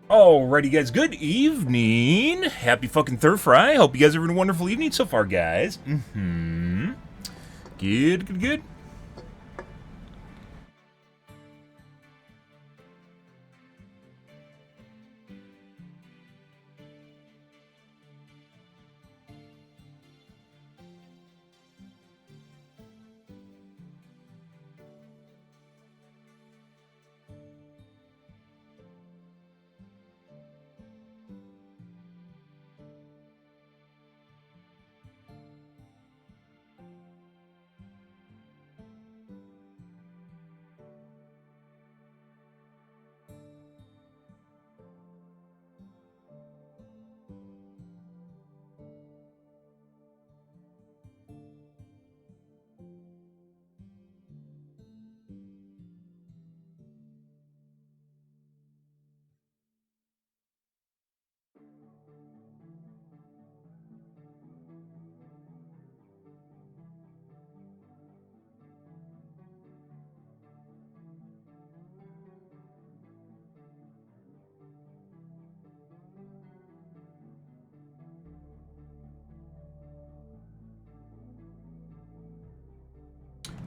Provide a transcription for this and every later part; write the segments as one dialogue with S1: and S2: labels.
S1: Alrighty, guys. Good evening. Happy fucking Third Fry. Hope you guys are having a wonderful evening so far, guys. Good, good, good.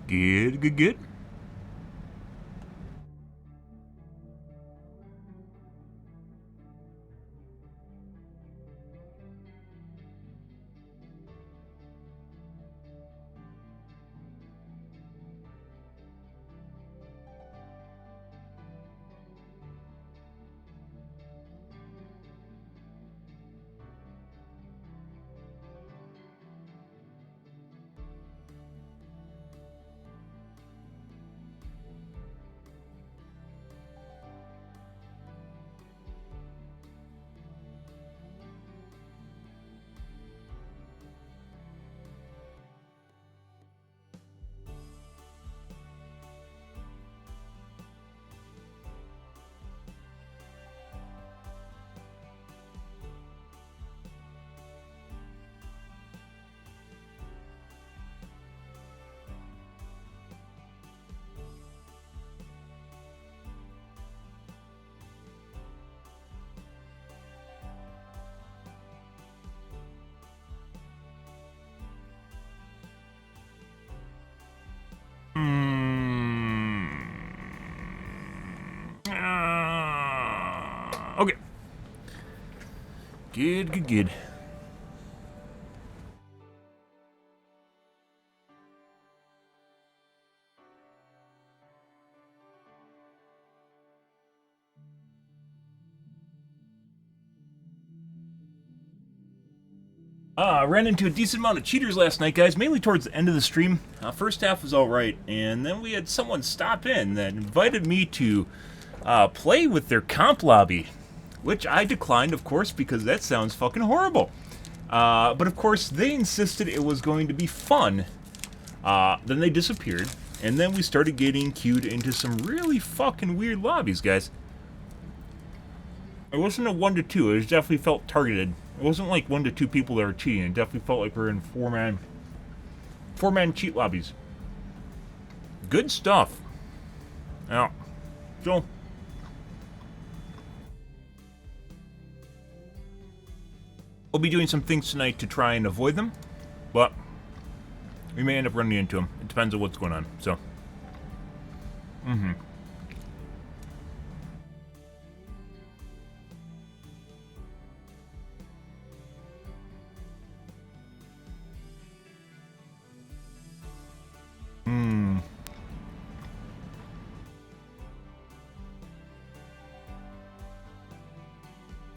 S1: Good, good, good. Okay. Good, good, good. I ran into a decent amount of cheaters last night, guys, mainly towards the end of the stream. First half was alright, and then we had someone stop in that invited me to play with their comp lobby, which I declined, of course, because that sounds fucking horrible. But of course, they insisted it was going to be fun. Then they disappeared, and then we started getting queued into some really fucking weird lobbies, guys. It wasn't a 1 to 2, it definitely felt targeted. It wasn't like 1 to 2 people that were cheating, it definitely felt like we were in four-man cheat lobbies. Good stuff. Now, so we'll be doing some things tonight to try and avoid them, but we may end up running into them. It depends on what's going on, so.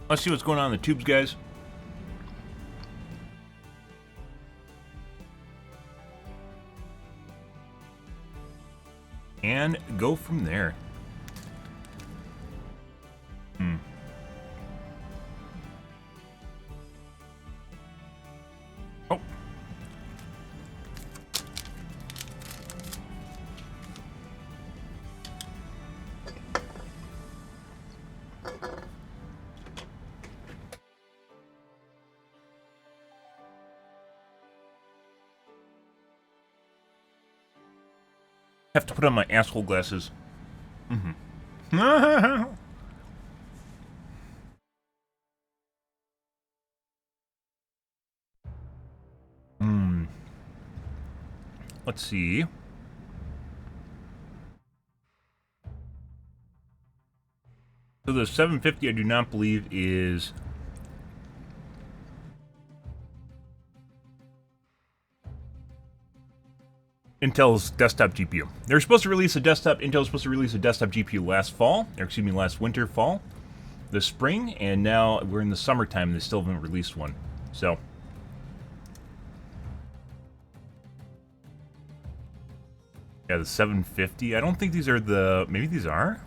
S1: Let's see what's going on in the tubes, guys. And go from there. Oh. Have to put on my asshole glasses. let's see. So the 750 I do not believe is Intel's desktop GPU. They're supposed to release a desktop, Intel's supposed to release a desktop GPU last winter, fall, this spring, and now we're in the summertime and they still haven't released one. So. Yeah, the 750. I don't think these are the, maybe these are?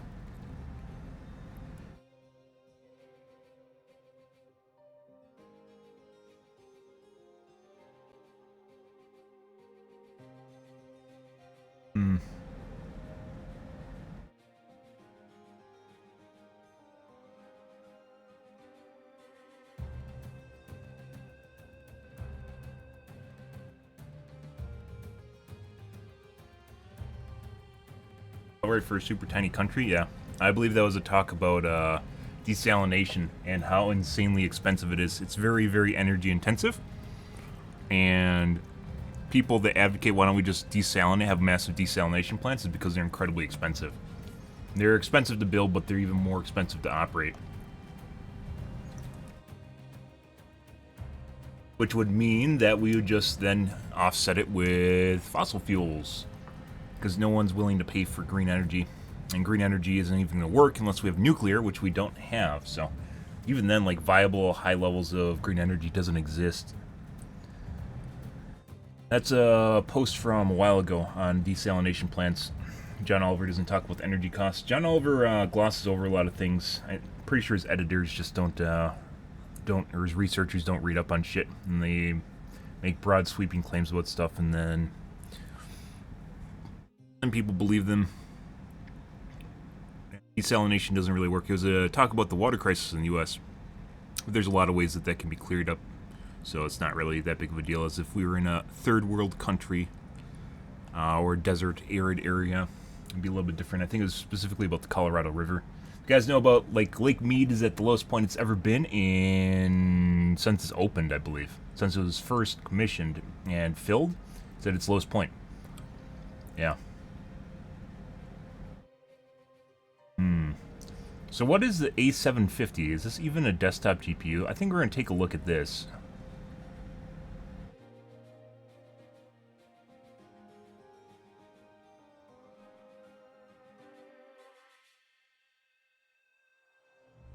S1: Right, for a super tiny country, yeah. I believe that was a talk about desalination and how insanely expensive it is. It's very, very energy intensive. And people that advocate why don't we just desalinate, have massive desalination plants, is because they're incredibly expensive. They're expensive to build, but they're even more expensive to operate. Which would mean that we would just then offset it with fossil fuels. Because no one's willing to pay for green energy. And green energy isn't even going to work unless we have nuclear, which we don't have. So even then, like, viable high levels of green energy doesn't exist. That's a post from a while ago on desalination plants. John Oliver doesn't talk about the energy costs. John Oliver glosses over a lot of things. I'm pretty sure his editors just don't, or his researchers don't read up on shit. And they make broad sweeping claims about stuff, and then people believe them. Desalination doesn't really work. It was a talk about the water crisis in the U.S. But there's a lot of ways that can be cleared up, so it's not really that big of a deal as if we were in a third world country or a desert, arid area. It'd be a little bit different. I think it was specifically about the Colorado River. You guys know about, like, Lake Mead is at the lowest point it's ever been since it's opened, I believe. Since it was first commissioned and filled, it's at its lowest point. Yeah. So what is the A750? Is this even a desktop GPU? I think we're going to take a look at this.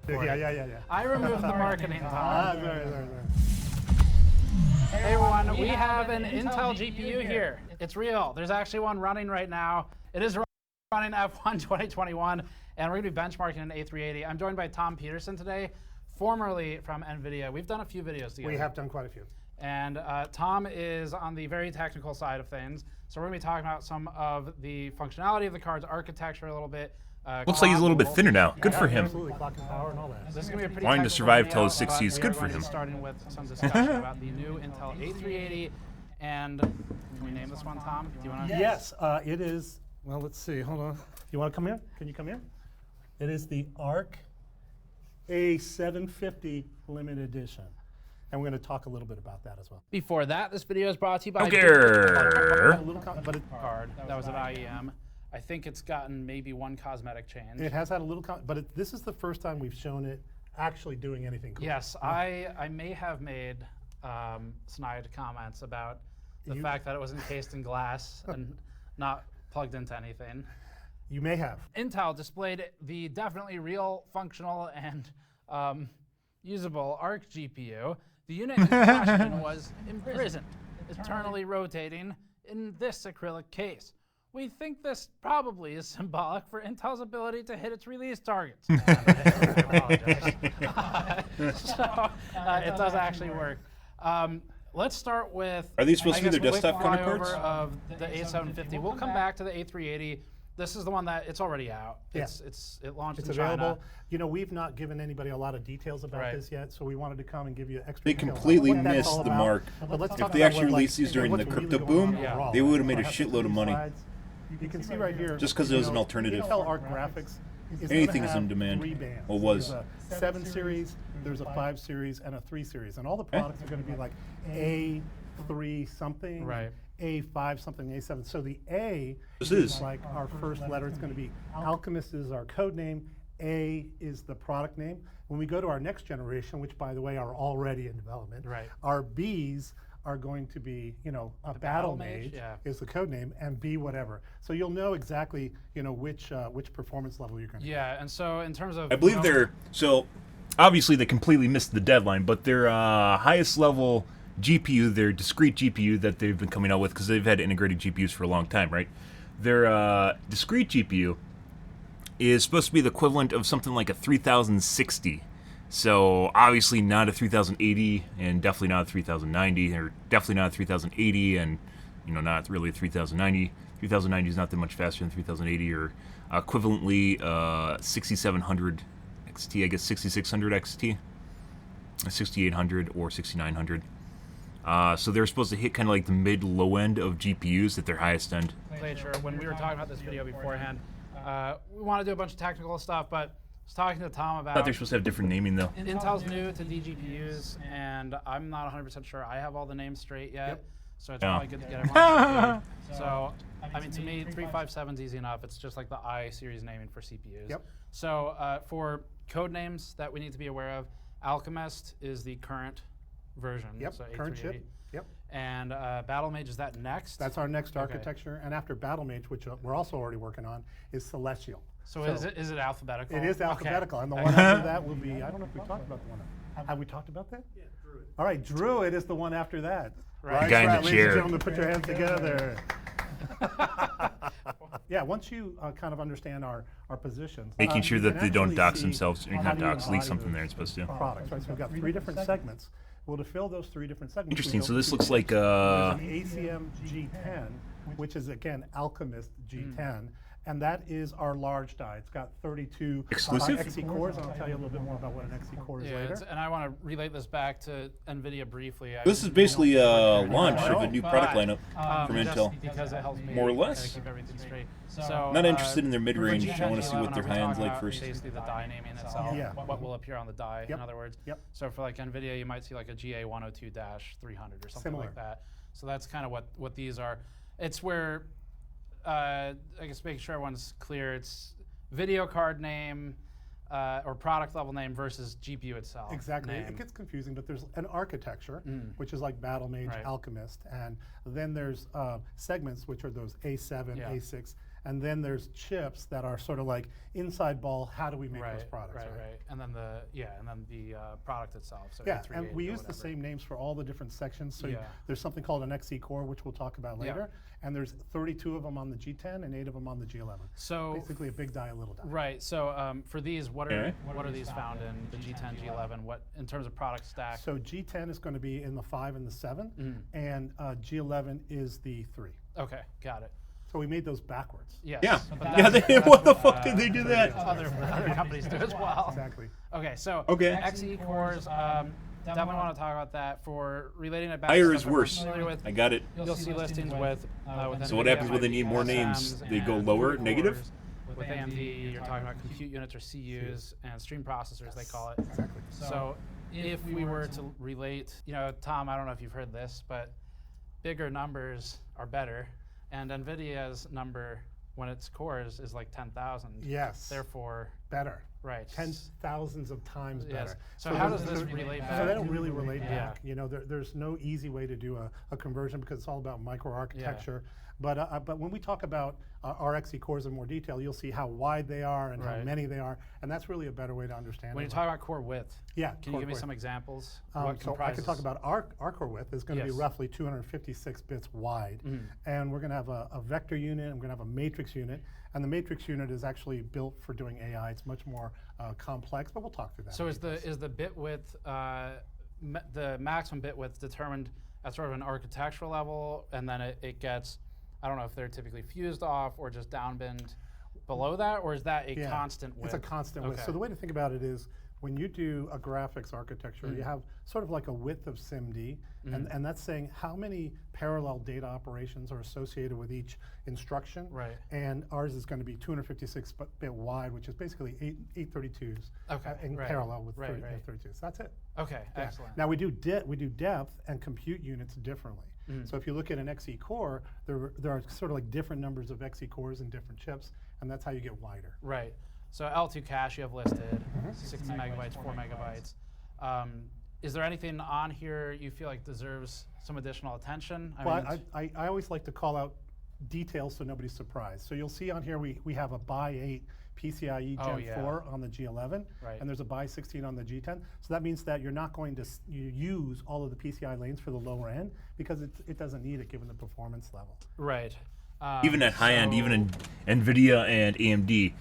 S2: Yeah.
S3: I removed the marketing, Tom.
S2: Sorry.
S3: Hey everyone, we have an Intel GPU here. It's real. There's actually one running right now. It is running F1 2021, and we're going to be benchmarking an A380. I'm joined by Tom Peterson today, formerly from NVIDIA. We've done a few videos together.
S2: We have done quite a few.
S3: And Tom is on the very technical side of things. So we're going to be talking about some of the functionality of the card's architecture a little bit.
S1: Looks like he's a little bit thinner now. Good for him.
S2: Absolutely, clock and power and all that.
S3: This is going to be a pretty
S1: Wanting to
S3: technical
S1: survive
S3: video,
S1: till his 60s, good for
S3: we're
S1: him.
S3: Starting with some discussion about the new Intel A380. And can we name this one, Tom? Do you want to?
S2: Yes, it is. Well, let's see. Hold on. You want to come here? Can you come here? It is the ARC A750 limited edition. And we're going to talk a little bit about that as well.
S3: Before that, this video is brought to you by
S1: Okay.
S2: A little but it,
S3: card that was at IEM. I think it's gotten maybe one cosmetic change.
S2: it has had a little, but this is the first time we've shown it actually doing anything cool.
S3: Yes, I may have made snide comments about the fact that it was encased in glass and not plugged into anything.
S2: You may have.
S3: Intel displayed the definitely real, functional, and usable ARC GPU. The unit in question was imprisoned, eternally rotating in this acrylic case. We think this probably is symbolic for Intel's ability to hit its release targets. I apologize. So it does actually work. Let's start with.
S1: Are these supposed to be their
S3: quick
S1: desktop counterparts?
S3: flyover of the A750. We'll come back to the A380. This is the one that it's already out.
S2: Yeah.
S3: It launched
S2: It's
S3: in China.
S2: available. You know, we've not given anybody a lot of details about
S3: Right.
S2: this yet, so we wanted to come and give you extra
S1: They
S2: details on
S1: completely
S2: what that's
S1: missed
S2: all
S1: the
S2: about.
S1: mark.
S2: But let's
S1: If
S2: talk
S1: they
S2: about
S1: actually
S2: what,
S1: released these
S2: like,
S1: during
S2: what's
S1: the
S2: really
S1: crypto
S2: going on
S1: boom,
S2: overall.
S1: they would have made a
S2: I have to
S1: shitload of
S2: flip
S1: money.
S2: slides. You can see right here.
S1: Just 'cause it was an alternative.
S2: Intel Arc Graphics is
S1: Anything's
S2: gonna
S1: in
S2: have
S1: demand.
S2: 3 bands.
S1: Or was.
S2: There's a 7 series, there's a 5 series, and a 3 series. And all the products are going to be like A3 something.
S3: Right.
S2: A5 something, A7. So the A
S1: This is.
S2: like our first letter. It's going to be Alchemist is our code name. A is the product name. When we go to our next generation, which by the way are already in development,
S3: Right.
S2: our Bs are going to be, a Battle Mage
S3: yeah.
S2: is the code name, and B whatever. So you'll know exactly, which performance level you're going to.
S3: Yeah, and so in terms of
S1: I believe they're so. Obviously, they completely missed the deadline, but their highest level GPU, their discrete GPU that they've been coming out with, because they've had integrated GPUs for a long time, right? Their discrete GPU is supposed to be the equivalent of something like a 3060. So obviously not a 3080, and definitely not a 3090, or definitely not a 3080, and not really a 3090. 3090 is not that much faster than 3080, or equivalently 6700 XT, I guess 6600 XT, 6800 or 6900. So they're supposed to hit kind of like the mid-low end of GPUs at their highest end.
S3: Sure. When we were talking about this video beforehand, we want to do a bunch of technical stuff, but I was talking to Tom
S1: I
S3: about.
S1: thought they're supposed to have different naming though.
S3: Intel's new to DGPUs, and I'm not 100% sure I have all the names straight yet.
S2: Yep.
S3: So it's
S1: Yeah.
S3: probably good to get everyone straight. So, I mean, to me, 357 is easy enough. It's just like the I series naming for CPUs.
S2: Yep.
S3: So for code names that we need to be aware of, Alchemist is the current version.
S2: Yep,
S3: So
S2: current
S3: 838.
S2: chip. Yep.
S3: And Battle Mage, is that next?
S2: That's our next architecture. And after Battle Mage, which we're also already working on, is Celestial.
S3: So is it alphabetical?
S2: It is
S3: Okay.
S2: alphabetical. And the one after that will be, I don't know if we talked about the one. Have we talked about that? Yeah, Druid. All right, Druid is the one after that.
S3: Right.
S1: The guy in the
S2: ladies
S1: chair.
S2: and gentlemen, put your hands together. Yeah, once you kind of understand our positions.
S1: Making sure
S2: you
S1: that
S2: can
S1: they don't
S2: actually
S1: dox
S2: see
S1: themselves, or
S2: how
S1: not
S2: do you
S1: dox, leak
S2: embody
S1: something
S2: those
S1: they're supposed to.
S2: products, right? So we've got three different segments. Well, to fill those three different segments. we
S1: Interesting.
S2: go
S1: So this
S2: to-
S1: looks like
S2: there's an ACM G10, which is again Alchemist G10, and that is our large die. It's got 32
S1: Exclusive?
S2: XE cores, and I'll tell you a little bit more about what an XE core is
S3: Yeah,
S2: later.
S3: and I want to relate this back to NVIDIA briefly.
S1: This is basically a launch of a new product
S3: But,
S1: lineup from
S3: just
S1: Intel.
S3: because it helps me
S1: More or
S3: kinda
S1: less.
S3: keep everything straight. So,
S1: Not interested in their
S3: for
S1: mid-range.
S3: G10,
S1: I want to see what
S3: G11,
S1: their
S3: are we
S1: high end's
S3: talking
S1: like
S3: about
S1: first.
S3: Basically, the die naming itself.
S2: Yeah.
S3: What will appear on the die,
S2: Yep.
S3: in other words.
S2: Yep.
S3: So for like NVIDIA, you might see like a GA102-300 or something
S2: Similar.
S3: like that. So that's kind of what these are. It's where, I guess making sure everyone's clear, it's video card name or product level name versus GPU itself.
S2: Exactly.
S3: Name.
S2: It gets confusing, but there's an architecture, which is like Battle Mage,
S3: Right.
S2: Alchemist, and then there's segments, which are those A7,
S3: Yeah.
S2: A6, and then there's chips that are sort of like inside ball. How do we make those products?
S3: Right. And then the product itself. So
S2: Yeah,
S3: 838
S2: and we
S3: or
S2: use the
S3: whatever.
S2: same names for all the different sections. So
S3: Yeah.
S2: there's something called an XE core, which we'll talk about
S3: Yeah.
S2: later, and there's 32 of them on the G10 and 8 of them on the G11.
S3: So
S2: Basically a big die, a little die.
S3: right. So for these, what are
S1: Okay.
S3: these found in the G10, G11? What in terms of product stack?
S2: So G10 is going to be in the 5 and the 7, and G11 is the 3.
S3: Okay, got it.
S2: So we made those backwards.
S3: Yes.
S1: Yeah.
S3: but
S1: Yeah.
S3: that's-
S1: What the fuck did they do that?
S3: Other companies do as well.
S2: Exactly.
S3: Okay, so
S1: Okay.
S3: XE cores, definitely want to talk about that. For relating it back
S1: Higher
S3: to
S1: is
S3: stuff that we're
S1: worse.
S3: familiar with,
S1: I got it.
S3: you'll see listings with
S1: So what happens when they need more names? They go lower, negative?
S3: With AMD, you're talking about compute units or CUs and stream processors, they call it.
S2: Exactly.
S3: So if we were to relate, Tom, I don't know if you've heard this, but bigger numbers are better. And NVIDIA's number, when it's cores, is like 10,000.
S2: Yes.
S3: Therefore,
S2: Better.
S3: right.
S2: 10,000s of times
S3: Yes.
S2: better.
S3: So how does this relate
S2: So
S3: back?
S2: they don't really relate
S3: Yeah.
S2: back. There's no easy way to do a conversion because it's all about microarchitecture. But when we talk about our XE cores in more detail, you'll see how wide they are and how
S3: Right.
S2: many they are, and that's really a better way to understand
S3: When
S2: it.
S3: you talk about core width,
S2: Yeah,
S3: can you
S2: core
S3: give me
S2: width.
S3: some examples?
S2: So I
S3: comprises-
S2: could talk about our core width is going to
S3: Yes.
S2: be roughly 256 bits wide, and we're going to have a vector unit, and we're going to have a matrix unit, and the matrix unit is actually built for doing AI. It's much more complex, but we'll talk through that.
S3: So is the bit width, the maximum bit width determined at sort of an architectural level, and then it gets, I don't know if they're typically fused off or just downbinned below that, or is that a
S2: Yeah,
S3: constant width?
S2: It's a constant width.
S3: Okay.
S2: So the way to think about it is when you do a graphics architecture, you have sort of like a width of SIMD, and that's saying how many parallel data operations are associated with each instruction.
S3: Right.
S2: And ours is going to be 256-bit wide, which is basically 832s
S3: Okay,
S2: in
S3: right,
S2: parallel with
S3: right,
S2: 32s. That's it.
S3: Okay,
S2: Yeah.
S3: excellent.
S2: Now we do depth and compute units differently. So if you look at an Xe core, there are sort of like different numbers of Xe cores in different chips, and that's how you get wider.
S3: Right. So L2 cache you have listed, 16 megabytes, 4 megabytes. Is there anything on here you feel like deserves some additional attention?
S2: I always like to call out details so nobody's surprised. So you'll see on here we have a BY8 PCIe Gen 4 on the G11, and there's a BY16 on the G10. So that means that you're not going to use all of the PCI lanes for the lower end because it doesn't need it given the performance level.
S3: Right.
S1: Even at high end, even in NVIDIA and AMD,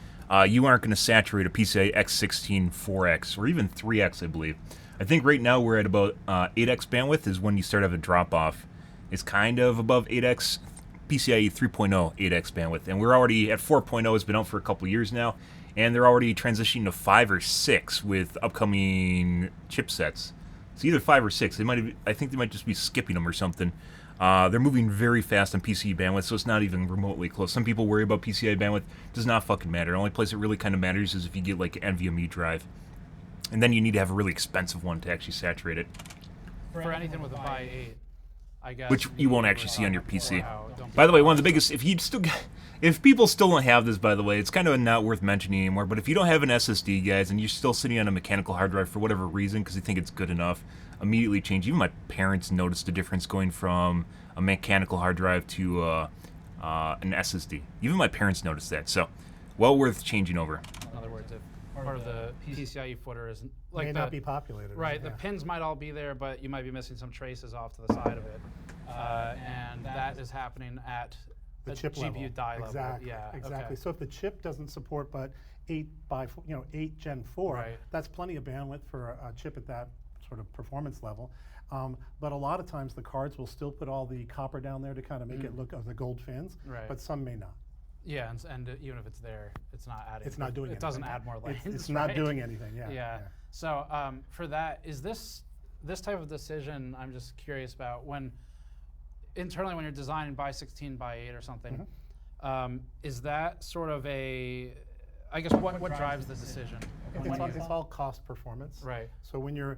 S1: you aren't going to saturate a PCIe X16 4X or even 3X, I believe. I think right now we're at about 8X bandwidth is when you start having a drop off. It's kind of above 8X. PCIe 3.0 8X bandwidth, and we're already at 4.0. It's been out for a couple years now, and they're already transitioning to 5 or 6 with upcoming chipsets. It's either 5 or 6. I think they might just be skipping them or something. They're moving very fast on PCIe bandwidth, so it's not even remotely close. Some people worry about PCIe bandwidth. It does not fucking matter. The only place it really kind of matters is if you get like an NVMe drive, and then you need to have a really expensive one to actually saturate it.
S3: For anything with a BY8, I guess.
S1: Which you won't actually see on your PC. By the way, one of the biggest, if people still don't have this, by the way, it's kind of not worth mentioning anymore, but if you don't have an SSD, guys, and you're still sitting on a mechanical hard drive for whatever reason, because you think it's good enough, immediately change. Even my parents noticed the difference going from a mechanical hard drive to an SSD. Even my parents noticed that, so well worth changing over.
S3: In other words, if part of the PCIe footer is like
S2: may not be populated.
S3: Right, the pins might all be there, but you might be missing some traces off to the side of it, and that is happening at
S2: the chip
S3: GPU
S2: level.
S3: die level.
S2: Exactly.
S3: Yeah,
S2: exactly.
S3: Okay.
S2: So if the chip doesn't support but 8 Gen 4, that's plenty of bandwidth for a chip at that sort of performance level. But a lot of times the cards will still put all the copper down there to kind of make it look of the gold fins, but some may not.
S3: Yeah, and even if it's there, it's not adding.
S2: It's not doing
S3: it.
S2: It
S3: doesn't add more lanes.
S2: It's not doing anything. Yeah.
S3: Yeah. So for that, is this type of decision? I'm just curious about when internally when you're designing by 16 by 8 or something. Is that sort of a? I guess what drives the decision?
S2: It's all cost performance.
S3: Right.
S2: So when you're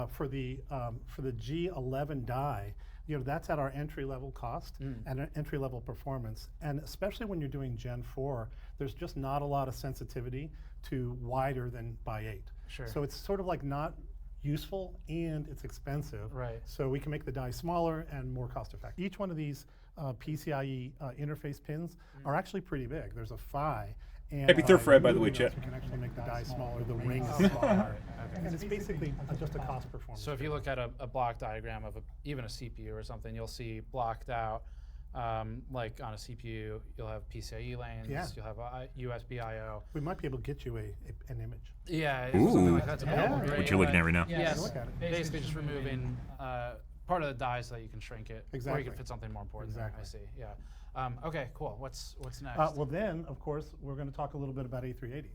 S2: for the G11 die, that's at our entry level cost and entry level performance, and especially when you're doing Gen 4, there's just not a lot of sensitivity to wider than by 8.
S3: Sure.
S2: So it's sort of like not useful and it's expensive.
S3: Right.
S2: So we can make the die smaller and more cost effective. Each one of these PCIe interface pins are actually pretty big. There's a PHY. And
S1: Happy third Fry, by the way, Chet.
S2: We can actually make the die smaller, the ring is smaller. And it's basically just a cost performance.
S3: So if you look at a block diagram of even a CPU or something, you'll see blocked out, like on a CPU, you'll have PCIe lanes, you'll have USB I/O.
S2: We might be able to get you an image.
S3: Yeah, something like that's available.
S1: What you're looking at right now.
S3: Yes,
S2: look at it.
S3: basically just removing part of the die so that you can shrink it, or
S2: Exactly.
S3: you can fit something more important.
S2: Exactly.
S3: I see. Yeah. Okay, cool. What's next?
S2: Well then, of course, we're going to talk a little bit about A380.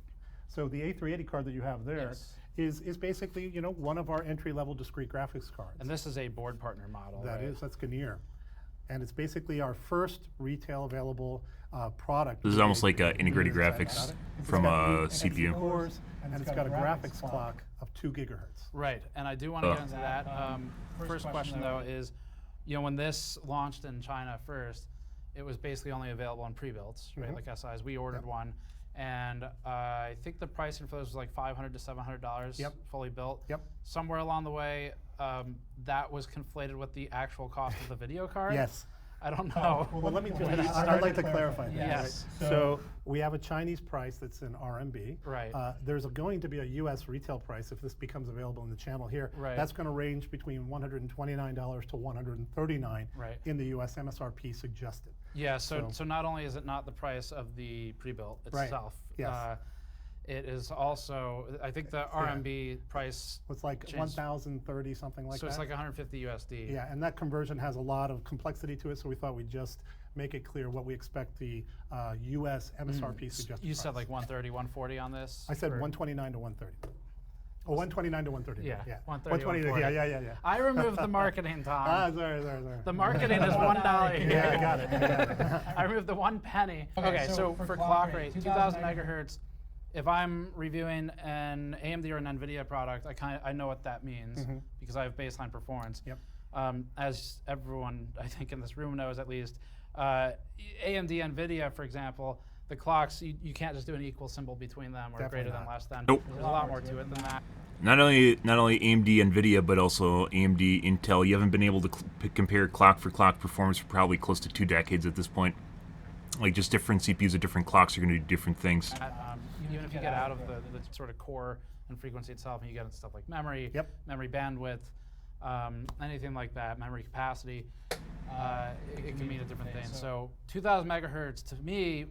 S2: So the A380 card that you have there is basically, one of our entry-level discrete graphics cards.
S3: And this is a board partner model,
S2: That's Ganeer. And it's basically our first retail available product.
S1: This is almost like integrated graphics from a CPU.
S2: Cores, and it's got a graphics clock of 2 gigahertz.
S3: Right, and I do want to get into that. First question though is, when this launched in China first, it was basically only available on pre-builts, right? Like SIs. We ordered one, and I think the pricing for those was like $500 to $700 fully built. Somewhere along the way, that was conflated with the actual cost of the video card.
S2: Yes.
S3: I don't know.
S2: Well, let me tell you, I'd like to clarify that.
S3: Yes.
S2: Right? So we have a Chinese price that's in RMB.
S3: Right.
S2: There's going to be a US retail price if this becomes available in the channel here.
S3: Right.
S2: That's going to range between $129 to $139 in the US MSRP suggested.
S3: Yeah, so not only is it not the price of the pre-built itself, it is also, I think the RMB price
S2: it's like 1,030, something like that.
S3: So it's like 150 USD.
S2: Yeah, and that conversion has a lot of complexity to it, so we thought we'd just make it clear what we expect the US MSRP suggested
S3: You
S2: price.
S3: said like 130, 140 on this?
S2: I said 129 to 130. Oh, 129 to 130.
S3: Yeah,
S2: yeah.
S3: 130,
S2: 120. Yeah.
S3: I removed the marketing, Tom.
S2: Sorry.
S3: The marketing is $1.
S2: Yeah, I got it.
S3: I removed the 1 penny. Okay, so for clock rate, 2,000 megahertz. If I'm reviewing an AMD or an NVIDIA product, I know what that means because I have baseline performance. As everyone, I think, in this room knows at least, AMD, NVIDIA, for example, the clocks, you can't just do an equal symbol between them or greater than, less than.
S1: Nope.
S3: There's a lot more to it than that.
S1: Not only AMD, NVIDIA, but also AMD, Intel. You haven't been able to compare clock for clock performance for probably close to 2 decades at this point. Like, just different CPUs at different clocks are going to do different things.
S3: Even if you get out of the sort of core and frequency itself, and you get into stuff like memory, memory bandwidth, anything like that, memory capacity, it can mean a different thing. So 2,000 megahertz to me,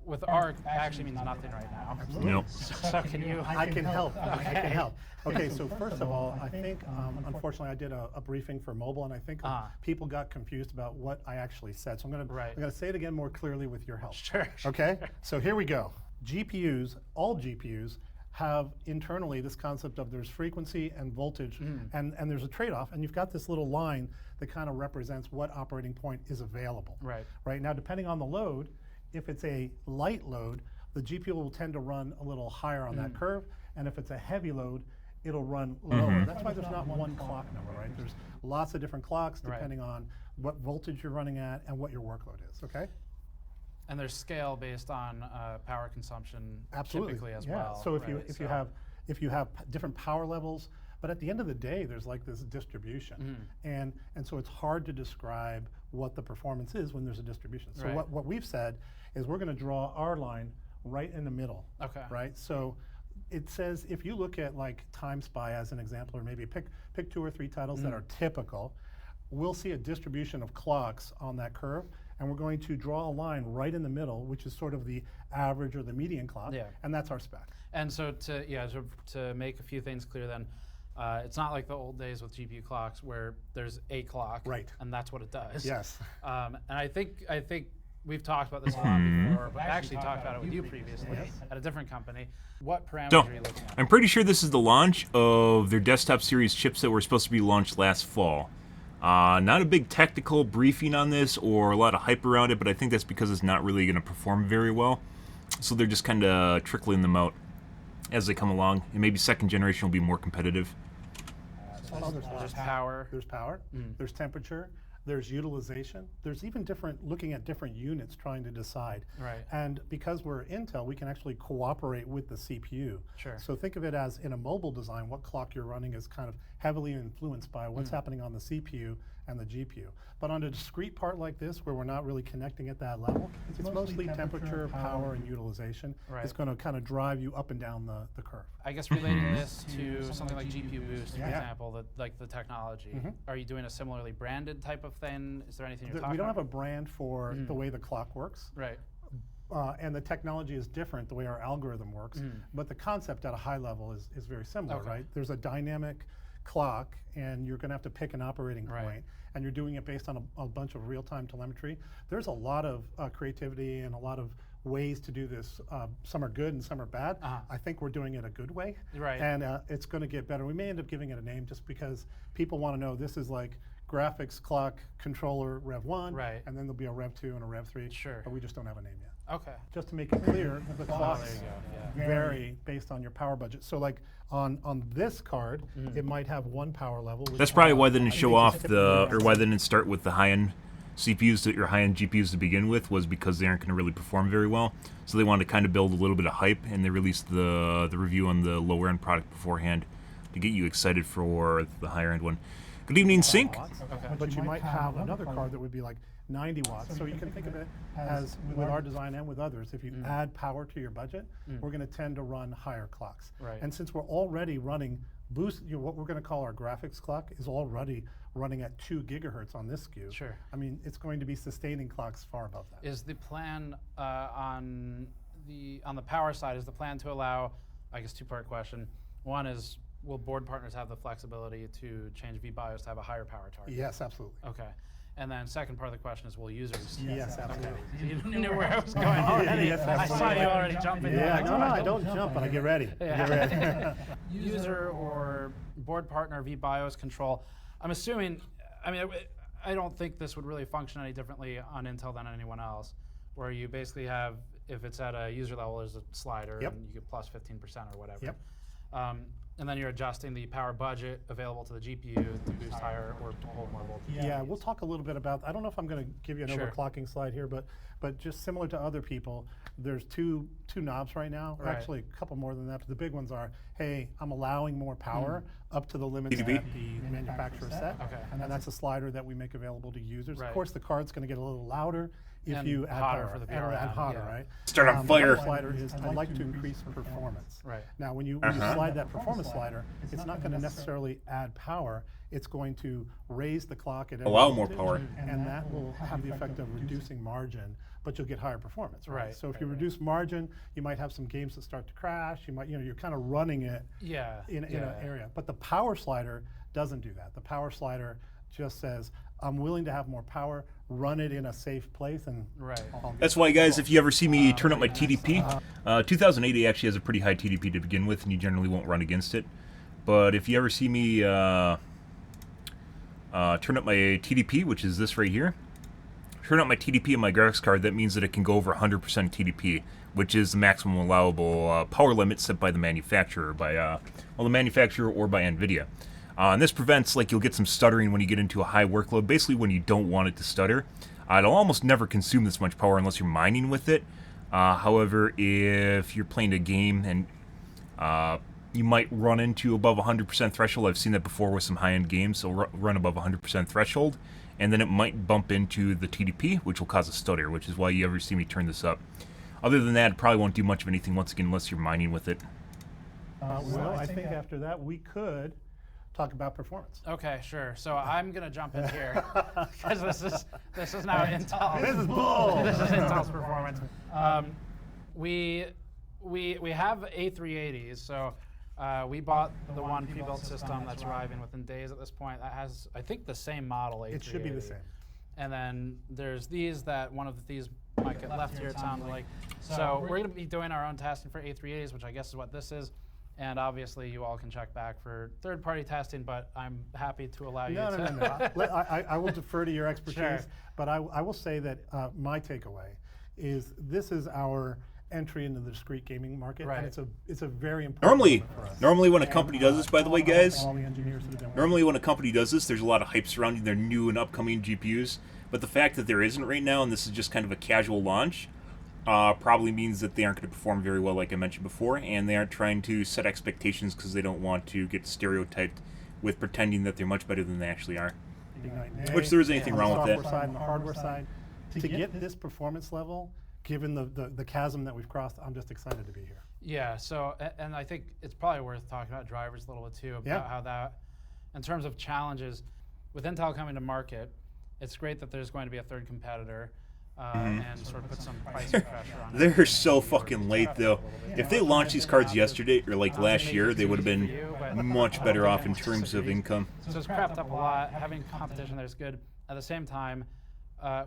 S3: with ARC, actually means nothing right now.
S1: Nope.
S3: So can you?
S2: I can help. I can help. Okay, so first of all, I think, unfortunately, I did a briefing for mobile, and I think people got confused about what I actually said. So I'm going to say it again more clearly with your help.
S3: Sure.
S2: Okay? So here we go. GPUs, all GPUs, have internally this concept of there's frequency and voltage, and there's a trade-off, and you've got this little line that kind of represents what operating point is available. Right now, depending on the load, if it's a light load, the GPU will tend to run a little higher on that curve, and if it's a heavy load, it'll run lower. That's why there's not one clock number, right? There's lots of different clocks depending on what voltage you're running at and what your workload is, okay?
S3: And there's scale based on power consumption typically as well.
S2: So if you have different power levels, but at the end of the day, there's like this distribution, and so it's hard to describe what the performance is when there's a distribution. So what we've said is we're going to draw our line right in the middle.
S3: Okay.
S2: Right. So it says if you look at like Time Spy as an example, or maybe pick 2 or 3 titles that are typical, we'll see a distribution of clocks on that curve, and we're going to draw a line right in the middle, which is sort of the average or the median clock, and that's our spec.
S3: And so to make a few things clear then, it's not like the old days with GPU clocks where there's a clock, and that's what it does.
S2: Yes.
S3: And I think we've talked about this a lot before, but I actually talked about it with you previously at a different company. What parameters are you looking at?
S1: I'm pretty sure this is the launch of their desktop series chips that were supposed to be launched last fall. Not a big technical briefing on this or a lot of hype around it, but I think that's because it's not really going to perform very well. So they're just kind of trickling them out as they come along, and maybe second generation will be more competitive.
S3: There's power.
S2: There's power. There's temperature. There's utilization. There's even looking at different units trying to decide. And because we're Intel, we can actually cooperate with the CPU. So think of it as in a mobile design, what clock you're running is kind of heavily influenced by what's happening on the CPU and the GPU. But on a discrete part like this, where we're not really connecting at that level, it's mostly temperature, power, and utilization. It's going to kind of drive you up and down the curve.
S3: I guess relating this to something like GPU Boost, for example, like the technology, are you doing a similarly branded type of thing? Is there anything you're talking about?
S2: We don't have a brand for the way the clock works. And the technology is different, the way our algorithm works, but the concept at a high level is very similar, right? There's a dynamic clock, and you're going to have to pick an operating point, and you're doing it based on a bunch of real-time telemetry. There's a lot of creativity and a lot of ways to do this. Some are good and some are bad. I think we're doing it a good way, and it's going to get better. We may end up giving it a name just because people want to know this is like graphics clock controller Rev 1, and then there'll be a Rev 2 and a Rev 3, but we just don't have a name yet. Just to make it clear, the clocks vary based on your power budget. So like on this card, it might have 1 power level.
S1: That's probably why they didn't show off why they didn't start with the high-end CPUs or high-end GPUs to begin with, was because they aren't going to really perform very well. So they wanted to kind of build a little bit of hype, and they released the review on the lower-end product beforehand to get you excited for the higher-end one. Good evening, Sync.
S2: But you might have another card that would be like 90 watts. So you can think of it as, with our design and with others, if you add power to your budget, we're going to tend to run higher clocks. And since we're already running boost, what we're going to call our graphics clock is already running at 2 gigahertz on this SKU. I mean, it's going to be sustaining clocks far above that.
S3: Is the plan on the power side, is the plan to allow, I guess 2-part question. One is, will board partners have the flexibility to change VBIOS to have a higher power target?
S2: Yes, absolutely.
S3: And then second part of the question is, will users?
S2: Yes, absolutely.
S3: You knew where I was going already. I saw you already jumping.
S2: No, I don't jump, but I get ready.
S3: User or board partner VBIOS control. I'm assuming, I mean, I don't think this would really function any differently on Intel than anyone else, where you basically have, if it's at a user level, there's a slider, and you get plus 15% or whatever. And then you're adjusting the power budget available to the GPU to boost higher or to hold more voltage.
S2: Yeah, we'll talk a little bit about, I don't know if I'm going to give you an overclocking slide here, but just similar to other people, there's two knobs right now, or actually a couple more than that, but the big ones are, hey, I'm allowing more power up to the limits that the manufacturer set, and that's a slider that we make available to users. Of course, the card's going to get a little louder if you add
S3: hotter
S2: power,
S3: for the
S2: and hotter, right?
S1: Start on fire.
S2: The slider is, I like to increase performance. Now, when you slide that performance slider, it's not going to necessarily add power. It's going to raise the clock at every
S1: allow more
S2: voltage,
S1: power,
S2: and that will have the effect of reducing margin, but you'll get higher performance. So if you reduce margin, you might have some games that start to crash. You might, you're kind of running it in an area. But the power slider doesn't do that. The power slider just says, I'm willing to have more power, run it in a safe place, and
S1: that's why, guys, if you ever see me turn up my TDP, 2080 actually has a pretty high TDP to begin with, and you generally won't run against it. But if you ever see me turn up my TDP, which is this right here, turn up my TDP in my graphics card, that means that it can go over 100% TDP, which is the maximum allowable power limit set by the manufacturer, the manufacturer or by NVIDIA. And this prevents, like, you'll get some stuttering when you get into a high workload, basically when you don't want it to stutter. It'll almost never consume this much power unless you're mining with it. However, if you're playing a game and you might run into above 100% threshold, I've seen that before with some high-end games, so run above 100% threshold, and then it might bump into the TDP, which will cause a stutter, which is why you ever see me turn this up. Other than that, it probably won't do much of anything, once again, unless you're mining with it.
S2: Well, I think after that, we could talk about performance.
S3: Okay, sure. So I'm gonna jump in here because this is now Intel.
S2: This is bull.
S3: This is Intel's performance. We have A380s, so we bought the one pre-built system that's arriving within days at this point. That has, I think, the same model. A380.
S2: It should be the same.
S3: And then there's these that one of these might get left here. It sounds like. So we're gonna be doing our own testing for A380s, which I guess is what this is. And obviously, you all can check back for third-party testing, but I'm happy to allow you to.
S2: No. I will defer to your expertise, but I will say that my takeaway is this is our entry into the discrete gaming market, and it's a very important
S1: Normally when a company does this, by the way, guys,
S2: all the engineers that have been
S1: normally when a company does this, there's a lot of hype surrounding their new and upcoming GPUs, but the fact that there isn't right now, and this is just kind of a casual launch, probably means that they aren't going to perform very well, like I mentioned before, and they aren't trying to set expectations because they don't want to get stereotyped with pretending that they're much better than they actually are. Which there isn't anything wrong with that.
S2: On the software side and the hardware side, to get this performance level, given the chasm that we've crossed, I'm just excited to be here.
S3: Yeah, so, and I think it's probably worth talking about drivers a little bit too, about how that, in terms of challenges, with Intel coming to market, it's great that there's going to be a third competitor. And sort of put some pricing pressure on it.
S1: They're so fucking late, though. If they launched these cards yesterday or like last year, they would have been much better off in terms of income.
S3: So it's crept up a lot. Having competition there is good. At the same time,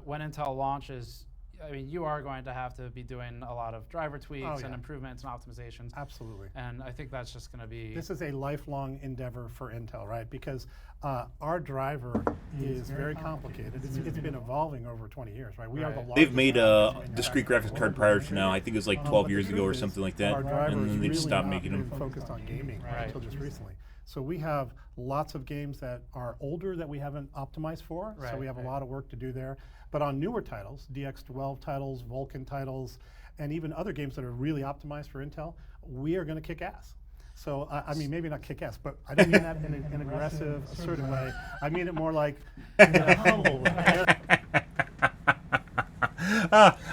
S3: when Intel launches, I mean, you are going to have to be doing a lot of driver tweaks and improvements and optimizations.
S2: Absolutely.
S3: And I think that's just going to be...
S2: This is a lifelong endeavor for Intel, right? Because our driver is very complicated. It's been evolving over 20 years, right? We are the largest.
S1: They've made a discrete graphics card prior to now. I think it was like 12 years ago or something like that. And then they just stopped making them.
S2: Focused on gaming until just recently. So we have lots of games that are older that we haven't optimized for. So we have a lot of work to do there. But on newer titles, DX12 titles, Vulkan titles, and even other games that are really optimized for Intel, we are going to kick ass. So, I mean, maybe not kick ass, but I don't mean that in an aggressive, assertive way. I mean it more like in a humble way.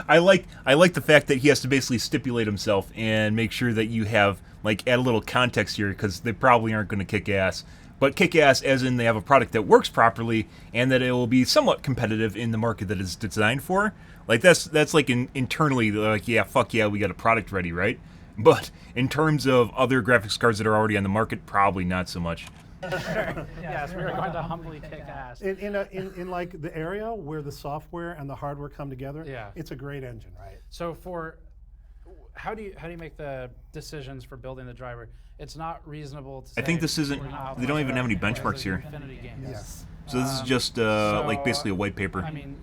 S1: I like the fact that he has to basically stipulate himself and make sure that you have, like, add a little context here, because they probably aren't going to kick ass. But kick ass as in they have a product that works properly and that it will be somewhat competitive in the market that it's designed for. Like, that's like internally, like, yeah, fuck yeah, we got a product ready, right? But in terms of other graphics cards that are already on the market, probably not so much.
S3: Yes, we are going to humbly kick ass.
S2: In like the area where the software and the hardware come together, it's a great engine, right?
S3: So how do you make the decisions for building the driver? It's not reasonable to say...
S1: I think this isn't... They don't even have any benchmarks here.
S2: Yes.
S1: So this is just like basically a white paper.
S3: I mean,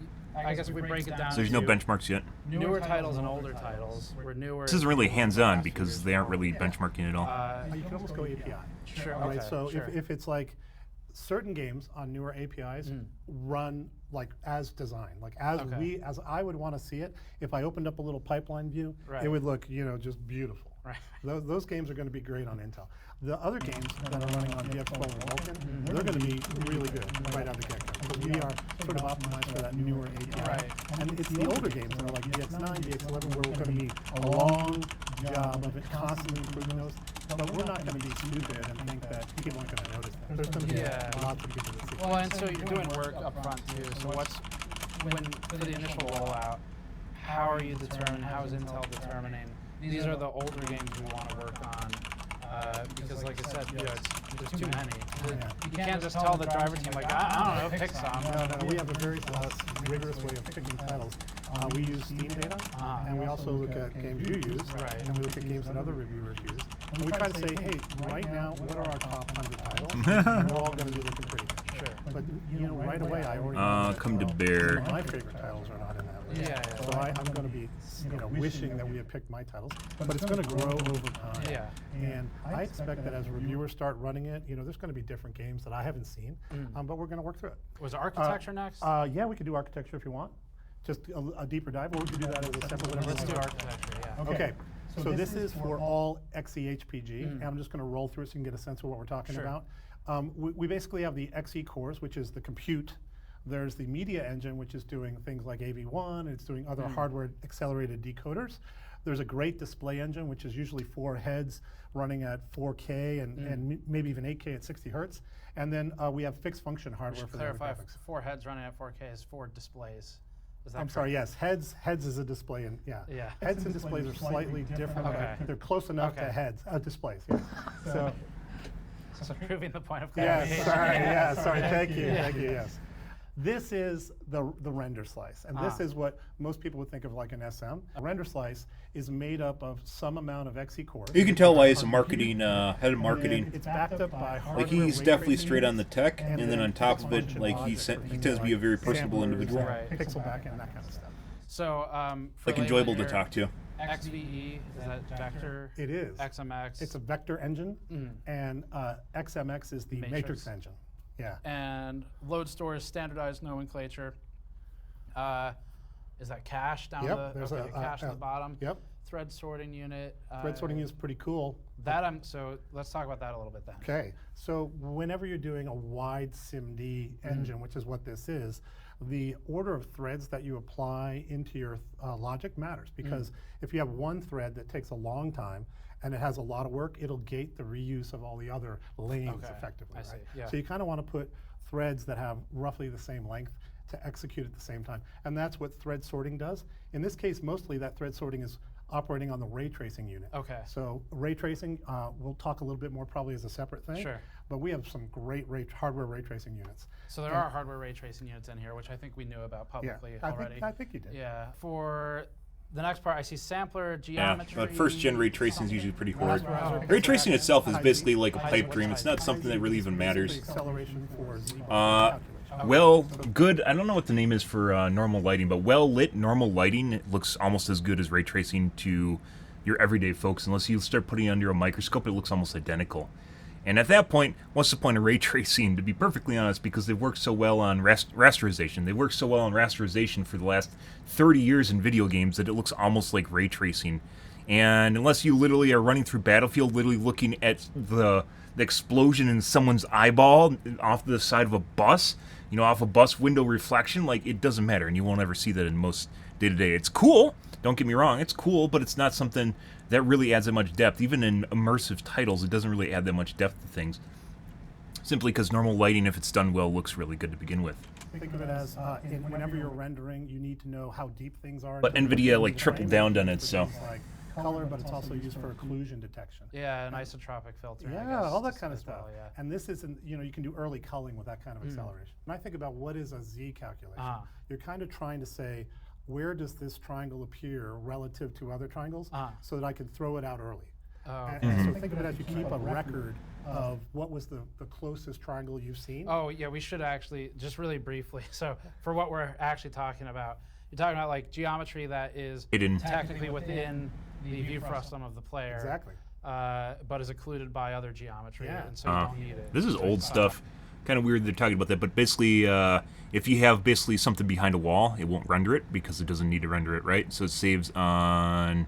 S3: I guess if we break it down.
S1: So there's no benchmarks yet.
S3: Newer titles and older titles. We're newer.
S1: This isn't really hands-on because they aren't really benchmarking at all.
S2: You can almost go API.
S3: Sure.
S2: Right.
S3: Okay,
S2: So
S3: sure.
S2: if it's like certain games on newer APIs run like as designed, like as as I would want to see it. If I opened up a little pipeline view, it would look just beautiful.
S3: Right.
S2: Those games are going to be great on Intel. The other games that are running on DX12 or Vulkan, they're going to be really good right out of the get-go. Because we are sort of optimized for that newer API.
S3: Right.
S2: And it's the older games that are like DX9, DX11, where we're going to be a long job of it constantly improving those. But we're not going to be stupid and think that people aren't going to notice that. There's going to be lots of people that see.
S3: Well, and so you're doing work up front too. So for the initial rollout, how are you determining, how is Intel determining, these are the older games we want to work on? Because like I said, there's too many. You can't just tell the driver team, like, I don't know, pick some.
S2: No, we have a very rigorous way of picking titles. We use Steam data, and we also look at games you use, and we look at games that other reviewers use. And we try to say, hey, right now, what are our top 100 titles? And we're all going to be looking pretty good.
S3: Sure.
S2: But right away, I already know that,
S1: come to bear.
S2: My favorite titles are not in that list. So I'm going to be wishing that we had picked my titles, but it's going to grow over time.
S3: Yeah.
S2: And I expect that as reviewers start running it, there's going to be different games that I haven't seen, but we're going to work through it.
S3: Was architecture next?
S2: Yeah, we could do architecture if you want. Just a deeper dive, or we could do that as a separate whatever.
S3: Let's do architecture, yeah.
S2: Okay. So this is for all XeHPG, and I'm just going to roll through it so you can get a sense of what we're talking about. We basically have the Xe cores, which is the compute. There's the media engine, which is doing things like AV1, and it's doing other hardware accelerated decoders. There's a great display engine, which is usually 4 heads running at 4K and maybe even 8K at 60 hertz. And then we have fixed function hardware for the
S3: clarify,
S2: graphics.
S3: 4 heads running at 4K is 4 displays.
S2: I'm sorry, yes, heads is a display, and heads and displays are slightly different. But they're close enough to heads, displays. Yeah.
S3: So proving the point of
S2: clarification.
S3: Yes,
S2: sorry, thank you, yes. This is the render slice, and this is what most people would think of like an SM. A render slice is made up of some amount of Xe cores.
S1: You can tell why he's a marketing head of marketing.
S2: It's backed up by hardware.
S1: Like he's definitely straight on the tech, and then on top of it, like he tends to be a very personable individual.
S2: Pixel backend, that kind of stuff.
S3: So
S1: like enjoyable to talk to.
S3: XVE, is that vector?
S2: It is.
S3: XMX.
S2: It's a vector engine, and XMX is the matrix engine. Yeah.
S3: And load store is standardized nomenclature. Is that cache down
S2: there's
S3: a cache at the bottom?
S2: Yep.
S3: Thread sorting unit.
S2: Thread sorting is pretty cool.
S3: So let's talk about that a little bit then.
S2: Okay. So whenever you're doing a wide SIMD engine, which is what this is, the order of threads that you apply into your logic matters, because if you have one thread that takes a long time and it has a lot of work, it'll gate the reuse of all the other lanes effectively.
S3: I see.
S2: Right?
S3: Yeah.
S2: So you kind of want to put threads that have roughly the same length to execute at the same time. And that's what thread sorting does. In this case, mostly that thread sorting is operating on the ray tracing unit.
S3: Okay.
S2: So ray tracing, we'll talk a little bit more probably as a separate thing.
S3: Sure.
S2: But we have some great hardware ray tracing units.
S3: So there are hardware ray tracing units in here, which I think we knew about publicly already.
S2: I think you did.
S3: Yeah. For the next part, I see sampler, geometry.
S1: Yeah, but first gen ray tracing is usually pretty hard. Ray tracing itself is basically like a pipe dream. It's not something that really even matters. Well, good. I don't know what the name is for normal lighting, but well lit normal lighting, it looks almost as good as ray tracing to your everyday folks. Unless you start putting it under a microscope, it looks almost identical. And at that point, what's the point of ray tracing? To be perfectly honest, because they've worked so well on rasterization. They've worked so well on rasterization for the last 30 years in video games that it looks almost like ray tracing. And unless you literally are running through Battlefield, literally looking at the explosion in someone's eyeball off the side of a bus, off a bus window reflection, like, it doesn't matter, and you won't ever see that in most day-to-day. It's cool, don't get me wrong, it's cool, but it's not something that really adds that much depth. Even in immersive titles, it doesn't really add that much depth to things, simply because normal lighting, if it's done well, looks really good to begin with.
S2: Think of it as whenever you're rendering, you need to know how deep things are.
S1: But NVIDIA tripled down on it, so.
S2: Like color, but it's also used for occlusion detection.
S3: Yeah, an isotropic filter.
S2: Yeah, all that kind of stuff.
S3: Well, yeah.
S2: And this isn't, you can do early culling with that kind of acceleration. When I think about what is a Z calculation, you're kind of trying to say, where does this triangle appear relative to other triangles so that I can throw it out early. And so think of it as you keep a record of what was the closest triangle you've seen.
S3: Oh yeah, we should actually, just really briefly. So for what we're actually talking about, you're talking about like geometry that is technically within the view frustum of the player.
S2: Exactly.
S3: But is occluded by other geometry, and so you don't need it.
S1: This is old stuff. Kind of weird they're talking about that, but basically, if you have basically something behind a wall, it won't render it because it doesn't need to render it, right? So it saves on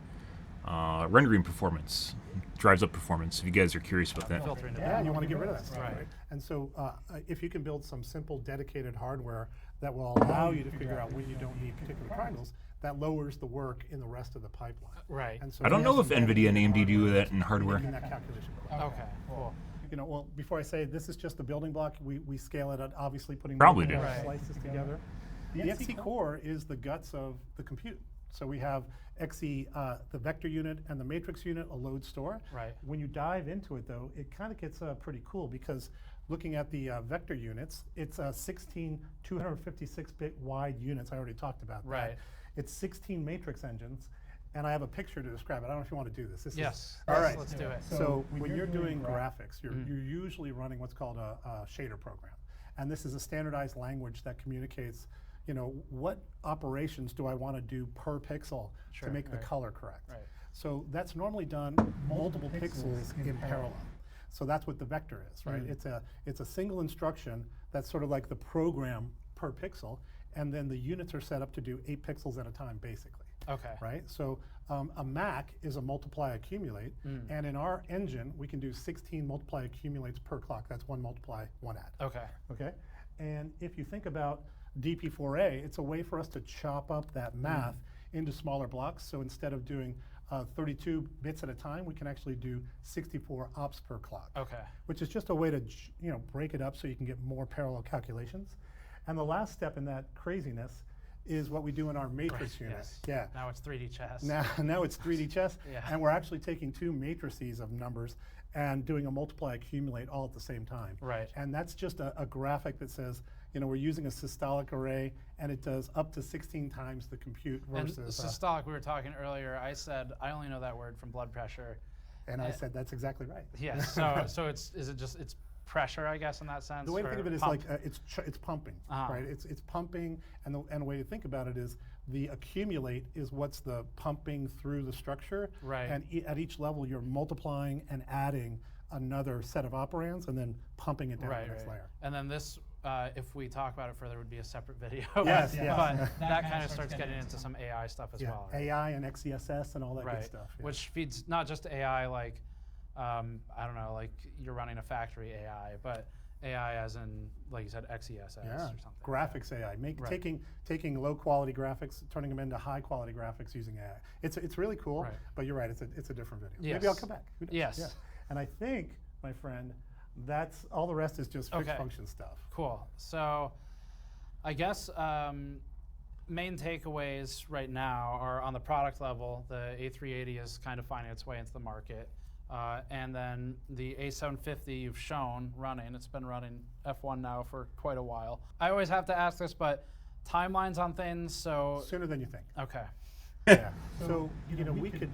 S1: rendering performance, drives up performance. If you guys are curious about that.
S2: Yeah, you want to get rid of that stuff, right? And so if you can build some simple dedicated hardware that will allow you to figure out when you don't need particular triangles, that lowers the work in the rest of the pipeline.
S3: Right.
S2: And so
S1: I don't know if NVIDIA and AMD do that in hardware.
S2: making that calculation.
S3: Okay, cool.
S2: You know, well, before I say this is just the building block, we scale it, obviously putting
S1: Probably do.
S2: slices together. The XE core is the guts of the compute. So we have XE, the vector unit and the matrix unit, a load store.
S3: Right.
S2: When you dive into it though, it kind of gets pretty cool because looking at the vector units, it's 16 256-bit wide units. I already talked about that.
S3: Right.
S2: It's 16 matrix engines. And I have a picture to describe it. I don't know if you want to do this.
S3: Yes.
S2: All right.
S3: Let's do it.
S2: So when you're doing graphics, you're usually running what's called a shader program. And this is a standardized language that communicates, you know, what operations do I want to do per pixel to make the color correct.
S3: Right.
S2: So that's normally done multiple pixels in parallel. So that's what the vector is, right? It's a single instruction that's sort of like the program per pixel, and then the units are set up to do 8 pixels at a time, basically.
S3: Okay.
S2: Right? So a MAC is a multiply accumulate, and in our engine, we can do 16 multiply accumulates per clock. That's 1 multiply, 1 add.
S3: Okay.
S2: Okay? And if you think about DP4A, it's a way for us to chop up that math into smaller blocks. So instead of doing 32 bits at a time, we can actually do 64 ops per clock.
S3: Okay.
S2: Which is just a way to, you know, break it up so you can get more parallel calculations. And the last step in that craziness is what we do in our matrix unit.
S3: Yes.
S2: Yeah.
S3: Now it's 3D chess.
S2: Now it's 3D chess,
S3: Yeah.
S2: and we're actually taking 2 matrices of numbers and doing a multiply accumulate all at the same time.
S3: Right.
S2: And that's just a graphic that says, you know, we're using a systolic array, and it does up to 16 times the compute versus.
S3: And systolic, we were talking earlier. I said I only know that word from blood pressure.
S2: And I said that's exactly right.
S3: Yes. So it's pressure, I guess, in that sense.
S2: The way to think of it is
S3: pump.
S2: like it's pumping, right? It's pumping, and the way to think about it is the accumulate is what's the pumping through the structure,
S3: Right.
S2: And at each level you're multiplying and adding another set of operands, and then pumping it down to the next layer.
S3: And then this, if we talk about it further, would be a separate video.
S2: Yes,
S3: But that kind of starts getting into some AI stuff as well. Right?
S2: AI and XESS and all that good stuff. Yeah.
S3: Which feeds not just AI like, I don't know, like you're running a factory AI, but AI as in, like you said, XESS or something.
S2: Graphics AI, taking low quality graphics, turning them into high quality graphics using AI. It's really cool, but you're right, it's a different video.
S3: Yes.
S2: Maybe I'll come back. Who knows?
S3: Yes.
S2: Yeah. And I think, my friend, that's all the rest is just fixed function stuff.
S3: Cool. So I guess main takeaways right now are on the product level, the A380 is kind of finding its way into the market. And then the A750 you've shown running, it's been running F1 now for quite a while. I always have to ask this, but timelines on things, so.
S2: Sooner than you think.
S3: Okay.
S2: Yeah. So, you know, we could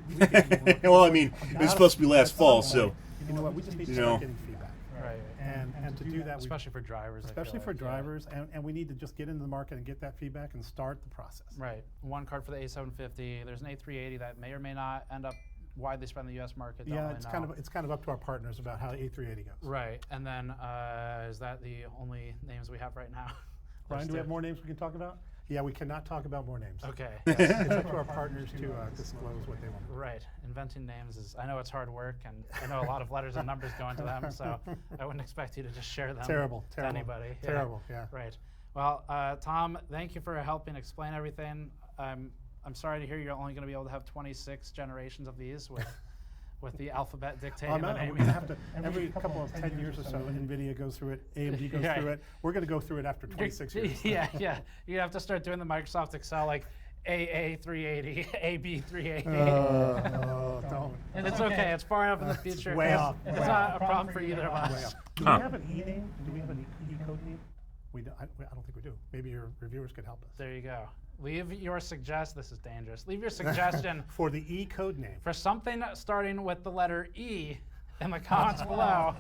S1: well, I mean, it was supposed to be last fall, so.
S2: You know what, we just need to start getting feedback.
S3: Right.
S2: And to do that,
S3: especially for drivers.
S2: Especially for drivers, and we need to just get into the market and get that feedback and start the process.
S3: Right. One card for the A750. There's an A380 that may or may not end up widely spread in the U.S. market.
S2: Yeah, it's kind of up to our partners about how A380 goes.
S3: Right. And then is that the only names we have right now?
S2: Brian, do we have more names we can talk about? Yeah, we cannot talk about more names.
S3: Okay.
S2: Yes, it's up to our partners to disclose what they want.
S3: Right. Inventing names is, I know it's hard work, and I know a lot of letters and numbers go into them, so I wouldn't expect you to just share them to anybody.
S2: Terrible, yeah.
S3: Right. Well, Tom, thank you for helping explain everything. I'm sorry to hear you're only going to be able to have 26 generations of these with the alphabet dictating the name.
S2: We're going to have to, every couple of 10 years or so, NVIDIA goes through it, AMD goes through it. We're going to go through it after 26 years.
S3: Yeah. You have to start doing the Microsoft Excel like AA380, AB380.
S2: Don't.
S3: It's okay. It's far enough in the future.
S2: Way off.
S3: It's not a problem for either of us.
S2: Do we have an E name? Do we have an E code name? I don't think we do. Maybe your reviewers could help us.
S3: There you go. Leave your this is dangerous. Leave your suggestion
S2: for the E code name.
S3: For something starting with the letter E in the comments below.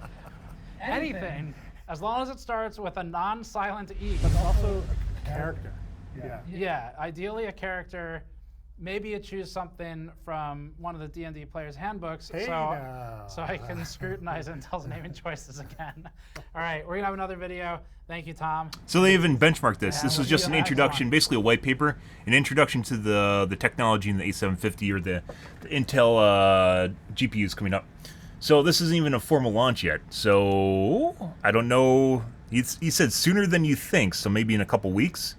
S3: Anything, as long as it starts with a non-silent E.
S2: But also a character.
S3: Yeah, ideally a character. Maybe you choose something from one of the D&D players' handbooks, so I can scrutinize Intel's naming choices again. All right, we're gonna have another video. Thank you, Tom.
S1: So they even benchmarked this. This was just an introduction, basically a white paper, an introduction to the technology in the A750 or the Intel GPUs coming up. So this isn't even a formal launch yet. So I don't know. He said sooner than you think, so maybe in a couple weeks.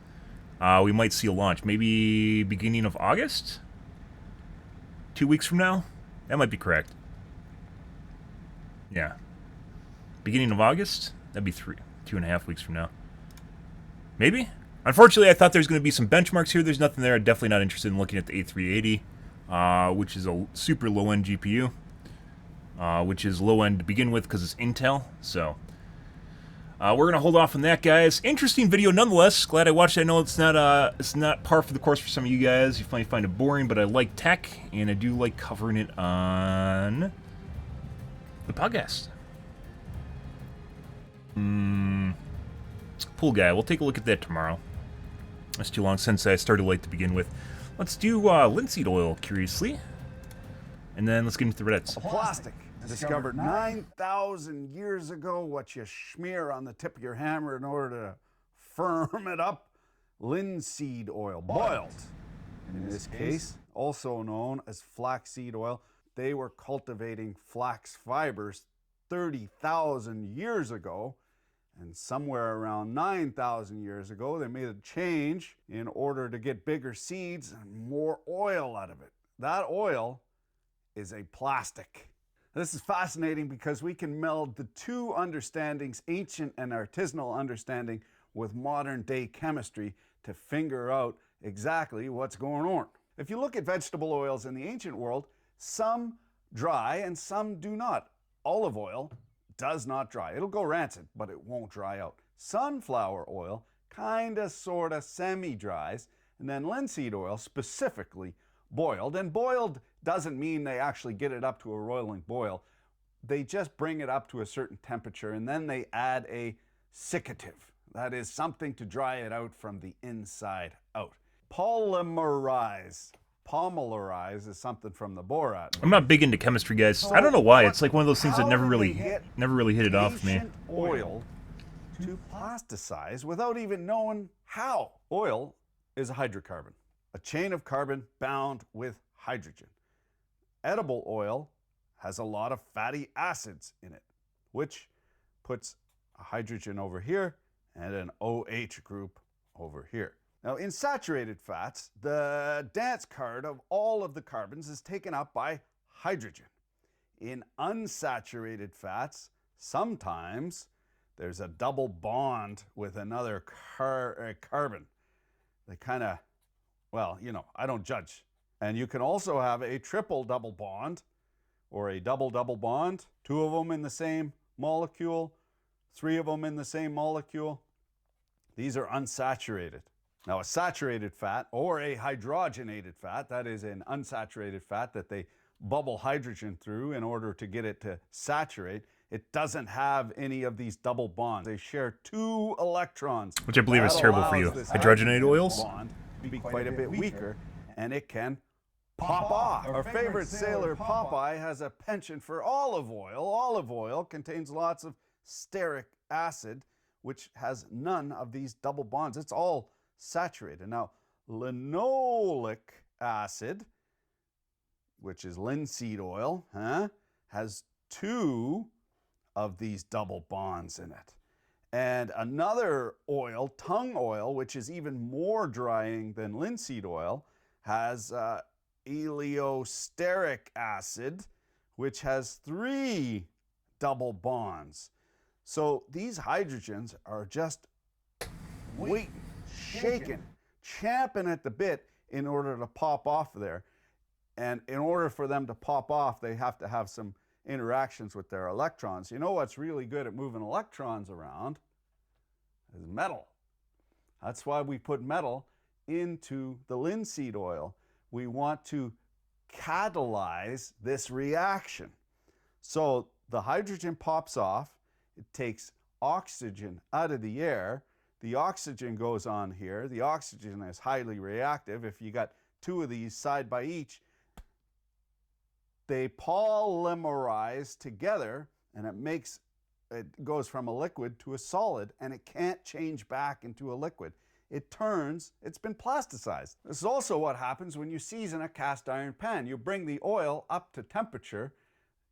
S1: We might see a launch, maybe beginning of August? 2 weeks from now? That might be correct. Yeah. Beginning of August? That'd be 2.5 weeks from now. Maybe? Unfortunately, I thought there was going to be some benchmarks here. There's nothing there. I'm definitely not interested in looking at the A380, which is a super low-end GPU, which is low-end to begin with because it's Intel, so... we're going to hold off on that, guys. Interesting video nonetheless. Glad I watched it. I know it's not par for the course for some of you guys. You might find it boring, but I like tech, and I do like covering it on the podcast. Pool guy. We'll take a look at that tomorrow. That's too long since I started late to begin with. Let's do linseed oil, curiously. And then let's get into the Reddits.
S4: Plastic. Discovered 9,000 years ago, what you smear on the tip of your hammer in order to firm it up. Linseed oil, boiled. In this case, also known as flaxseed oil. They were cultivating flax fibers 30,000 years ago, and somewhere around 9,000 years ago, they made a change in order to get bigger seeds and more oil out of it. That oil is a plastic. This is fascinating because we can meld the two understandings, ancient and artisanal understanding, with modern day chemistry to figure out exactly what's going on. If you look at vegetable oils in the ancient world, some dry and some do not. Olive oil does not dry. It'll go rancid, but it won't dry out. Sunflower oil kinda, sorta, semi-dries, and then linseed oil, specifically boiled, and boiled doesn't mean they actually get it up to a roiling boil. They just bring it up to a certain temperature, and then they add a siccative. That is something to dry it out from the inside out. Polymerize. Polymerize is something from the Borat.
S1: I'm not big into chemistry, guys. I don't know why. It's like one of those things that never really hit it off with me.
S4: Oil to plasticize without even knowing how. Oil is a hydrocarbon, a chain of carbon bound with hydrogen. Edible oil has a lot of fatty acids in it, which puts a hydrogen over here and an OH group over here. Now, in saturated fats, the dance card of all of the carbons is taken up by hydrogen. In unsaturated fats, sometimes there's a double bond with another carbon. They kind of, well, you know, I don't judge. And you can also have a triple double bond or a double bond, 2 of them in the same molecule, 3 of them in the same molecule. These are unsaturated. Now, a saturated fat or a hydrogenated fat, that is an unsaturated fat that they bubble hydrogen through in order to get it to saturate, it doesn't have any of these double bonds. They share 2 electrons.
S1: Which I believe is terrible for you. Hydrogenated oils?
S4: Bond to be quite a bit weaker, and it can pop off. Our favorite sailor Popeye has a penchant for olive oil. Olive oil contains lots of stearic acid, which has none of these double bonds. It's all saturated. Now, linoleic acid, which is linseed oil, has 2 of these double bonds in it. And another oil, tung oil, which is even more drying than linseed oil, has eleosteric acid, which has 3 double bonds. So these hydrogens are just waiting, shaking, champing at the bit in order to pop off there. And in order for them to pop off, they have to have some interactions with their electrons. You know what's really good at moving electrons around is metal. That's why we put metal into the linseed oil, we want to catalyze this reaction. So the hydrogen pops off, it takes oxygen out of the air, the oxygen goes on here, the oxygen is highly reactive. If you got two of these side by each, they polymerize together, and it goes from a liquid to a solid, and it can't change back into a liquid. It turns, it's been plasticized. This is also what happens when you season a cast iron pan. You bring the oil up to temperature,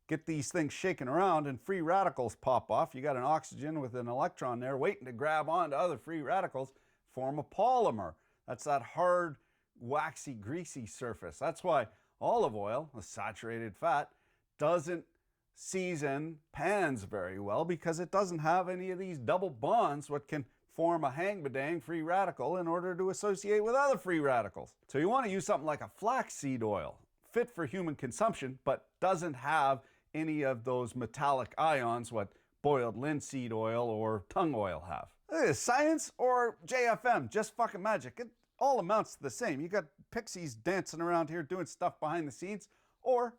S4: get these things shaking around, and free radicals pop off. You got an oxygen with an electron there waiting to grab onto other free radicals, form a polymer. That's that hard, waxy, greasy surface. That's why olive oil, a saturated fat, doesn't season pans very well, because it doesn't have any of these double bonds what can form a hang-ba-dang free radical in order to associate with other free radicals. So you want to use something like a flaxseed oil, fit for human consumption, but doesn't have any of those metallic ions what boiled linseed oil or tung oil have. Science or JFM, just fucking magic. It all amounts to the same. You got pixies dancing around here doing stuff behind the scenes, or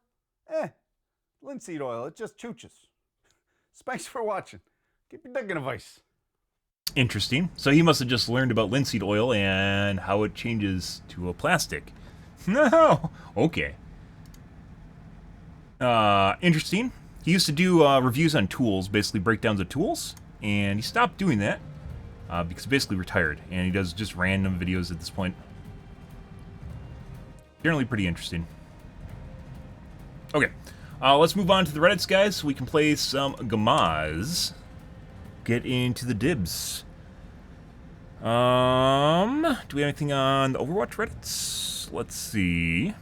S4: linseed oil, it just chooches. Thanks for watching. Keep your dick in a vice.
S1: Interesting. So he must have just learned about linseed oil and how it changes to a plastic. No. Okay. Interesting. He used to do reviews on tools, basically breakdowns of tools, and he stopped doing that because he basically retired, and he does just random videos at this point. Generally pretty interesting. Okay. Let's move on to the Reddits, guys, so we can play some Gamaz. Get into the dibs. Do we have anything on the Overwatch Reddits? Let's see.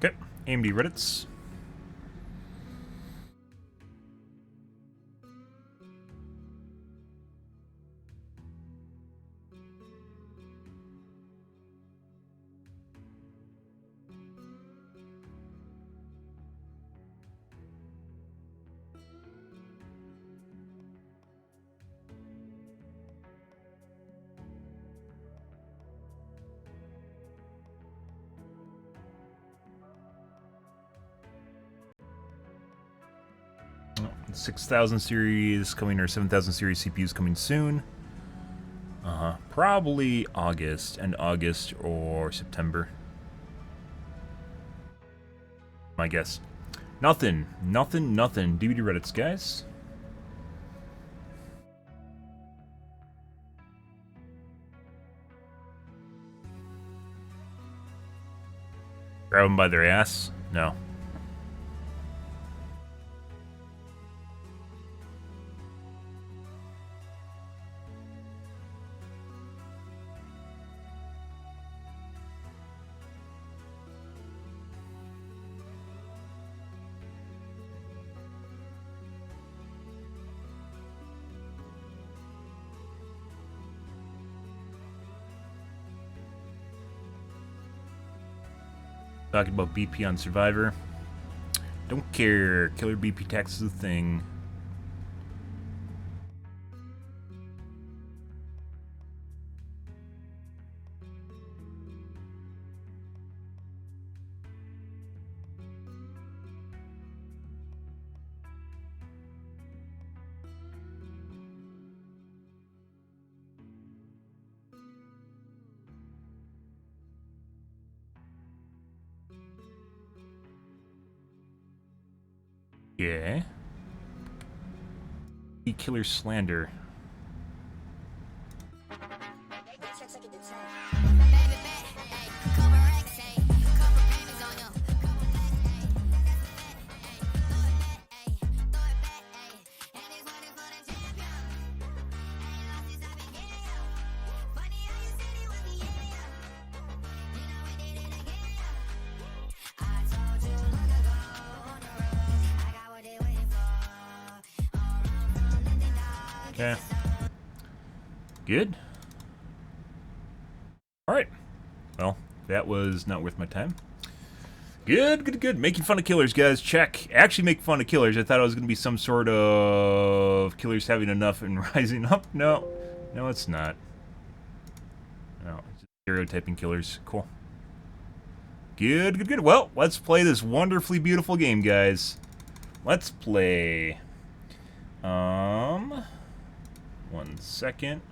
S1: Okay, AMD Reddits. Oh, 6000 series coming, or 7000 series CPUs coming soon. Probably August, end August or September. My guess. Nothing. DVD Reddits, guys. Grab them by their ass? No. Talking about BP on Survivor. Don't care. Killer BP tax is a thing. Yeah. Killer slander. Okay. Good. Alright. Well, that was not worth my time. Good. Making fun of killers, guys. Check. Actually make fun of killers. I thought it was going to be some sort of killers having enough and rising up. No. No, it's not. No, it's just stereotyping killers. Cool. Good. Well, let's play this wonderfully beautiful game, guys. Let's play. 1 second.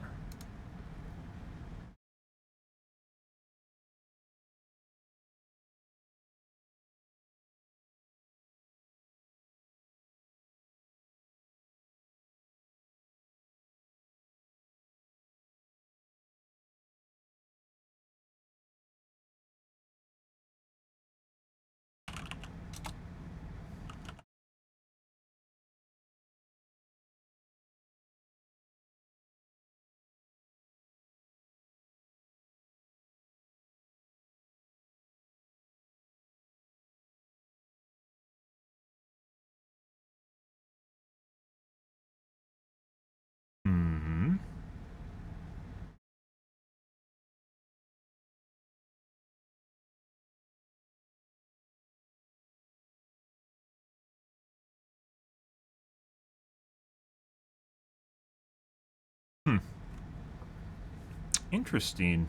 S1: Interesting.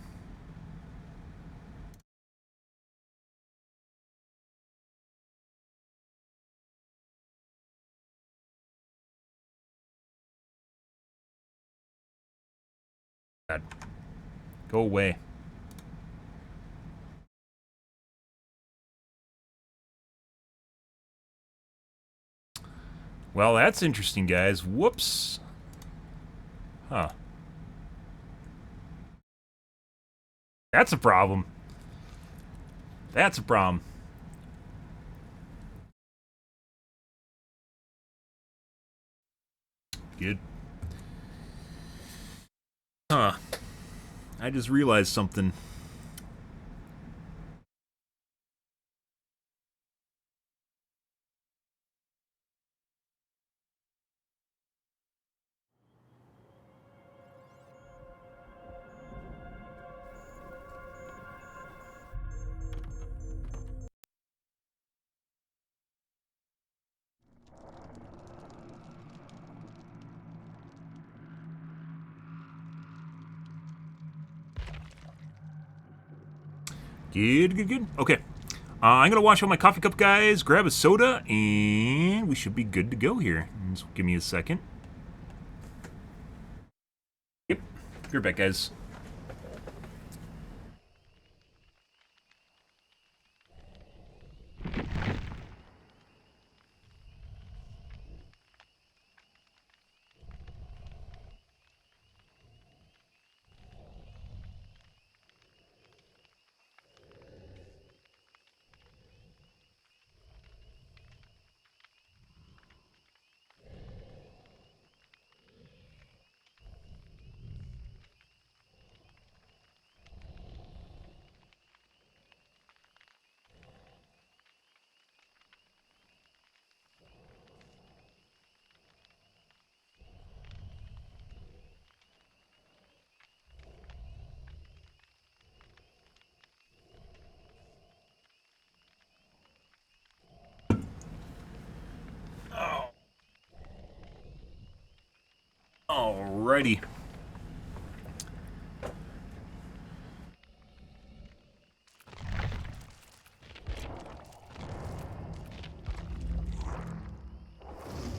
S1: God. Go away. Well, that's interesting, guys. Whoops. Huh. That's a problem. That's a problem. Good. Huh. I just realized something. Good. Okay. I'm going to wash out my coffee cup, guys, grab a soda, and we should be good to go here. Just give me a second. Yep. Be right back, guys. Alrighty.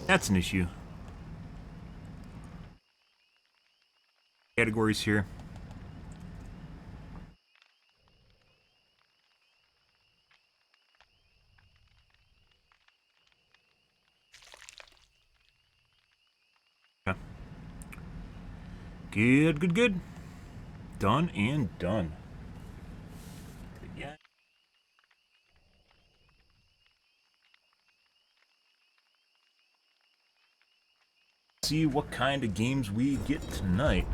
S1: That's an issue. Categories here. Yeah. Good. Done and done. Yeah. See what kind of games we get tonight.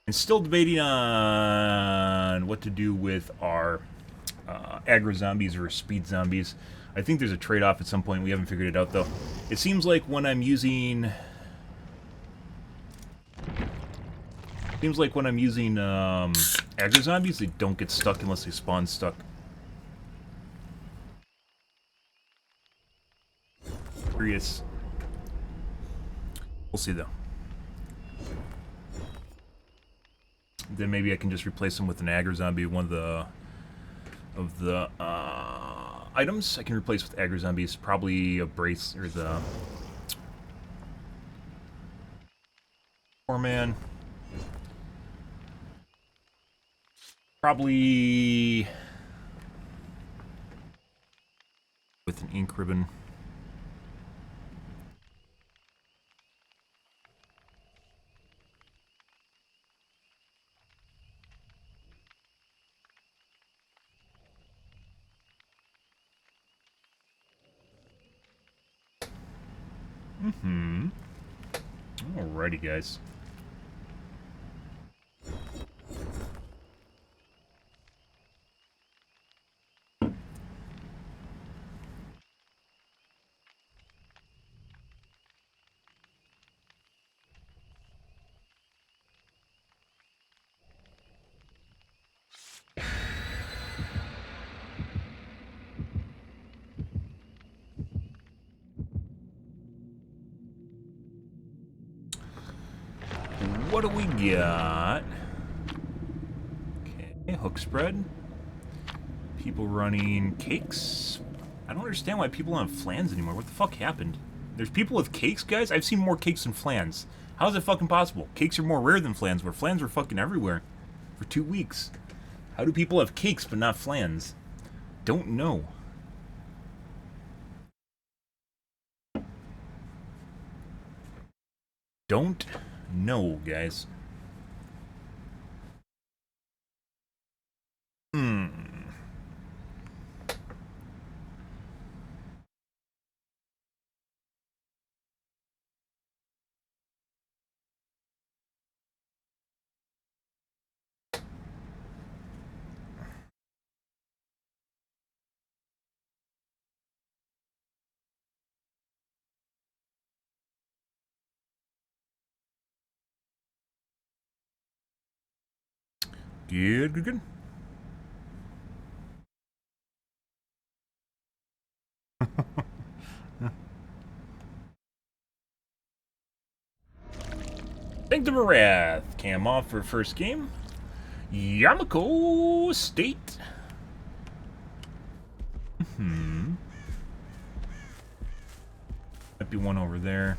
S1: And still debating on what to do with our aggro zombies or speed zombies. I think there's a trade-off at some point. We haven't figured it out, though. It seems like when I'm using... aggro zombies, they don't get stuck unless they spawn stuck. Curious. We'll see, though. Then maybe I can just replace them with an aggro zombie. One of the items I can replace with aggro zombies. Probably a brace or the poor man. Probably with an ink ribbon. Alrighty, guys. What do we got? Okay, hook spread. People running cakes. I don't understand why people don't have flans anymore. What the fuck happened? There's people with cakes, guys? I've seen more cakes than flans. How is it fucking possible? Cakes are more rare than flans, where flans were fucking everywhere for 2 weeks. How do people have cakes but not flans? Don't know. Don't know, guys. Good. Sanctum of Wrath. Cam off for first game. Yamako State. Might be one over there.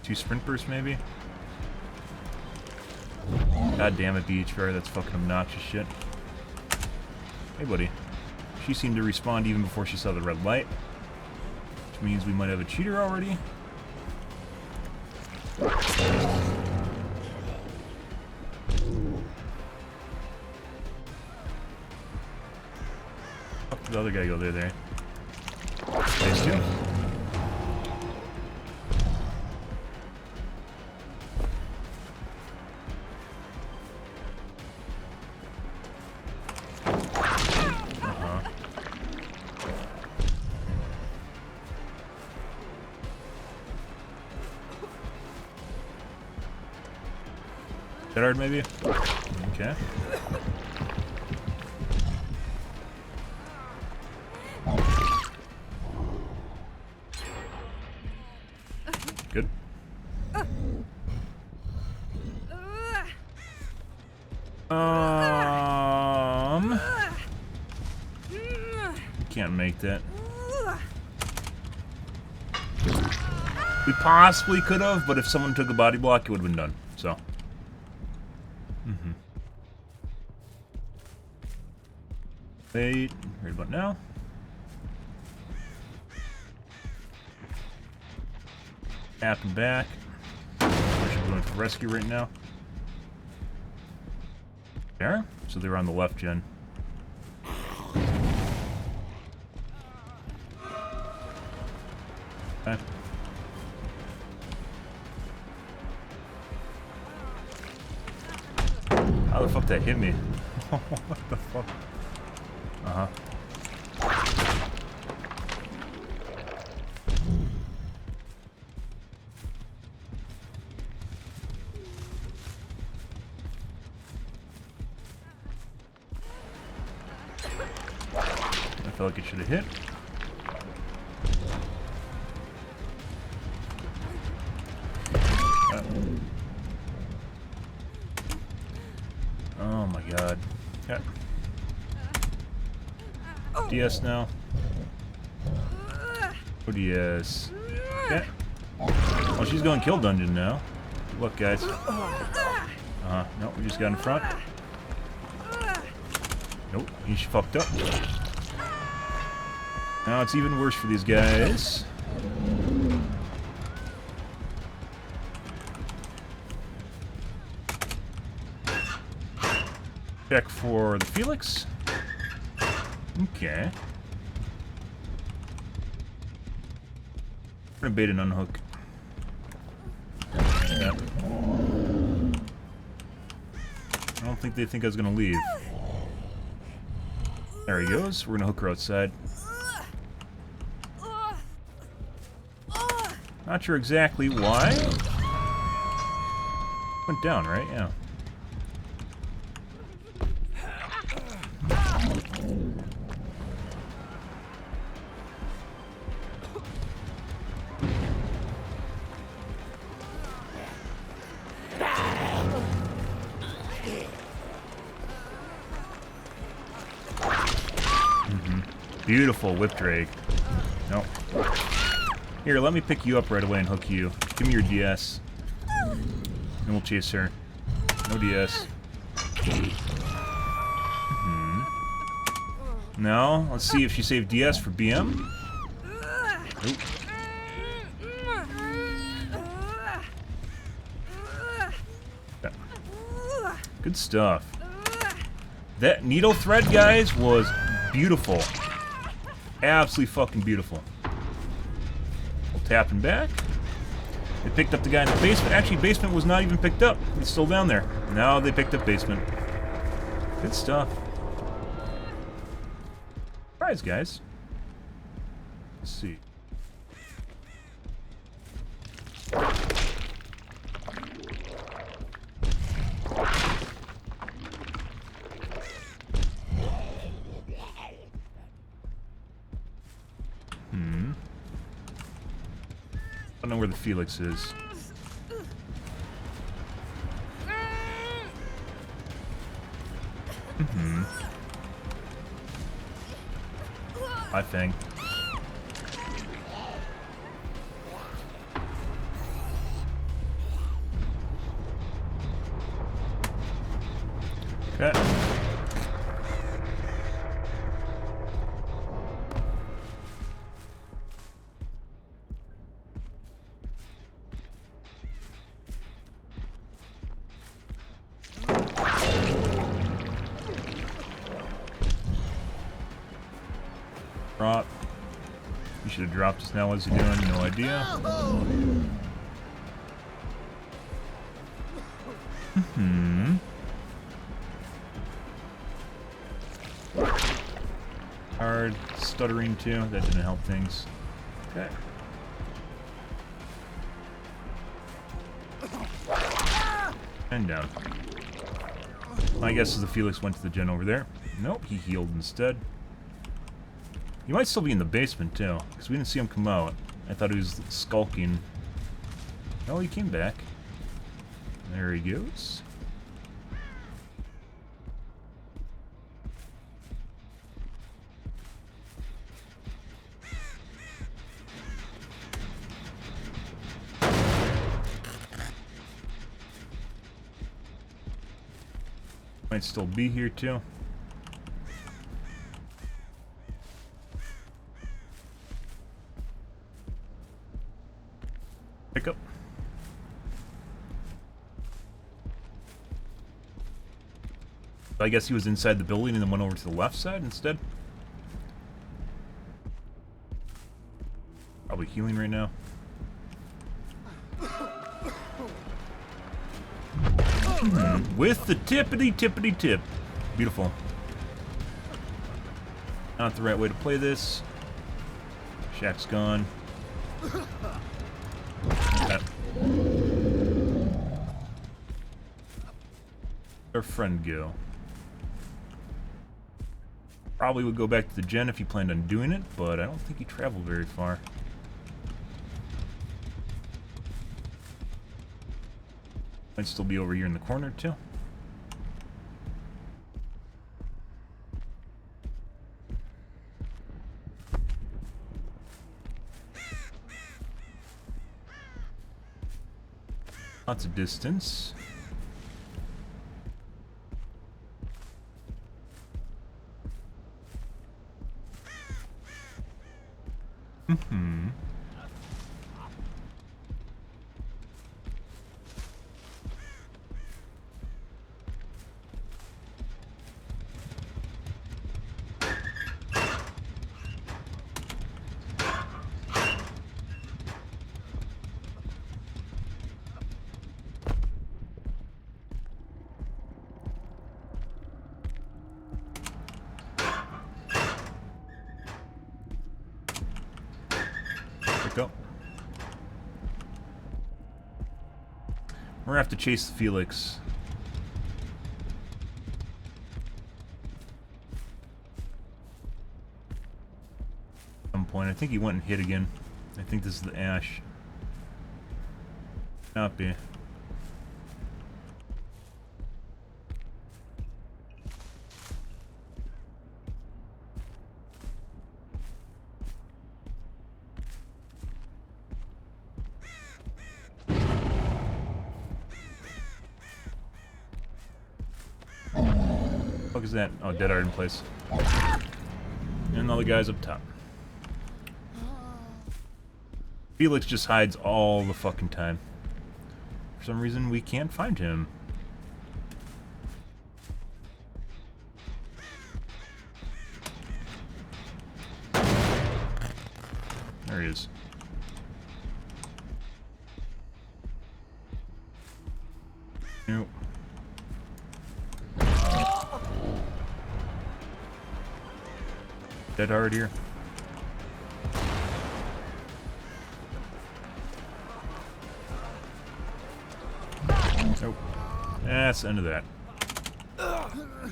S1: Two sprint bursts, maybe? God damn it, BHR, that's fucking obnoxious shit. Hey, buddy. She seemed to respond even before she saw the red light. Which means we might have a cheater already. Fuck did the other guy go there? Nice too. Dead hard, maybe? Okay. Good. Can't make that. We possibly could have, but if someone took a body block, it would have been done. So. Wait, right about now. Tap and back. I should be going for rescue right now. There? So they were on the left gen. Okay. the fuck that hit me? What the fuck? Uh-huh. I felt like it should have hit. Oh my god. Yeah. DS now. Oh, DS. Yeah. Oh, she's going kill dungeon now. Good luck, guys. No, we just got in front. Nope, he fucked up. Now it's even worse for these guys. Check for the Felix. Okay. I'm gonna bait and unhook. Yeah. I don't think they think I was gonna leave. There he goes. We're gonna hook her outside. Not sure exactly why. Went down, right? Yeah. Beautiful whip drag. Nope. Here, let me pick you up right away and hook you. Give me your DS. And we'll chase her. No DS. No, let's see if she saved DS for BM. Nope. Yeah. Good stuff. That needle thread, guys, was beautiful. Absolutely fucking beautiful. We'll tap him back. They picked up the guy in the basement. Actually, basement was not even picked up. It's still down there. Now they picked up basement. Good stuff. Surprise, guys. Let's see. I don't know where the Felix is. I think. Okay. Drop. You should have dropped just now. What's he doing? No idea. Hard stuttering too. That didn't help things. Okay. And down. My guess is the Felix went to the gen over there. Nope, he healed instead. He might still be in the basement, too, because we didn't see him come out. I thought he was skulking. Oh, he came back. There he goes. Might still be here, too. Pick up. I guess he was inside the building and then went over to the left side instead. Probably healing right now. With the tippity tip. Beautiful. Not the right way to play this. Shaq's gone. That. Our friend go. Probably would go back to the gen if he planned on doing it, but I don't think he traveled very far. Might still be over here in the corner too. Lots of distance. Go. We're gonna have to chase Felix. At some point. I think he went and hit again. I think this is the Ash. Not be. What is that? Oh, dead art in place. And all the guys up top. Felix just hides all the fucking time. For some reason, we can't find him. There he is. Nope. Dead hard here. Nope. That's the end of that.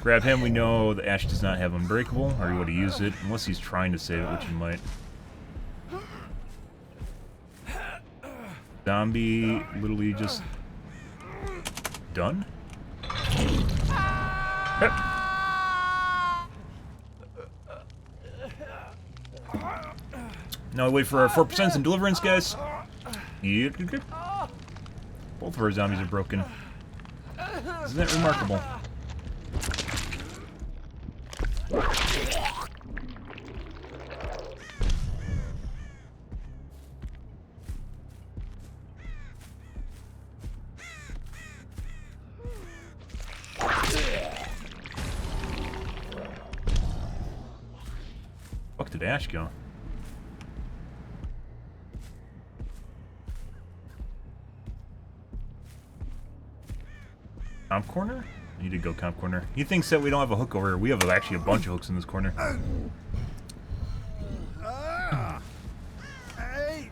S1: Grab him. We know the Ash does not have Unbreakable, or he would have used it, unless he's trying to save it, which he might. Zombie literally just done. Yep. Now we wait for our 4% in Deliverance, guys. Yep. Both of our zombies are broken. Isn't that remarkable? Fuck did Ash go? Comp corner? I need to go comp corner. He thinks that we don't have a hook over here. We have actually a bunch of hooks in this corner.
S4: Hey!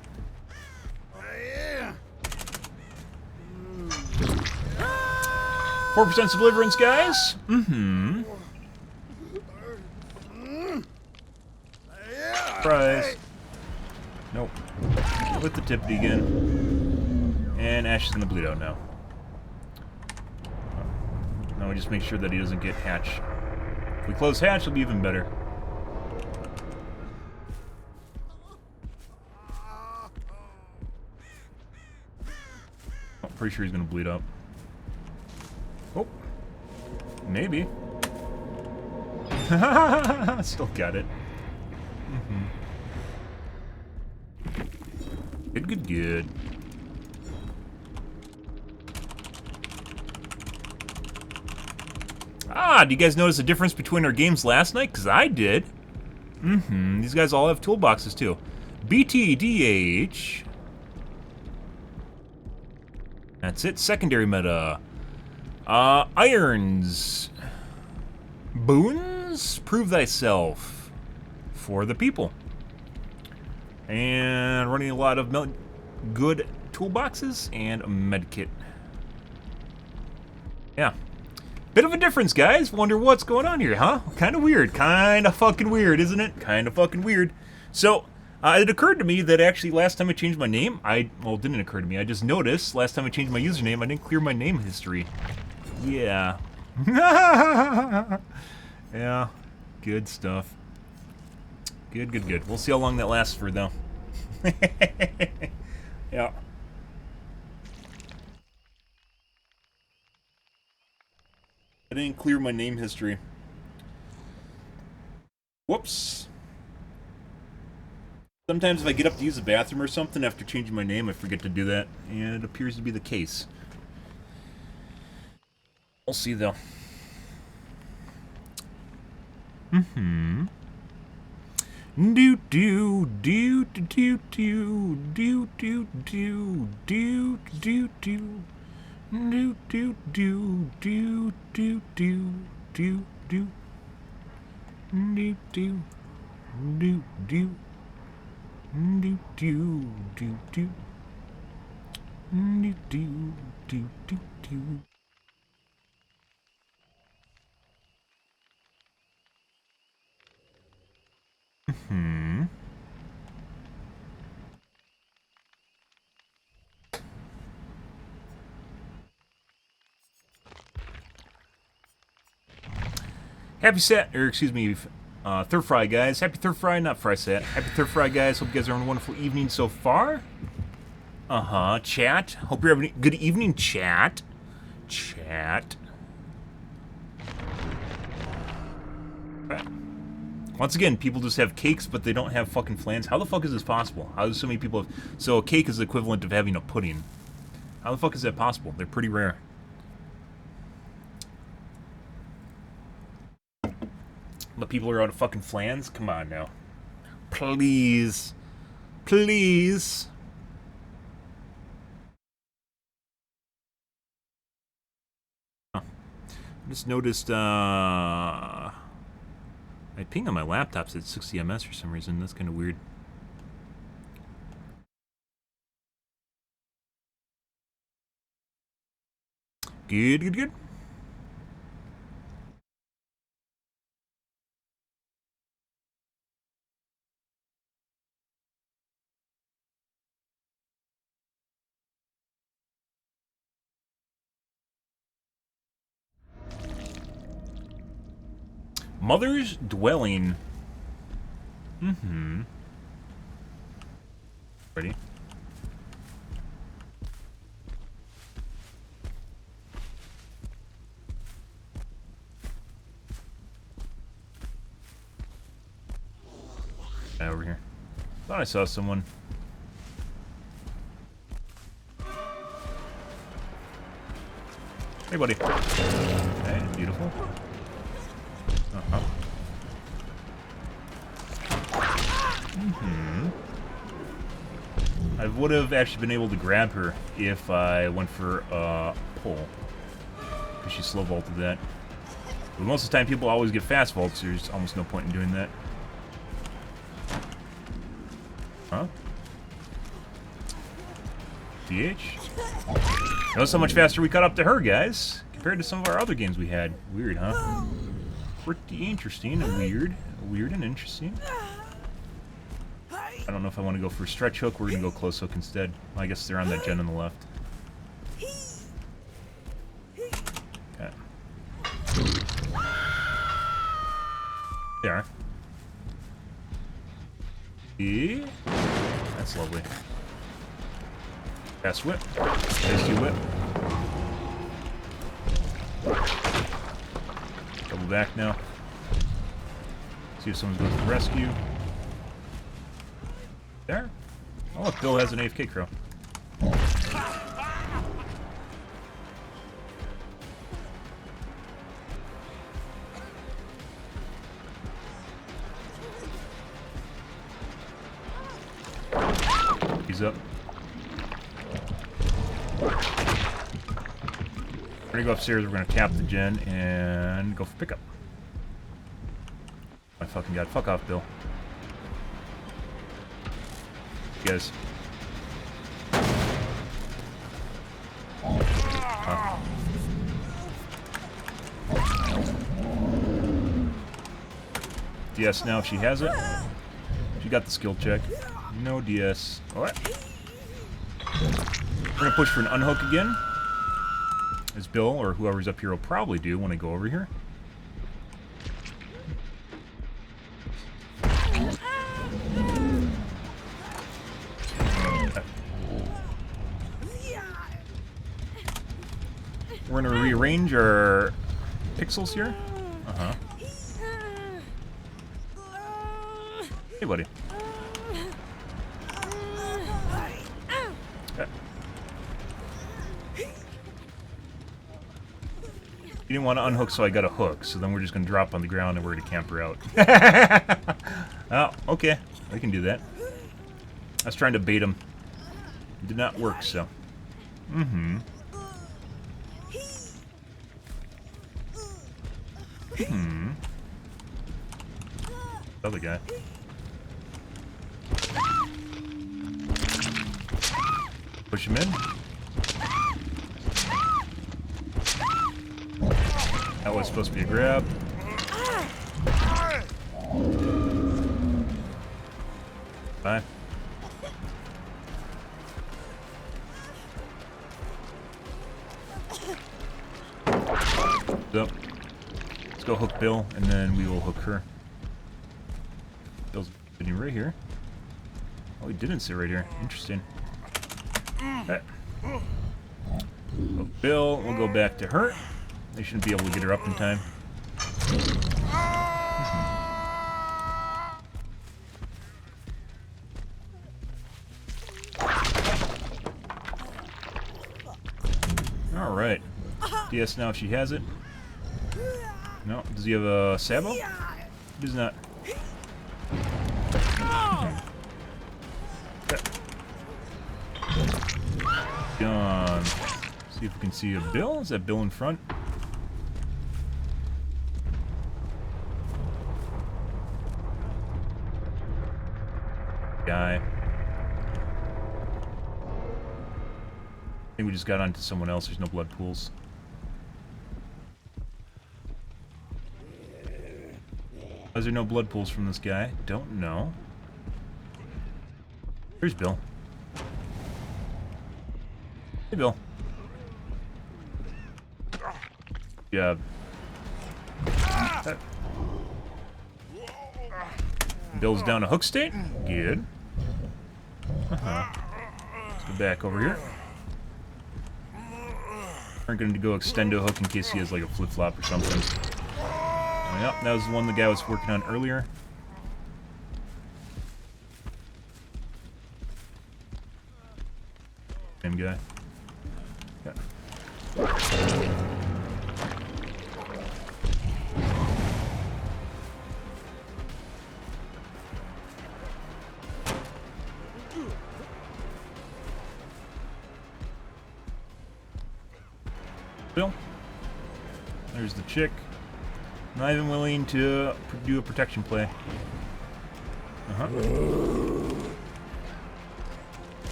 S1: 4% deliverance, guys. Mm-hmm. Surprise. Nope. With the tippity again. And Ash is gonna bleed out now. Now we just make sure that he doesn't get hatch. If we close hatch, it'll be even better. I'm pretty sure he's gonna bleed up. Oh. Maybe. Still got it. Good. Ah, do you guys notice the difference between our games last night? Because I did. These guys all have toolboxes, too. BTDH. That's it. Secondary meta. Irons. Boons? Prove thyself. For the people. And running a lot of good toolboxes and a medkit. Yeah. Bit of a difference, guys. Wonder what's going on here, huh? Kind of weird. Kind of fucking weird, isn't it? Kind of fucking weird. So, it occurred to me that actually last time I changed my name, well, it didn't occur to me. I just noticed last time I changed my username, I didn't clear my name history. Yeah. Yeah. Good stuff. Good, good, good. We'll see how long that lasts for, though. Yeah. I didn't clear my name history. Whoops. Sometimes if I get up to use the bathroom or something after changing my name, I forget to do that. And it appears to be the case. We'll see, though. Mm-hmm. Do do do do do do do do do do do. Do do do do do do do do do do do do do do do do do do do do. Hmm. Happy Third Fry, guys. Happy Third Fry, not Fry Sat. Happy Third Fry, guys. Hope you guys are having a wonderful evening so far. Chat. Hope you're having a good evening, chat. Chat. Okay. Once again, people just have cakes, but they don't have fucking flans. How the fuck is this possible? How do so many people have... So a cake is the equivalent of having a pudding. How the fuck is that possible? They're pretty rare. But people are out of fucking flans? Come on now. Please. Please. Huh. I just noticed, my ping on my laptop's at 60 ms for some reason. That's kind of weird. Good, good, good. Mother's Dwelling. Mm-hmm. Ready? Over here. Thought I saw someone. Hey, buddy. Hey, beautiful. Uh-huh. Mm-hmm. I would have actually been able to grab her if I went for a pull. Because she slow vaulted that. But most of the time people always get fast vaults, so there's almost no point in doing that. Huh? DH? Notice how much faster we caught up to her, guys, compared to some of our other games we had. Weird, huh? Pretty interesting and weird. Weird and interesting. I don't know if I want to go for stretch hook. We're going to go close hook instead. I guess they're on that gen on the left. Okay. They are. Yeah. That's lovely. Fast whip. Tasty whip. Double back now. See if someone's going for rescue. There. Oh look, Bill has an AFK crow. He's up. We're gonna go upstairs, we're gonna tap the gen and go for pickup. My fucking god. Fuck off, Bill. You guys. DS now if she has it. She got the skill check. No DS. Alright. We're gonna push for an unhook again. As Bill or whoever's up here will probably do when I go over here. We're gonna rearrange our pixels here. Uh-huh. Hey, buddy. Okay. You didn't want to unhook, so I got a hook. So then we're just gonna drop on the ground and we're gonna camp her out. Oh, okay. I can do that. I was trying to bait him. It did not work, so. Mm-hmm. Hmm. Other guy. Push him in. That was supposed to be a grab. Bye. So, let's go hook Bill, and then we will hook her. Bill's sitting right here. Oh, he didn't sit right here. Interesting. Okay. Hook Bill, we'll go back to her. They shouldn't be able to get her up in time. Alright. DS now if she has it. No. Does he have a Sabo? He does not. Okay. Done. See if we can see a Bill. Is that Bill in front? Guy. I think we just got onto someone else. There's no blood pools. Why is there no blood pools from this guy? Don't know. Here's Bill. Hey, Bill. Yeah. Bill's down a hook state. Good. Let's go back over here. We're going to go extend a hook in case he has like a flip-flop or something. Oh, yep, that was the one the guy was working on earlier. Same guy. Yeah. Bill. There's the chick. Not even willing to do a protection play.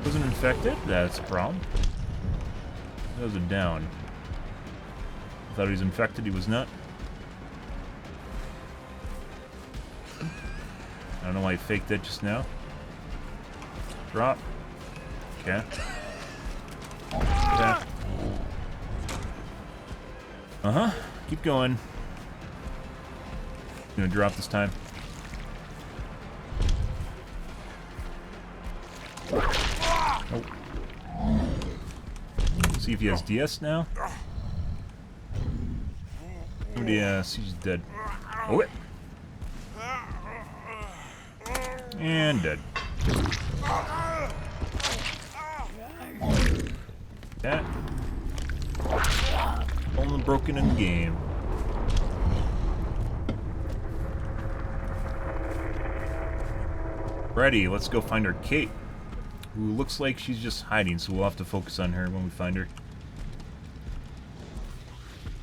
S1: Wasn't infected? That's a problem. That was a down. I thought he was infected, he was not. I don't know why he faked that just now. Drop. Okay. Okay. Keep going. I'm gonna drop this time. Oh. See if he has DS now. No DS, he's dead. Oh, it. And dead. That. Only broken in the game. Ready, let's go find our Kate. Who looks like she's just hiding, so we'll have to focus on her when we find her.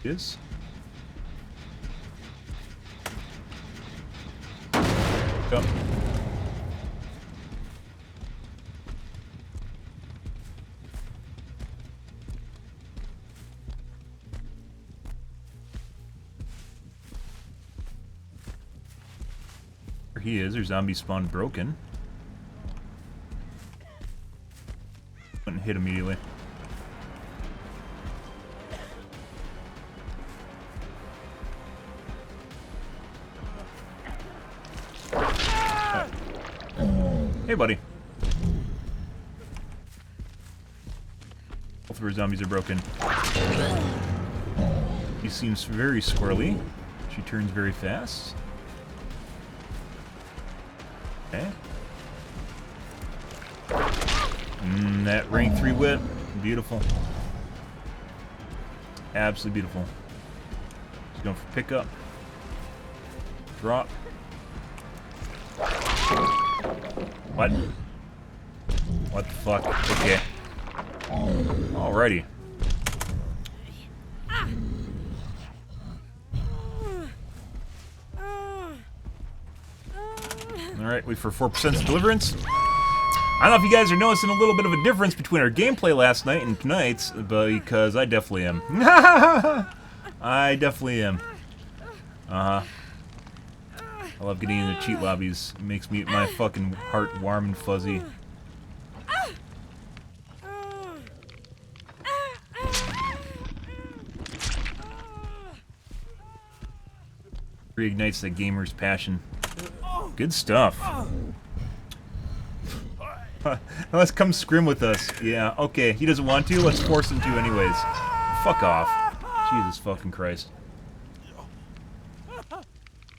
S1: Is. Go. There he is. Their zombie spawned broken. Went and hit immediately. Hey, buddy. Both of our zombies are broken. He seems very squirrely. She turns very fast. Okay. That rank 3 whip. Beautiful. Absolutely beautiful. She's going for pickup. Drop. What? What the fuck? Okay. Alrighty. Alright, wait for 4% deliverance. I don't know if you guys are noticing a little bit of a difference between our gameplay last night and tonight's, because I definitely am. I definitely am. Uh-huh. I love getting into cheat lobbies. It makes my fucking heart warm and fuzzy. Reignites that gamer's passion. Good stuff. Let's come scrim with us. Yeah, okay. He doesn't want to. Let's force him to anyways. Fuck off. Jesus fucking Christ.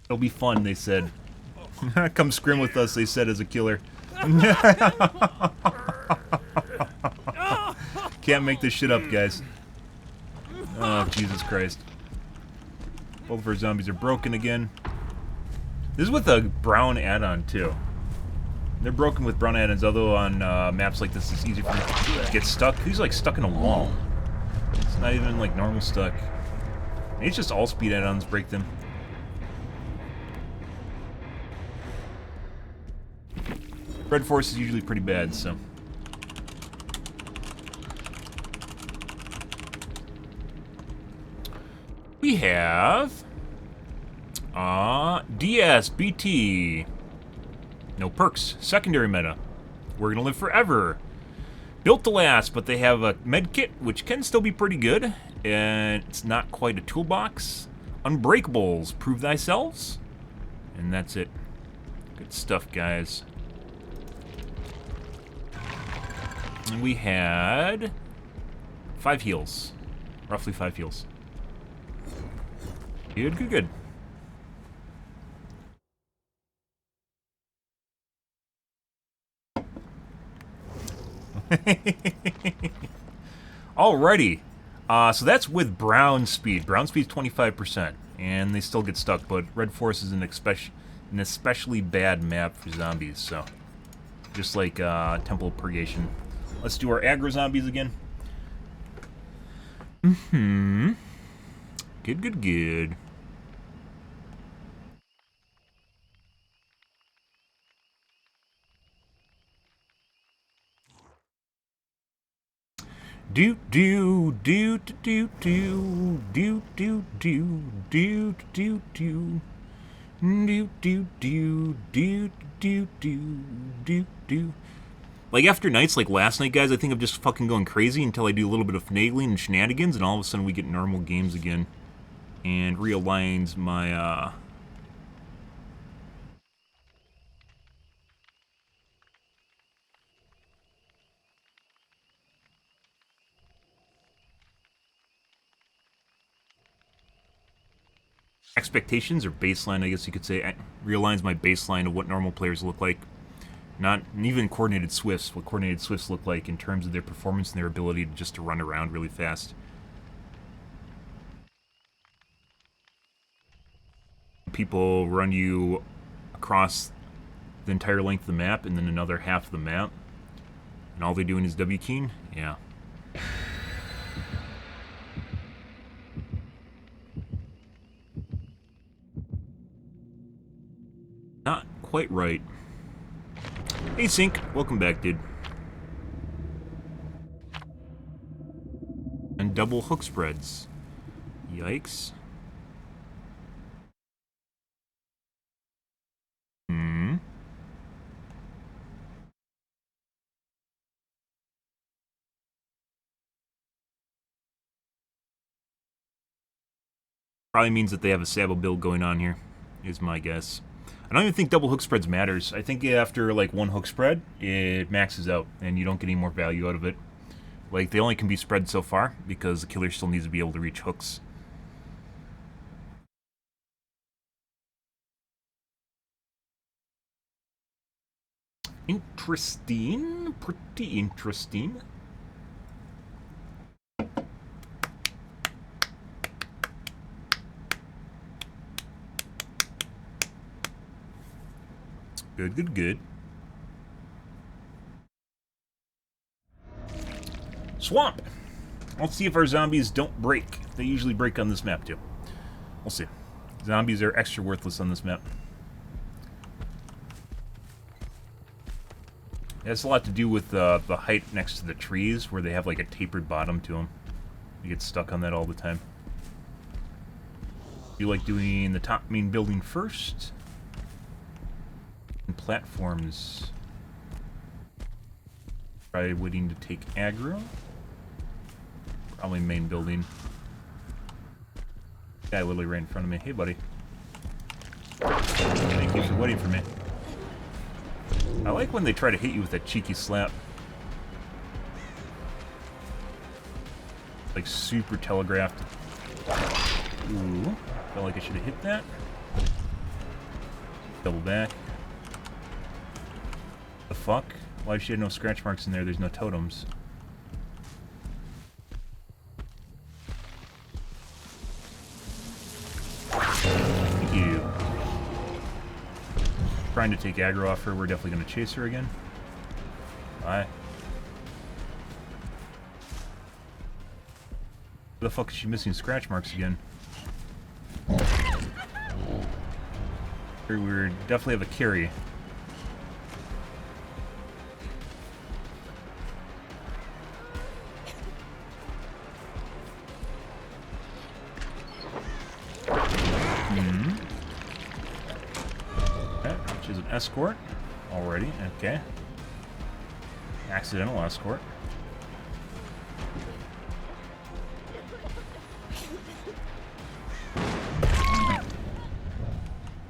S1: It'll be fun, they said. Come scrim with us, they said, as a killer. Can't make this shit up, guys. Oh, Jesus Christ. Both of our zombies are broken again. This is with a brown add-on, too. They're broken with brown add-ons, although on maps like this, it's easy for them to get stuck. He's, like, stuck in a wall. It's not even, like, normal stuck. Maybe it's just all speed add-ons break them. Red Force is usually pretty bad, so. We have DS BT. No perks. Secondary meta. We're gonna live forever. Built to last, but they have a med kit, which can still be pretty good, and it's not quite a toolbox. Unbreakables. Prove thyself. And that's it. Good stuff, guys. And we had 5 heals. Roughly 5 heals. Good, good, good. Alrighty. So that's with brown speed. Brown speed's 25%. And they still get stuck, but Red Force is an especially bad map for zombies, so. Just like Temple of Purgation. Let's do our aggro zombies again. Mm-hmm. Good, good, good. Do do do do do do do do do do do do do do do do do do. Like after nights like last night, guys, I think I'm just fucking going crazy until I do a little bit of finagling and shenanigans, and all of a sudden we get normal games again, and realigns my expectations or baseline, I guess you could say. Realigns my baseline of what normal players look like. Not even coordinated swifts, what coordinated swifts look like in terms of their performance and their ability to run around really fast. People run you across the entire length of the map and then another half of the map, and all they're doing is W keying. Yeah. quite right. Hey, Sync. Welcome back, dude. And double hook spreads. Yikes. Probably means that they have a Sabo build going on here, is my guess. I don't even think double hook spreads matters. I think after like one hook spread, it maxes out and you don't get any more value out of it. Like, they only can be spread so far because the killer still needs to be able to reach hooks. Interesting. Pretty interesting. Good, good, good. Swamp! Let's see if our zombies don't break. They usually break on this map, too. We'll see. Zombies are extra worthless on this map. It has a lot to do with the height next to the trees, where they have like a tapered bottom to them. You get stuck on that all the time. You like doing the top main building first? And platforms. Probably waiting to take aggro. Probably main building. Guy literally right in front of me. Hey, buddy. Thank you for waiting for me. I like when they try to hit you with that cheeky slap. Like super telegraphed. Ooh. Felt like I should have hit that. Double back. The fuck? Why she had no scratch marks in there? There's no totems. Thank you. Trying to take aggro off her. We're definitely going to chase her again. Bye. Where the fuck is she missing scratch marks again? Here we definitely have a carry. Which is an escort already. Okay. Accidental escort.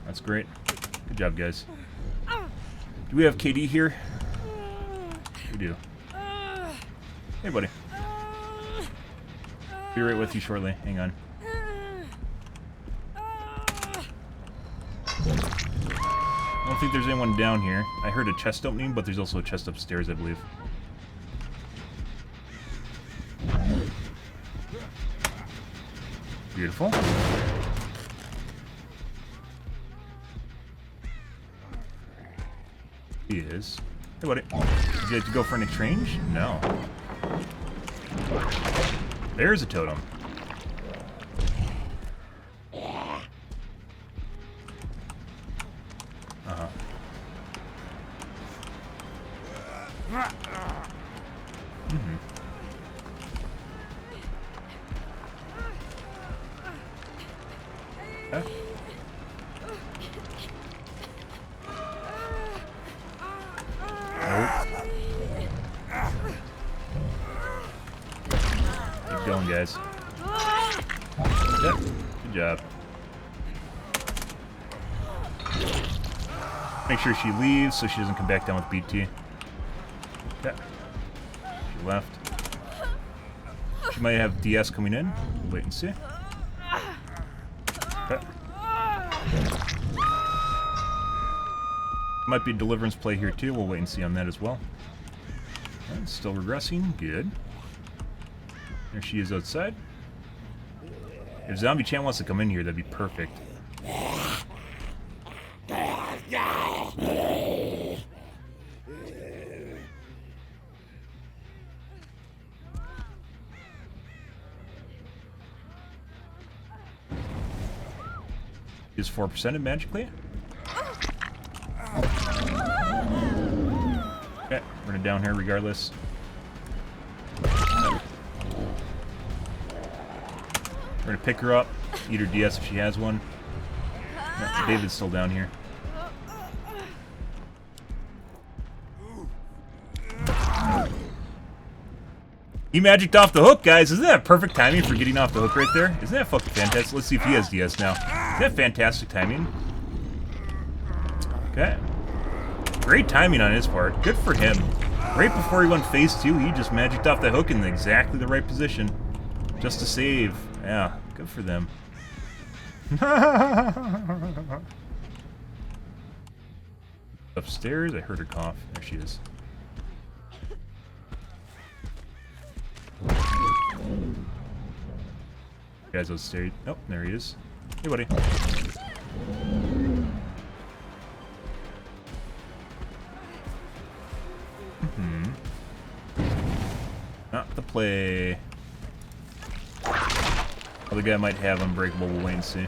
S1: That's great. Good job, guys. Do we have KD here? We do. Hey, buddy. Be right with you shortly. Hang on. I don't think there's anyone down here. I heard a chest opening, but there's also a chest upstairs, I believe. Beautiful. He is. Hey, buddy. Did you have to go for an exchange? No. There's a totem. Okay. Keep going, guys. Yep. Good job. Make sure she leaves so she doesn't come back down with BT. Okay. She left. She might have DS coming in. We'll wait and see. Okay. Might be a deliverance play here too. We'll wait and see on that as well. Right, still regressing. Good. There she is outside. If Zombie Chan wants to come in here, that'd be perfect. Is 4% magically? Okay, running down here regardless. We're gonna pick her up, eat her DS if she has one. No, David's still down here. He magicked off the hook, guys. Isn't that perfect timing for getting off the hook right there? Isn't that fucking fantastic? Let's see if he has DS now. Isn't that fantastic timing? Okay. Great timing on his part. Good for him. Right before he went phase 2, he just magicked off the hook in exactly the right position. Just to save. Yeah, good for them. Upstairs, I heard her cough. There she is. Guys upstairs. Oh, there he is. Hey, buddy. Not the play. Other guy might have unbreakable. We'll wait and see.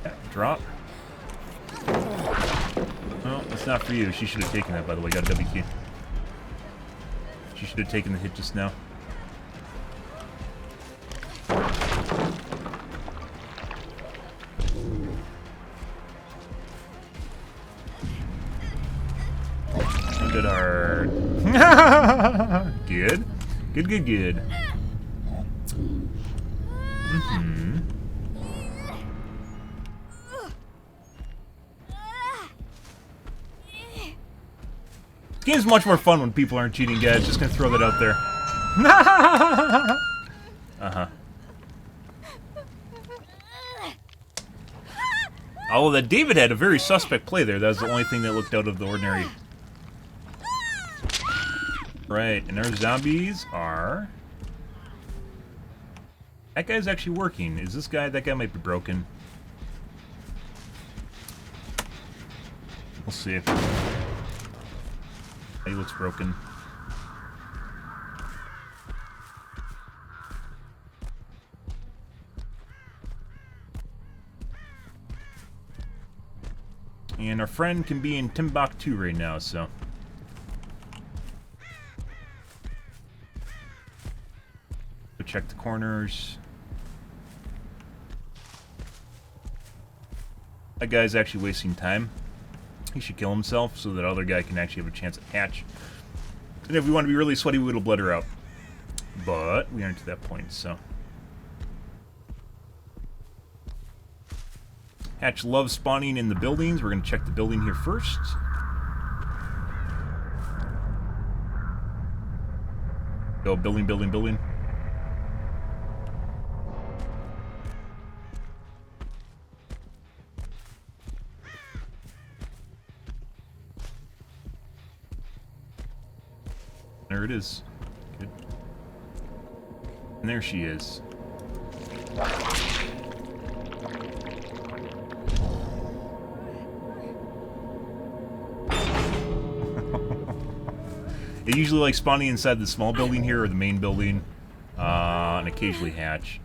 S1: Yeah, drop. Oh, that's not for you. She should have taken that, by the way. Got a W key. She should have taken the hit just now. Good hard. Good. Good, good, good. This game's much more fun when people aren't cheating, guys. Just gonna throw that out there. Although that David had a very suspect play there. That was the only thing that looked out of the ordinary. Right, and our zombies are... That guy's actually working. Is this guy... That guy might be broken. We'll see. He looks broken. And our friend can be in Timbuktu right now, so... Go check the corners. That guy's actually wasting time. He should kill himself so that other guy can actually have a chance at Hatch. And if we want to be really sweaty, we would have bled her out. But we aren't to that point, so... Hatch loves spawning in the buildings. We're going to check the building here first. Go building, building, building. There it is. Good. And there she is. They usually like spawning inside the small building here or the main building, and occasionally Hatch.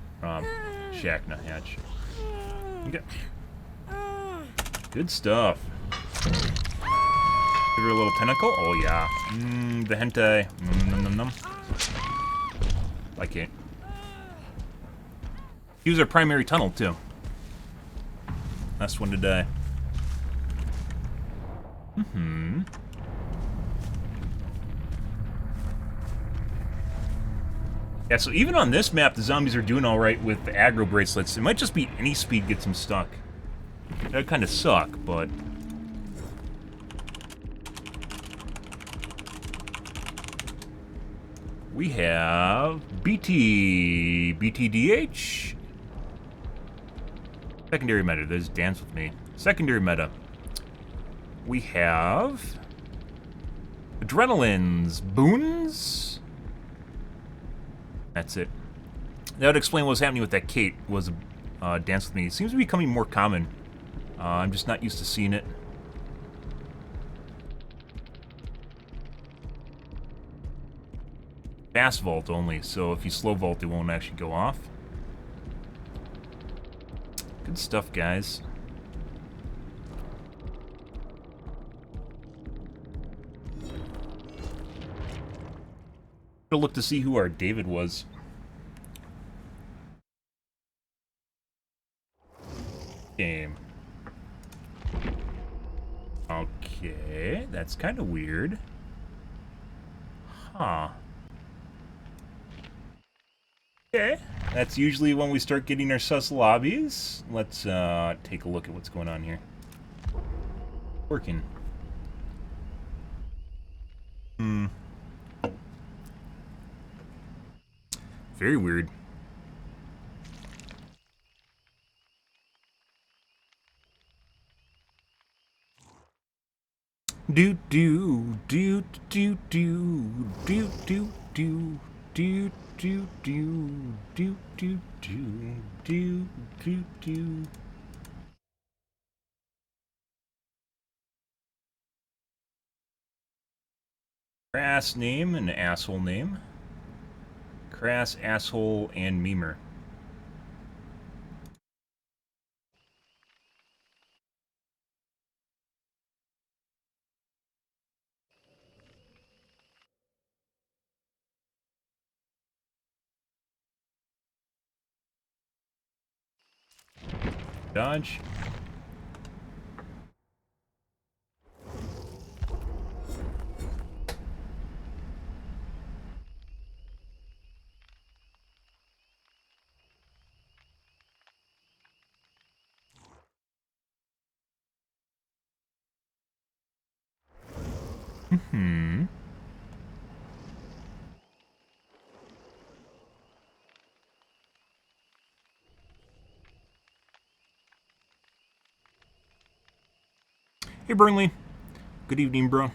S1: Shack, not Hatch. Okay. Good stuff. Give her a little tentacle. Oh yeah. The hentai. Num num num. I can't. Use our primary tunnel too. Last one to die. Yeah, so even on this map, the zombies are doing alright with the aggro bracelets. It might just be any speed gets them stuck. That would kind of suck, but... We have BTDH. Secondary meta. There's Dance With Me. Secondary meta. We have... Adrenalines. Boons. That's it. That would explain what was happening with that Kate, was Dance With Me. It seems to be becoming more common. I'm just not used to seeing it. Fast vault only, so if you slow vault, it won't actually go off. Good stuff, guys. To look to see who our David was. Game. Okay, that's kind of weird. Huh. Okay, that's usually when we start getting our sus lobbies. Let's take a look at what's going on here. Working. Very weird. Do do do do do do do do do do do do do do do do. Crass name and asshole name. Crass, asshole, and memer. Dodge. Hey, Burnley. Good evening, bro.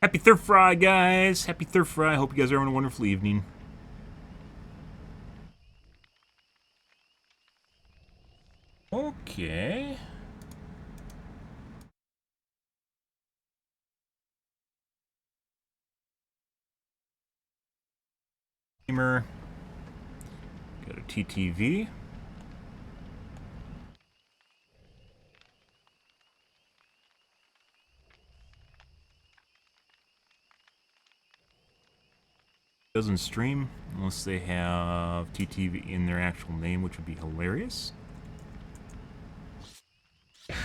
S1: Happy Third Fry, guys. Happy Third Fry. Hope you guys are having a wonderful evening. Okay. Gamer. Go to TTV. Doesn't stream unless they have TTV in their actual name, which would be hilarious. Oh.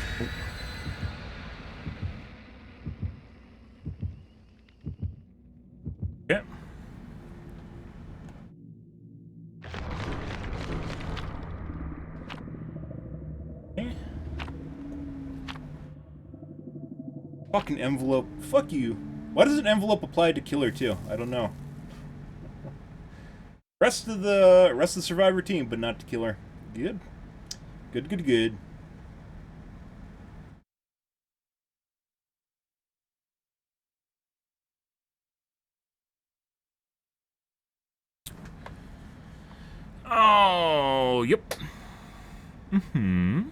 S1: Yeah. Okay. Fucking envelope. Fuck you. Why does an envelope apply to killer too? I don't know. Rest of the survivor team, but not to killer. Good. Good, good, good. Oh, yep. Mm-hmm.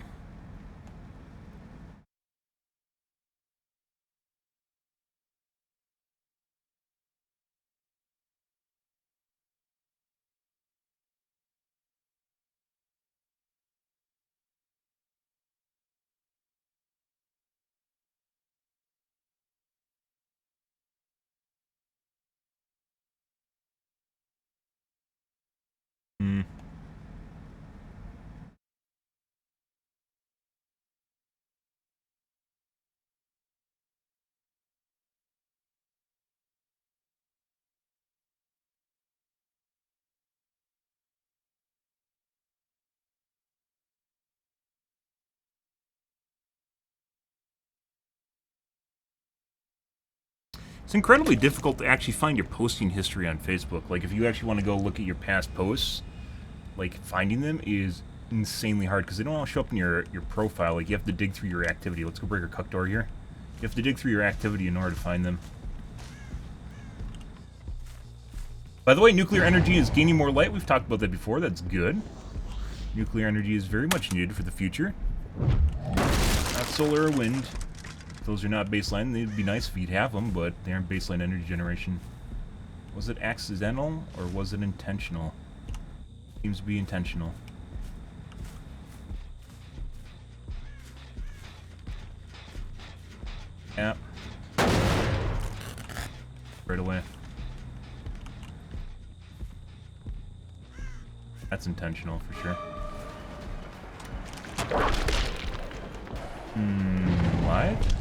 S1: It's incredibly difficult to actually find your posting history on Facebook. Like, if you actually want to go look at your past posts, like, finding them is insanely hard because they don't all show up in your profile. Like, you have to dig through your activity. Let's go break our cuck door here. You have to dig through your activity in order to find them. By the way, nuclear energy is gaining more light. We've talked about that before. That's good. Nuclear energy is very much needed for the future. Not solar or wind. Those are not baseline. They'd be nice if you'd have them, but they aren't baseline energy generation. Was it accidental or was it intentional? Seems to be intentional. Yep. Right away. That's intentional for sure. What?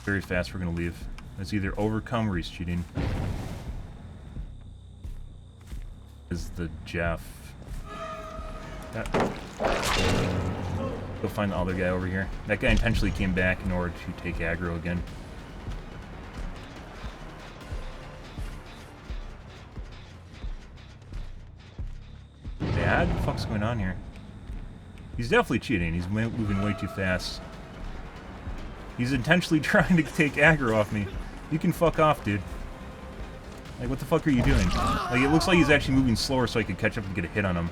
S1: Very fast, we're gonna leave. It's either overcome or he's cheating. Is the Jeff. Go find the other guy over here. That guy intentionally came back in order to take aggro again. Dad? What the fuck's going on here? He's definitely cheating. He's moving way too fast. He's intentionally trying to take aggro off me. You can fuck off, dude. Like, what the fuck are you doing? Like, it looks like he's actually moving slower so I could catch up and get a hit on him.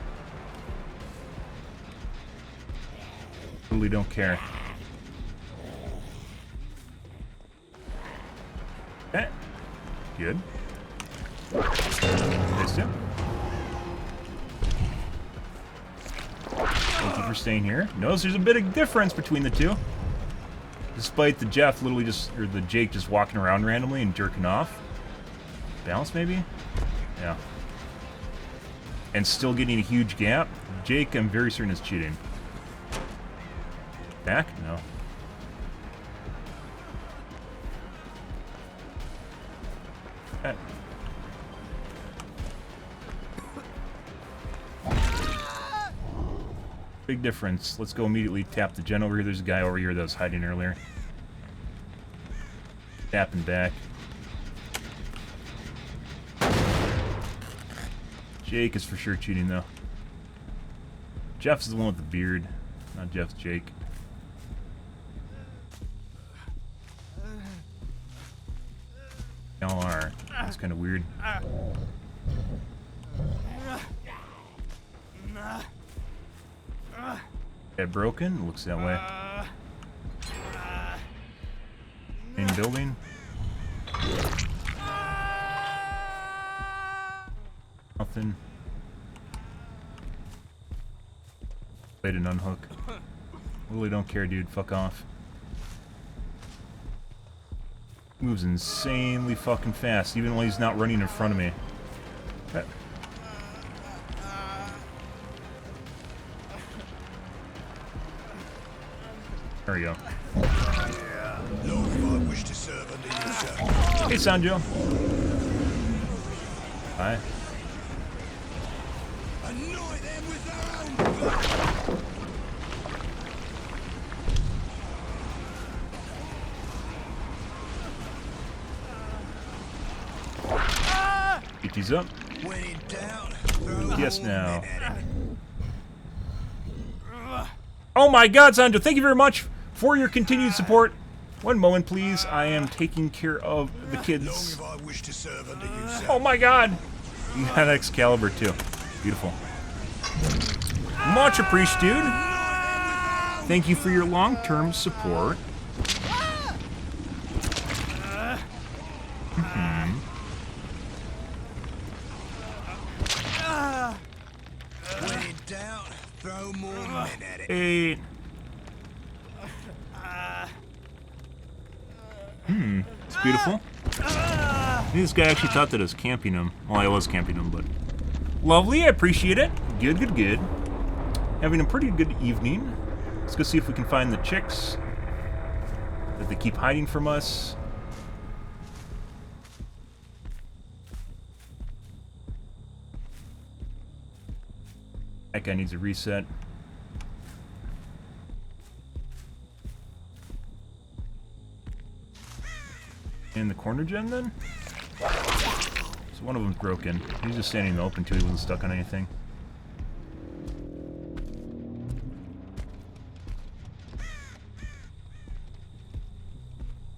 S1: Totally don't care. Okay. Good. Missed him. Thank you for staying here. Notice there's a bit of difference between the two. Despite the Jeff literally just, or the Jake just walking around randomly and jerking off. Balance maybe? Yeah. And still getting a huge gap. Jake, I'm very certain is cheating. Back? No. Okay. Big difference. Let's go immediately tap the gen over here. There's a guy over here that was hiding earlier. Tapping back. Jake is for sure cheating though. Jeff's the one with the beard. Not Jeff's Jake. Y'all are. That's kind of weird. That broken? Looks that way. Main building. Nothing. Played an unhook. Really don't care, dude. Fuck off. Moves insanely fucking fast, even when he's not running in front of me. Okay. There we go. Hey, Sanjo. Hi. Get these up. Yes, now. Oh my God, Sanjo! Thank you very much for your continued support. One moment, please. I am taking care of the kids. Oh my God! You got Excalibur too. Beautiful. Much appreciated, dude. Thank you for your long-term support. Hey. It's beautiful. This guy actually thought that I was camping him. Well, I was camping him, but... Lovely, I appreciate it. Good, good, good. Having a pretty good evening. Let's go see if we can find the chicks that they keep hiding from us. That guy needs a reset. In the corner gen, then? So one of them's broken. He's just standing in the open, too. He wasn't stuck on anything.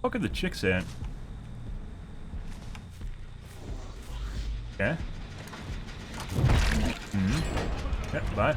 S1: Look at the chicks at. Okay. Yep, bye.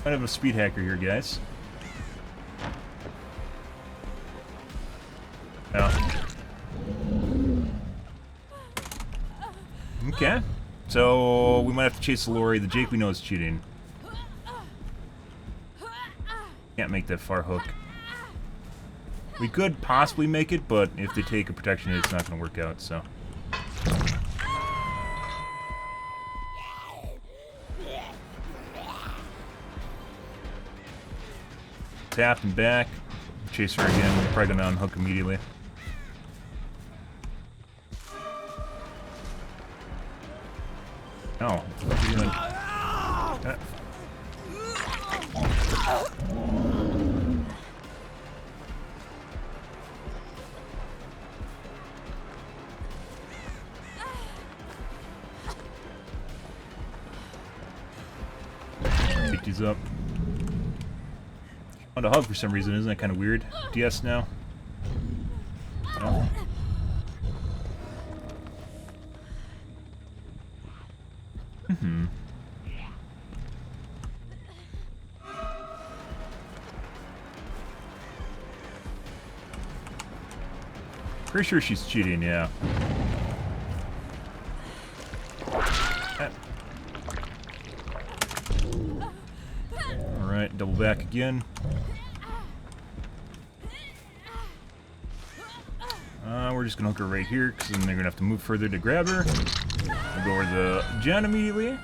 S1: Kind of a speed hacker here, guys. Yeah. Okay. So we might have to chase the lorry. The Jake we know is cheating. Can't make that far hook. We could possibly make it, but if they take a protection hit, it's not going to work out, so. Tapped and back. Chase her again. We're probably going to unhook immediately. Oh, what are you doing? Pick these up. On a hug for some reason, isn't that kind of weird? DS now. No. Pretty sure she's cheating, yeah. Alright, double back again. We're just gonna hook her right here, because then they're gonna have to move further to grab her. We'll go over the gen immediately.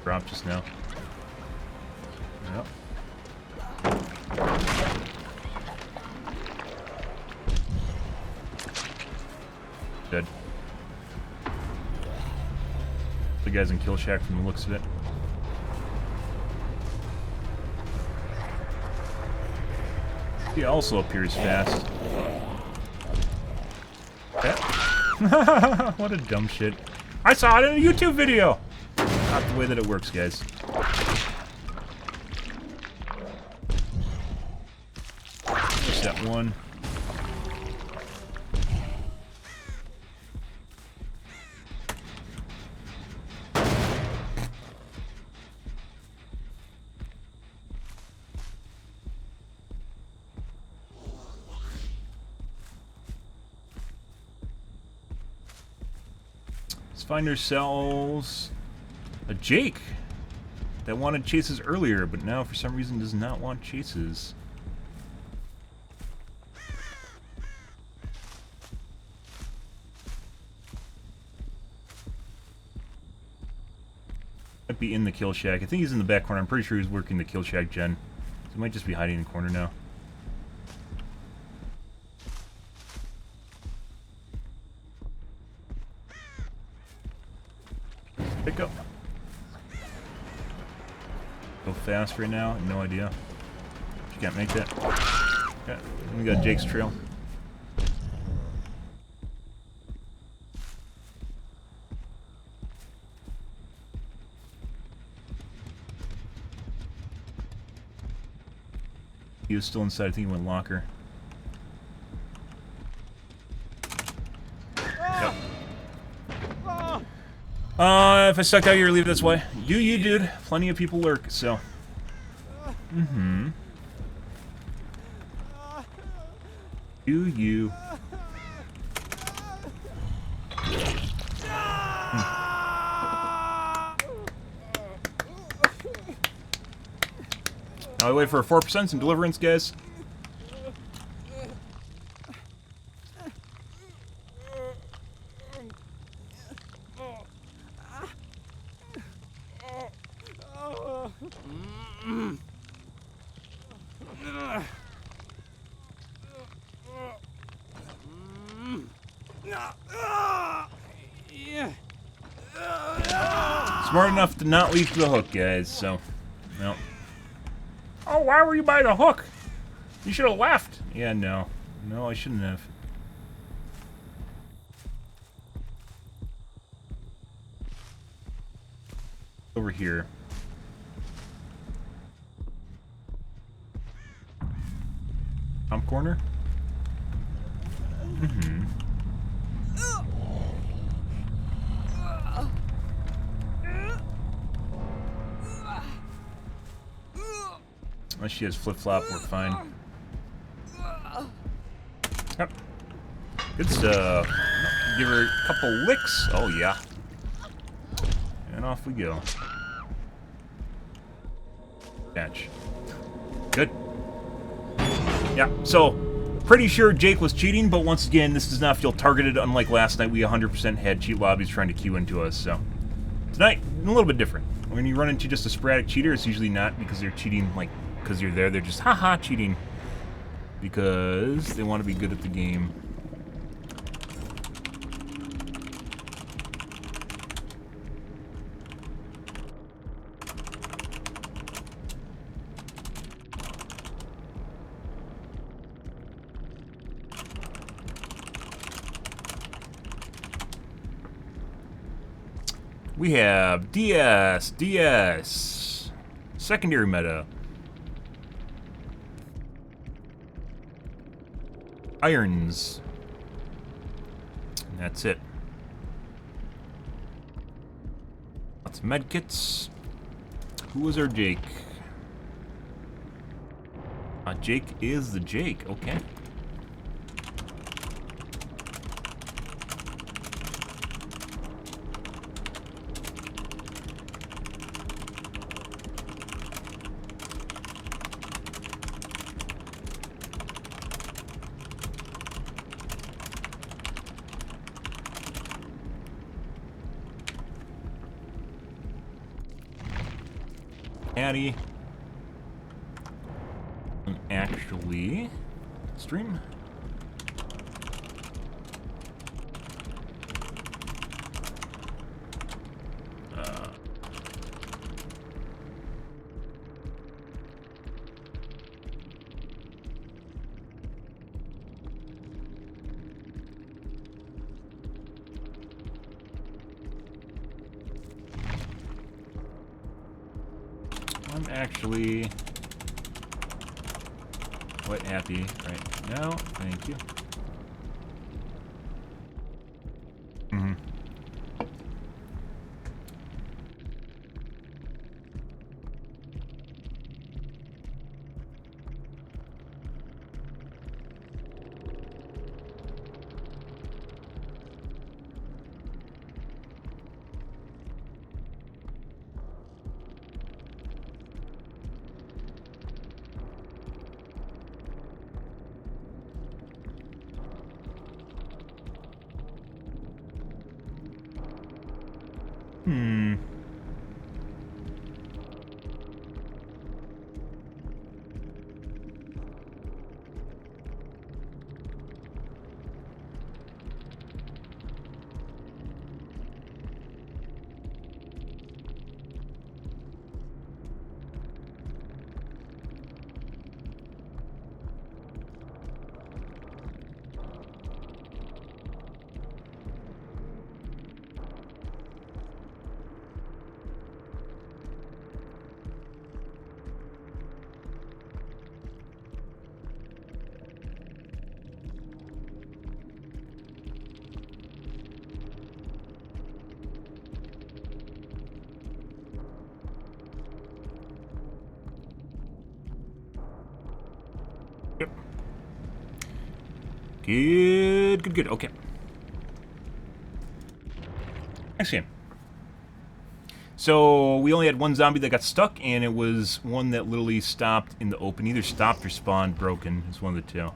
S1: Dropped just now. Yep. Dead. The guy's in kill shack from the looks of it. He also appears fast. What a dumb shit. I saw it in a YouTube video! Not the way that it works, guys. Step one. Let's find ourselves a Jake that wanted chases earlier, but now for some reason does not want chases. Might be in the kill shack. I think he's in the back corner. I'm pretty sure he's working the kill shack gen. So he might just be hiding in the corner now. Pick up. Go fast right now, no idea. You can't make that. Okay, we got Jake's trail. He was still inside, I think he went locker. Yep. If I stuck out here, leave it this way. Do you, dude? Plenty of people lurk, so. Do you? Now we wait for a 4% some deliverance, guys. Smart enough to not leap the hook, guys, so, no. Oh, why were you by the hook? You should have left. Yeah, no. No, I shouldn't have. Over here. Top corner. Unless she has flip-flop, we're fine. Yep. Good stuff. Give her a couple licks. Oh, yeah. And off we go. Catch. Good. Yeah, so, pretty sure Jake was cheating, but once again, this does not feel targeted, unlike last night. We 100% had cheat lobbies trying to queue into us, so. Tonight, a little bit different. When you run into just a sporadic cheater, it's usually not because they're cheating, like, because you're there. They're just, haha, cheating. Because they want to be good at the game. We have DS, secondary meta, irons, and that's it. Lots of medkits. Who was our Jake? Jake is the Jake, okay. Addy. And actually, stream. I'm actually quite happy right now. Thank you. Yep. Good. Okay. Next game. So we only had one zombie that got stuck, and it was one that literally stopped in the open. Either stopped or spawned broken. It's one of the two.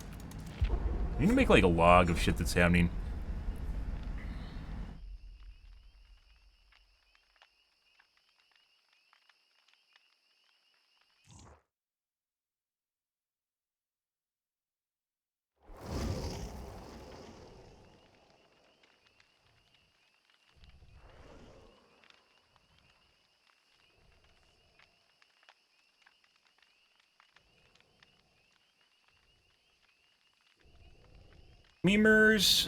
S1: I need to make like a log of shit that's happening. Memers.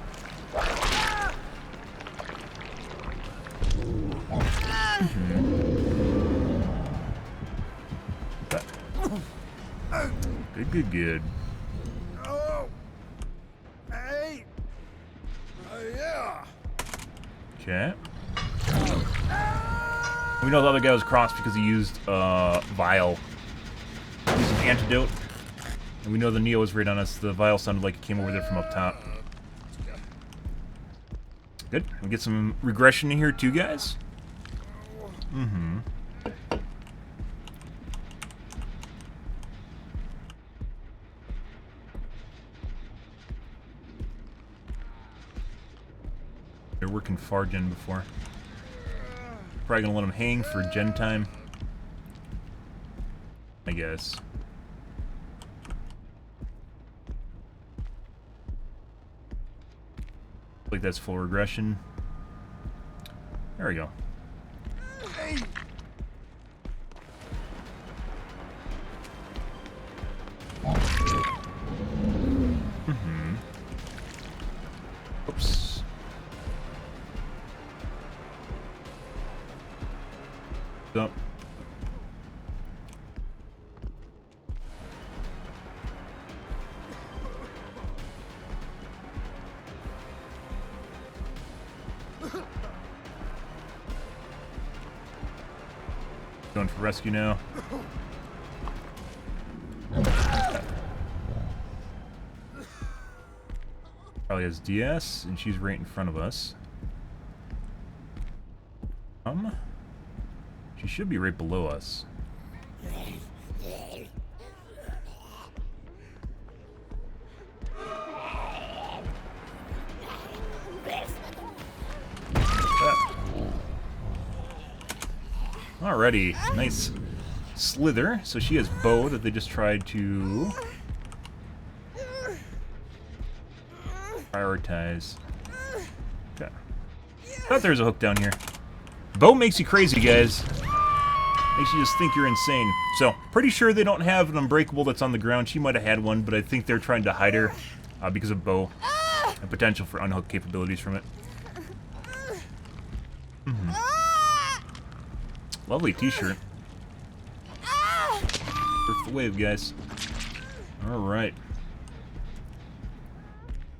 S1: Good, good, good.
S4: Oh. Hey. Yeah.
S1: Okay. We know the other guy was crossed because he used vial. He used an antidote. And we know the Neo was right on us. The vial sounded like it came over there from up top. Good. We get some regression in here too, guys. Mm-hmm. They're working far gen before. Probably gonna let them hang for gen time, I guess. Like that's full regression. There we go. Mm-hmm. Oops. Dump. Going for rescue now. Probably has DS, and she's right in front of us. She should be right below us. Alrighty, nice slither. So she has bow that they just tried to prioritize. Okay. Thought there was a hook down here. Bow makes you crazy, guys. Makes you just think you're insane. So, pretty sure they don't have an unbreakable that's on the ground. She might have had one, but I think they're trying to hide her because of bow and potential for unhook capabilities from it. Mm-hmm. Lovely t-shirt. Surf the wave, guys. Alright.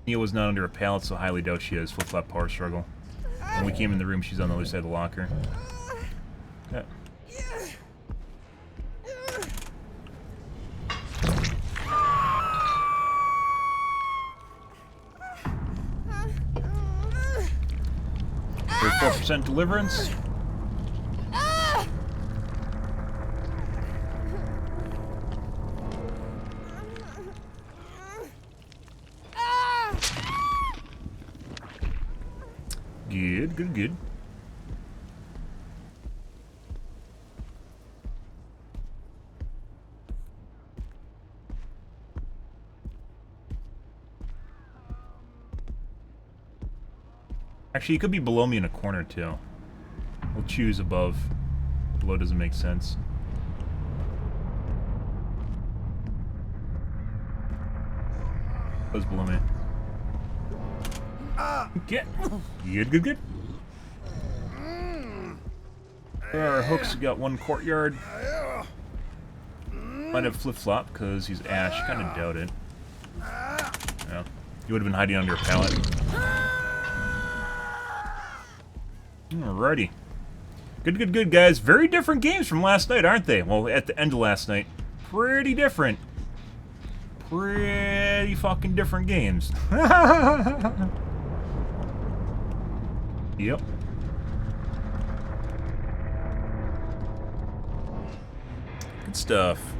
S1: Neo was not under a pallet, so highly doubt she has flip-flop power struggle. When we came in the room, she's on the other side of the locker. Okay. There's 4% deliverance. Good, good, good. Actually, he could be below me in a corner, too. We'll choose above. Below doesn't make sense. Was below me. Get. Good, good, good. Our hooks got one courtyard. Might have flip-flop because he's Ash. Kind of doubt it. Yeah. He would have been hiding under a pallet. Alrighty. Good, good, good, guys. Very different games from last night, aren't they? Well, at the end of last night. Pretty different. Pretty fucking different games. Yep. Good stuff.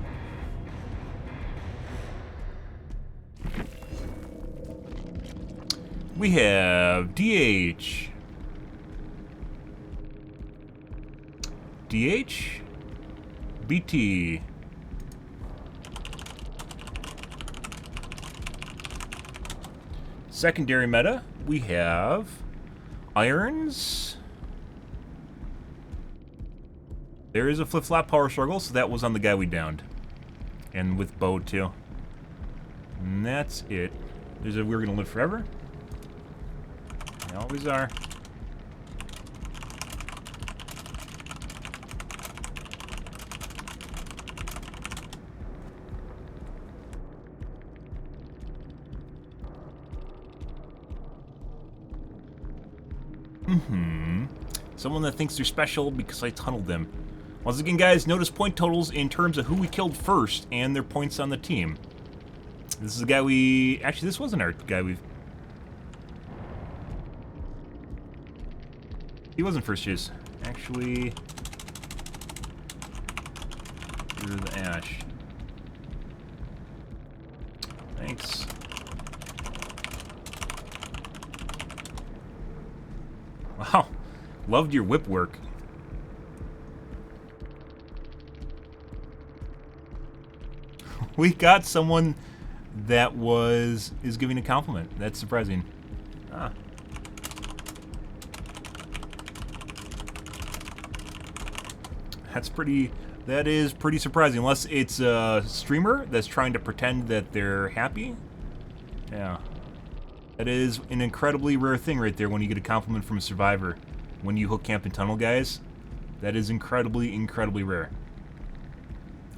S1: We have DH. DH. BT. Secondary meta, we have Irons. There is a flip-flop power struggle, so that was on the guy we downed. And with bow, too. And that's it. There's a We're Gonna Live Forever. They always are. Someone that thinks they're special because I tunneled them. Once again, guys, notice point totals in terms of who we killed first and their points on the team. This is a guy we... Actually, this wasn't our guy we've... He wasn't first chase. Actually... Here's the Ash. Thanks. Wow. Loved your whip work. We got someone that is giving a compliment. That's surprising. Ah. That is pretty surprising. Unless it's a streamer that's trying to pretend that they're happy. Yeah. That is an incredibly rare thing right there when you get a compliment from a survivor. When you hook camp and tunnel, guys. That is incredibly, incredibly rare.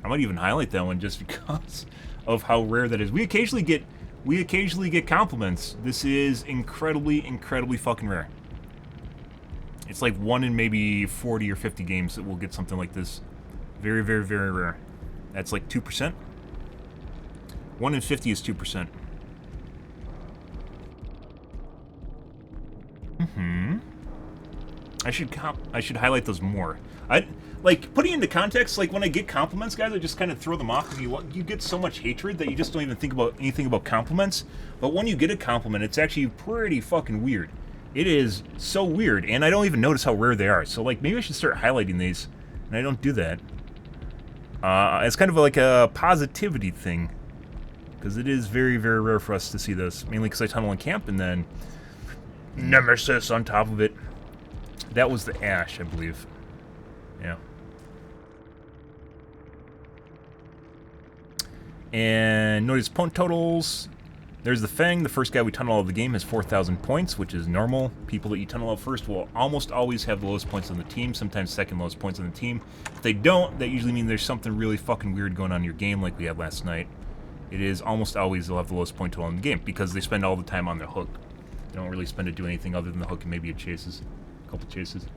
S1: I might even highlight that one just because of how rare that is. We occasionally get compliments. This is incredibly, incredibly fucking rare. It's like 1 in maybe 40 or 50 games that we'll get something like this. Very, very, very rare. That's like 2%. 1 in 50 is 2%. I should highlight those more. Like, putting into context, like, when I get compliments, guys, I just kind of throw them off. You get so much hatred that you just don't even think about anything about compliments. But when you get a compliment, it's actually pretty fucking weird. It is so weird, and I don't even notice how rare they are. So, like, maybe I should start highlighting these, and I don't do that. It's kind of like a positivity thing, because it is very, very rare for us to see this. Mainly because I tunnel and camp, and then Nemesis on top of it. That was the Ash, I believe. Yeah. And notice point totals. There's the Fang. The first guy we tunnel out of the game has 4,000 points, which is normal. People that you tunnel out first will almost always have the lowest points on the team, sometimes second lowest points on the team. If they don't, that usually means there's something really fucking weird going on in your game like we had last night. It is almost always they'll have the lowest point total in the game because they spend all the time on their hook. They don't really spend it doing anything other than the hook and maybe a couple chases.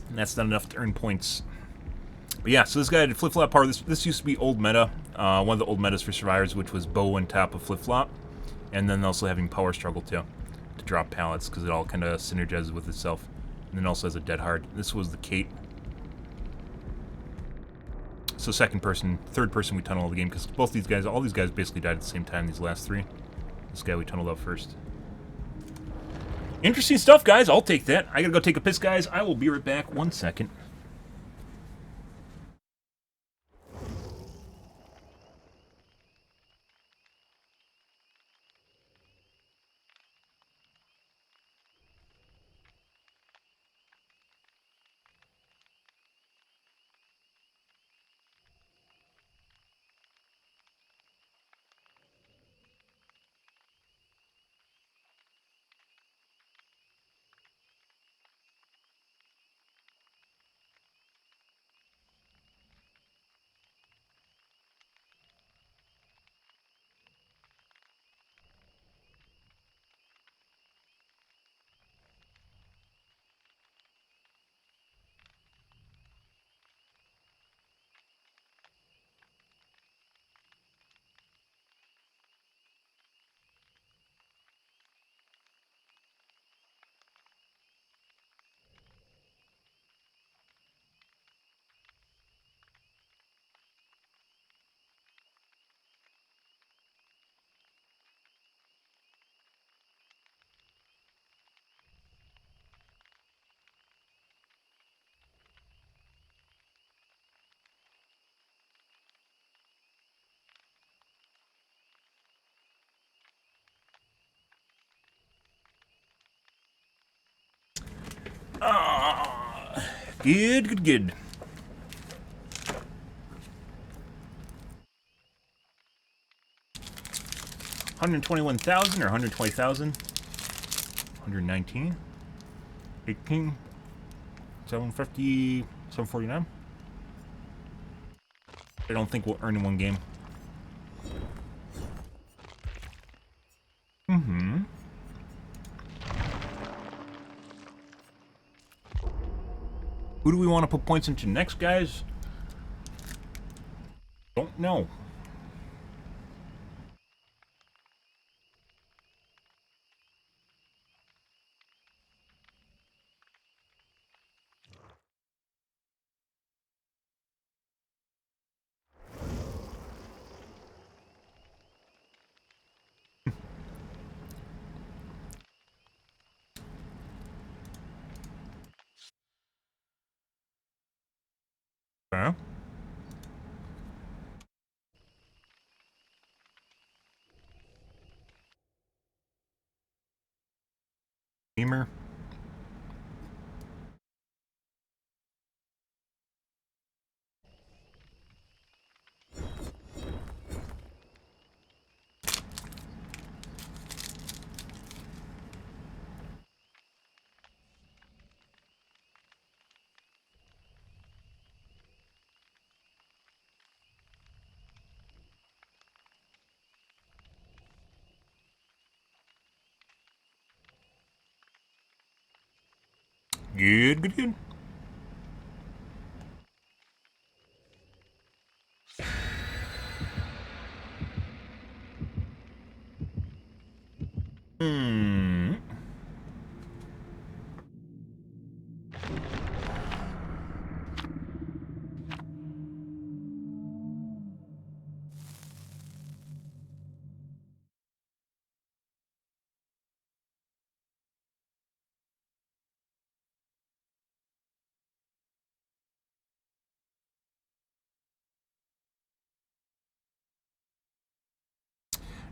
S1: And that's not enough to earn points. But yeah, so this guy had flip-flop power. This used to be old meta. One of the old metas for survivors, which was bow on top of flip-flop. And then also having power struggle too, to drop pallets, because it all kind of synergizes with itself. And then also has a dead hard. This was the Kate. So third person we tunnel the game, because both these guys, all these guys basically died at the same time, these last three. This guy we tunneled out first. Interesting stuff, guys. I'll take that. I gotta go take a piss, guys. I will be right back. 1 second. Good. 121,000 or 120,000? 119? 18? 750? 749? I don't think we'll earn in one game. Who do we want to put points into next, guys? Don't know. Huh? Gamer. Good, good, good. Hmm.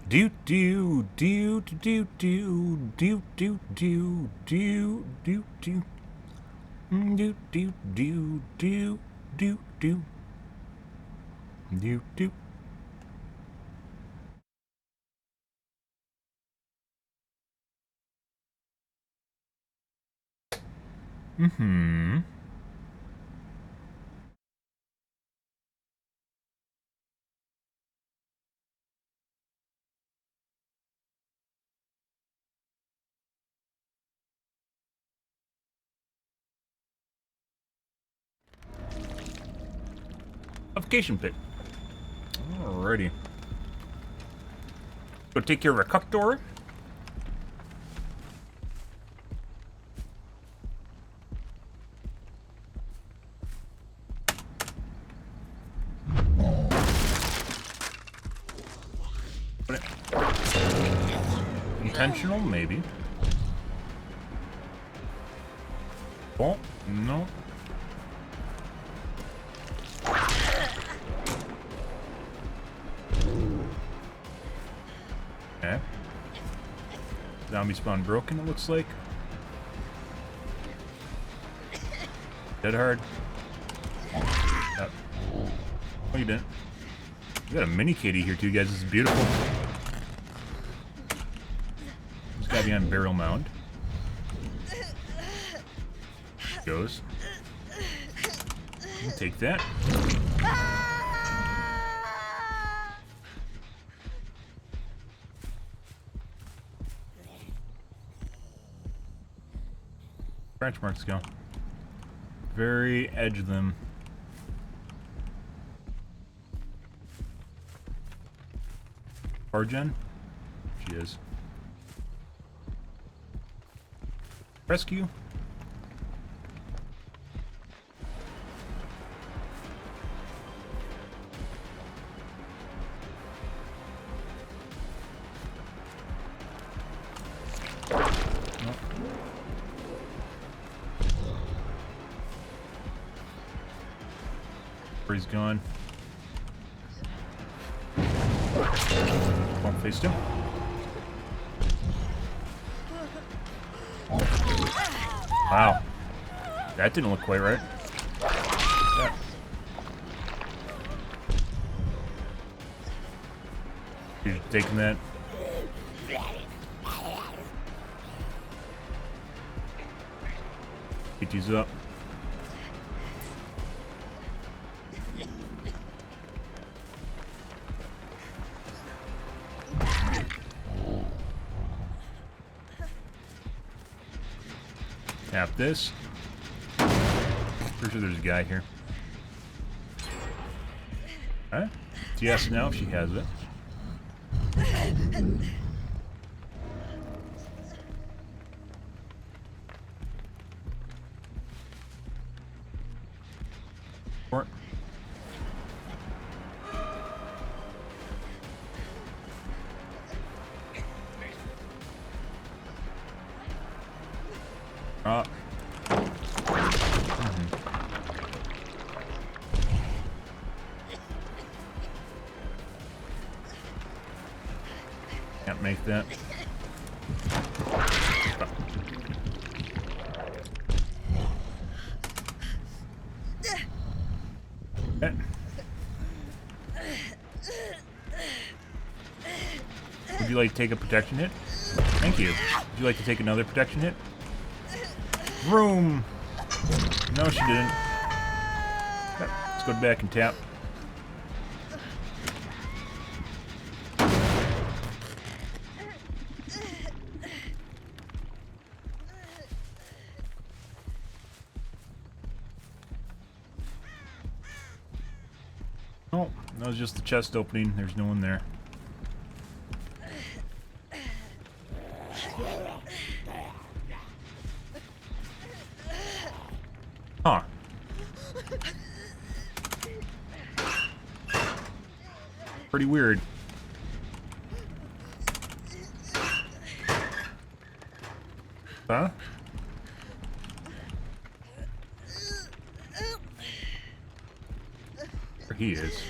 S1: Do do do do do do do do do do do do do do do do do do do. Mm-hmm. Suffocation pit. Alrighty. Go take care of a cuck door. Intentional, maybe. Oh, no. Okay. Zombie spawn broken, it looks like. Dead hard. Yep. Oh, you didn't. We got a mini kitty here too, guys. This is beautiful. It's gotta be on barrel mound. Goes. We'll take that. Branch marks go. Very edge of them. Arjen? She is. Rescue. He's gone. Bump face him. Wow. That didn't look quite right. Yeah. You're taking that. Get these up. Tap this. Pretty sure there's a guy here. Alright. Yes, now she has it. Or Can't make that. Okay. Would you like to take a protection hit? Thank you. Would you like to take another protection hit? Vroom! No, she didn't. Okay, let's go back and tap. Oh, that was just the chest opening. There's no one there. Huh. Pretty weird. Huh? There he is.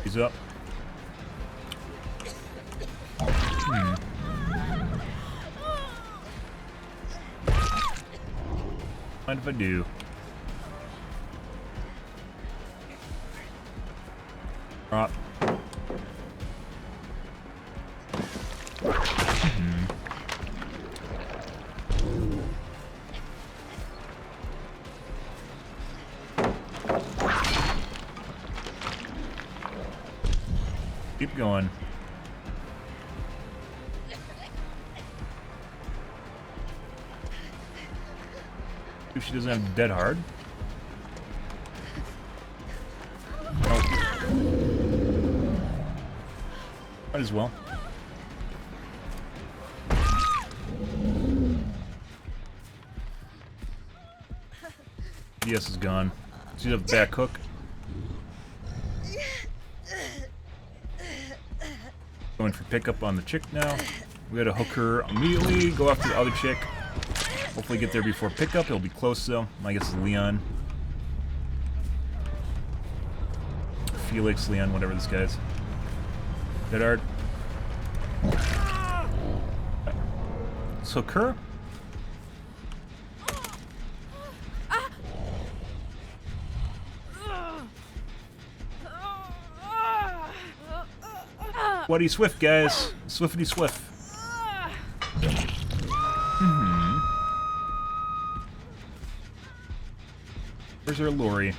S1: He's up. Mind if I do? Drop. Keep going. If she doesn't have dead hard. Oh. Might as well. DS is gone. She's a back hook. Going for pickup on the chick now. We gotta hook her immediately, go after the other chick. Hopefully get there before pickup. It'll be close though. My guess is Leon. Felix, Leon, whatever this guy is. Dead hard. Let's hook her. Sweaty Swift, guys. Swiftity Swift. Where's our lorry?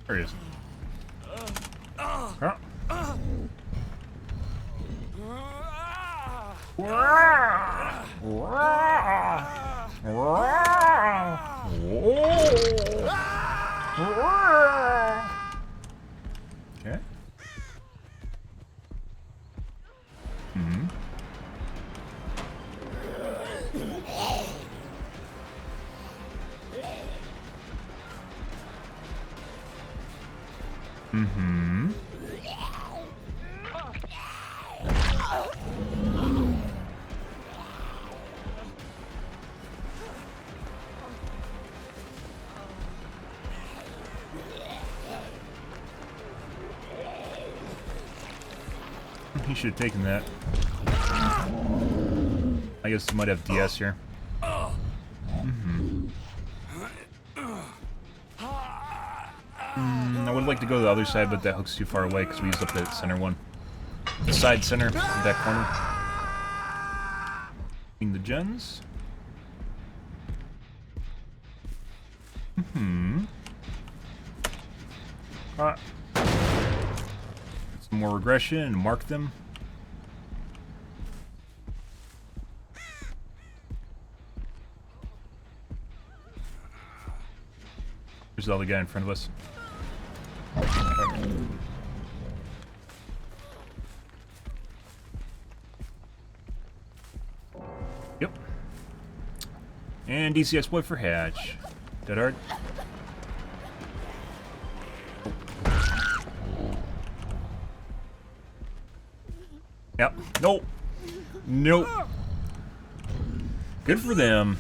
S1: There he is. Okay. He should have taken that. I guess you might have DS here. I would like to go to the other side, but that hook's too far away because we used up that center one. The side center, that corner. In the gens. Some more regression and mark them. There's the other guy in front of us. Yep. And DC exploit for Hatch. Dead hard. Yep. Nope. Nope. Good for them.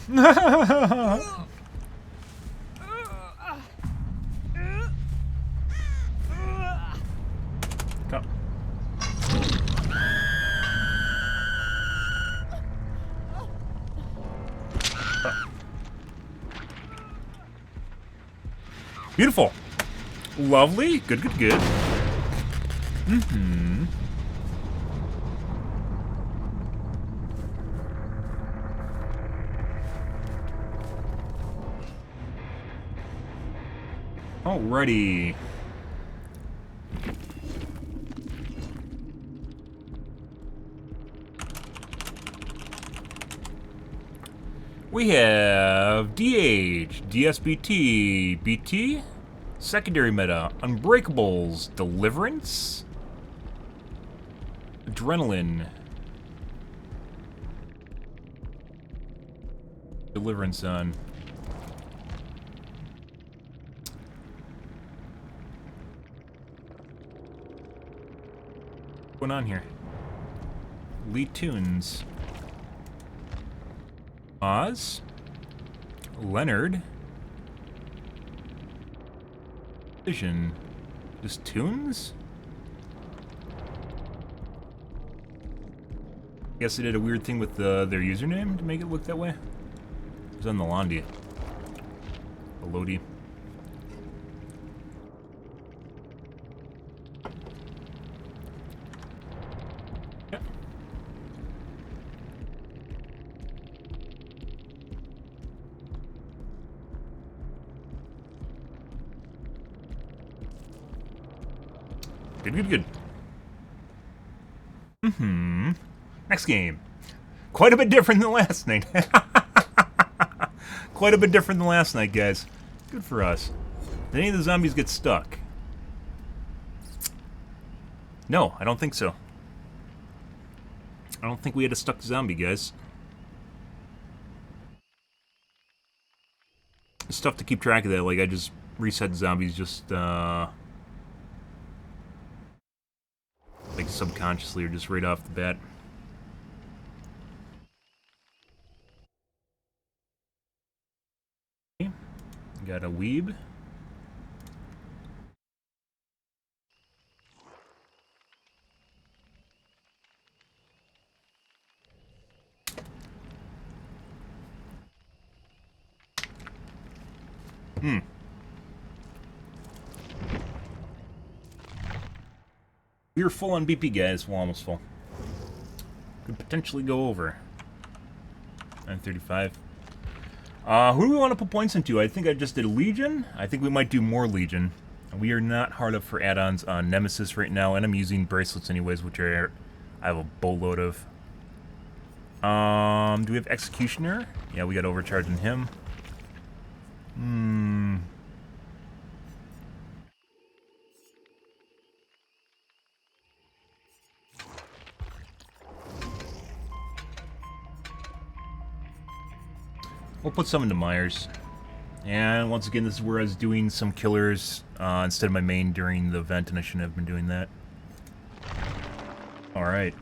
S1: Come. Beautiful. Lovely. Good, good, good. Alrighty. We have DH, DSBT, BT, secondary meta, Unbreakables, Deliverance, Adrenaline, Deliverance on. What's going on here? Lee Tunes. Oz, Leonard, Vision, just Tunes? Guess they did a weird thing with their username to make it look that way. It was on the Londi. The Lodi. Good, good, good. Next game. Quite a bit different than last night. Quite a bit different than last night, guys. Good for us. Did any of the zombies get stuck? No, I don't think so. I don't think we had a stuck zombie, guys. It's tough to keep track of that. Like, I just reset zombies just, like subconsciously or just right off the bat. Okay. Got a weeb. We were full on BP, guys. Well, almost full. Could potentially go over. 935. Who do we want to put points into? I think I just did Legion. I think we might do more Legion. We are not hard up for add-ons on Nemesis right now, and I'm using bracelets anyways, which I have a boatload of. Do we have Executioner? Yeah, we got overcharging him. We'll put some into Myers. And once again, this is where I was doing some killers instead of my main during the event, and I shouldn't have been doing that. Alright.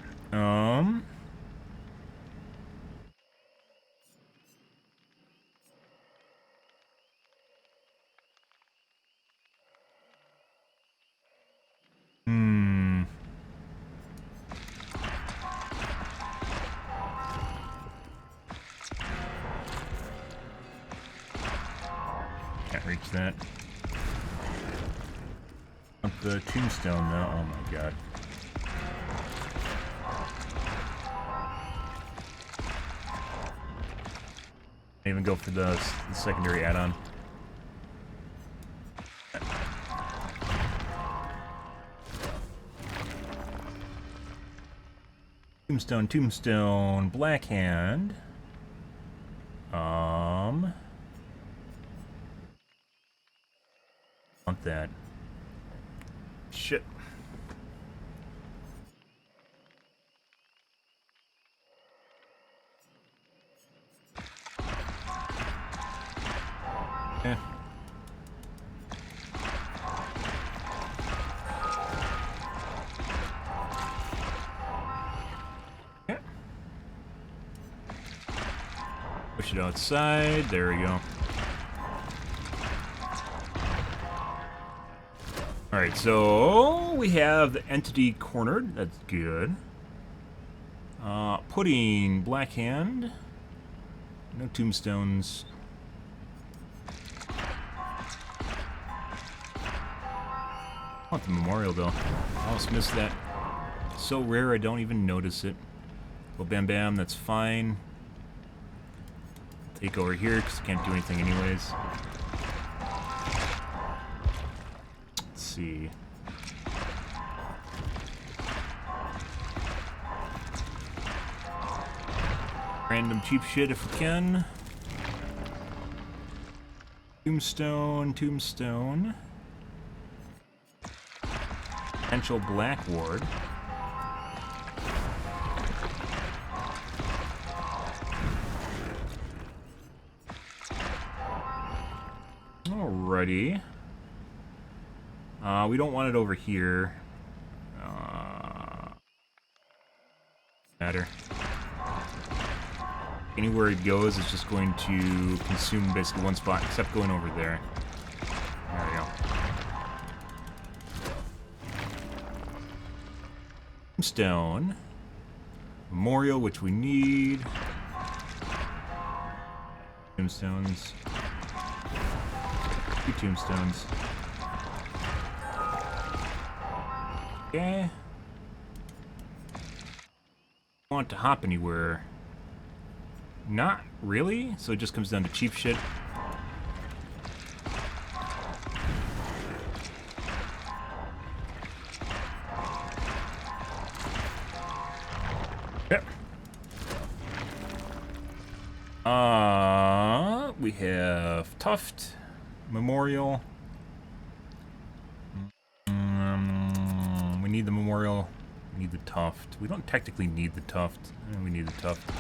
S1: Can't reach that. Want the tombstone though. Oh my god. Can't even go for the secondary add-on. Tombstone, tombstone, black hand. Want that. Shit. Eh. Yeah. Push it outside. There we go. Alright, so we have the entity cornered. That's good. Pudding, black hand. No tombstones. I want the memorial though. I almost missed that. So rare I don't even notice it. Well, bam bam, that's fine. Take over here because I can't do anything anyways. Let's see. Random cheap shit if we can. Tombstone, tombstone. Potential black ward. Alrighty. We don't want it over here. Matter. Anywhere it goes, it's just going to consume basically one spot, except going over there. There we go. Tombstone. Memorial, which we need. Tombstones. 2 tombstones. Okay. Don't want to hop anywhere. Not really, so it just comes down to cheap shit. Yep. We have Tuft, Memorial. We need the Memorial. We need the Tuft. We don't technically need the Tuft. We need the Tuft.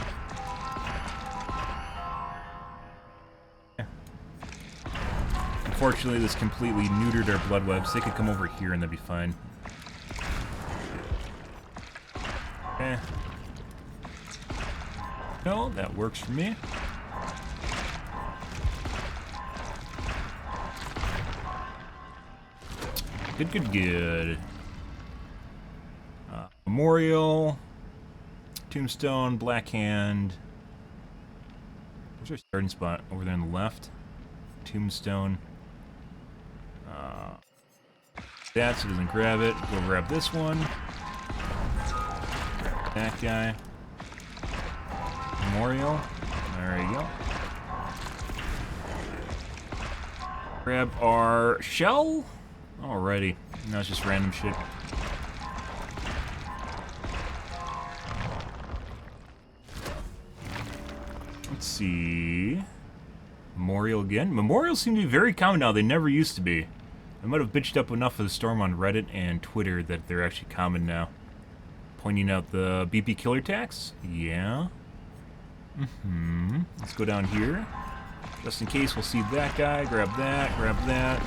S1: Unfortunately, this completely neutered our blood webs. They could come over here and they'd be fine. Okay. No, that works for me. Good, good, good. Memorial. Tombstone, black hand. Where's our starting spot? Over there on the left. Tombstone. That, so it doesn't grab it. Go grab this one. That guy. Memorial. There you go. Grab our shell. Alrighty. Now it's just random shit. Let's see. Memorial again. Memorials seem to be very common now. They never used to be. I might have bitched up enough of the storm on Reddit and Twitter that they're actually common now. Pointing out the BP killer tax? Yeah. Let's go down here. Just in case we'll see that guy. Grab that, grab that.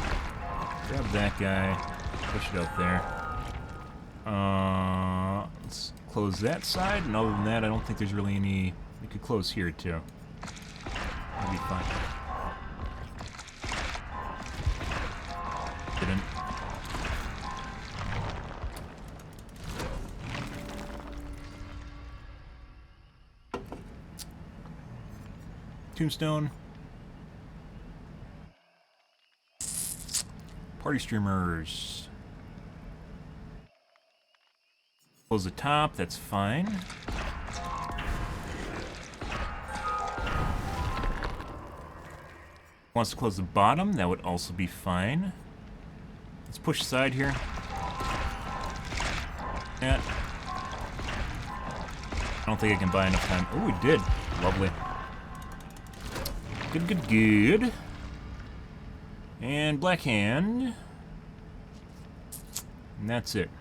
S1: Grab that guy. Push it out there. Let's close that side. And other than that, I don't think there's really any... We could close here, too. That'd be fine. Didn't. Tombstone. Party streamers. Close the top, that's fine. Wants to close the bottom, that would also be fine. Let's push aside here. Yeah. I don't think I can buy enough time. Oh, we did. Lovely. Good, good, good. And black hand. And that's it.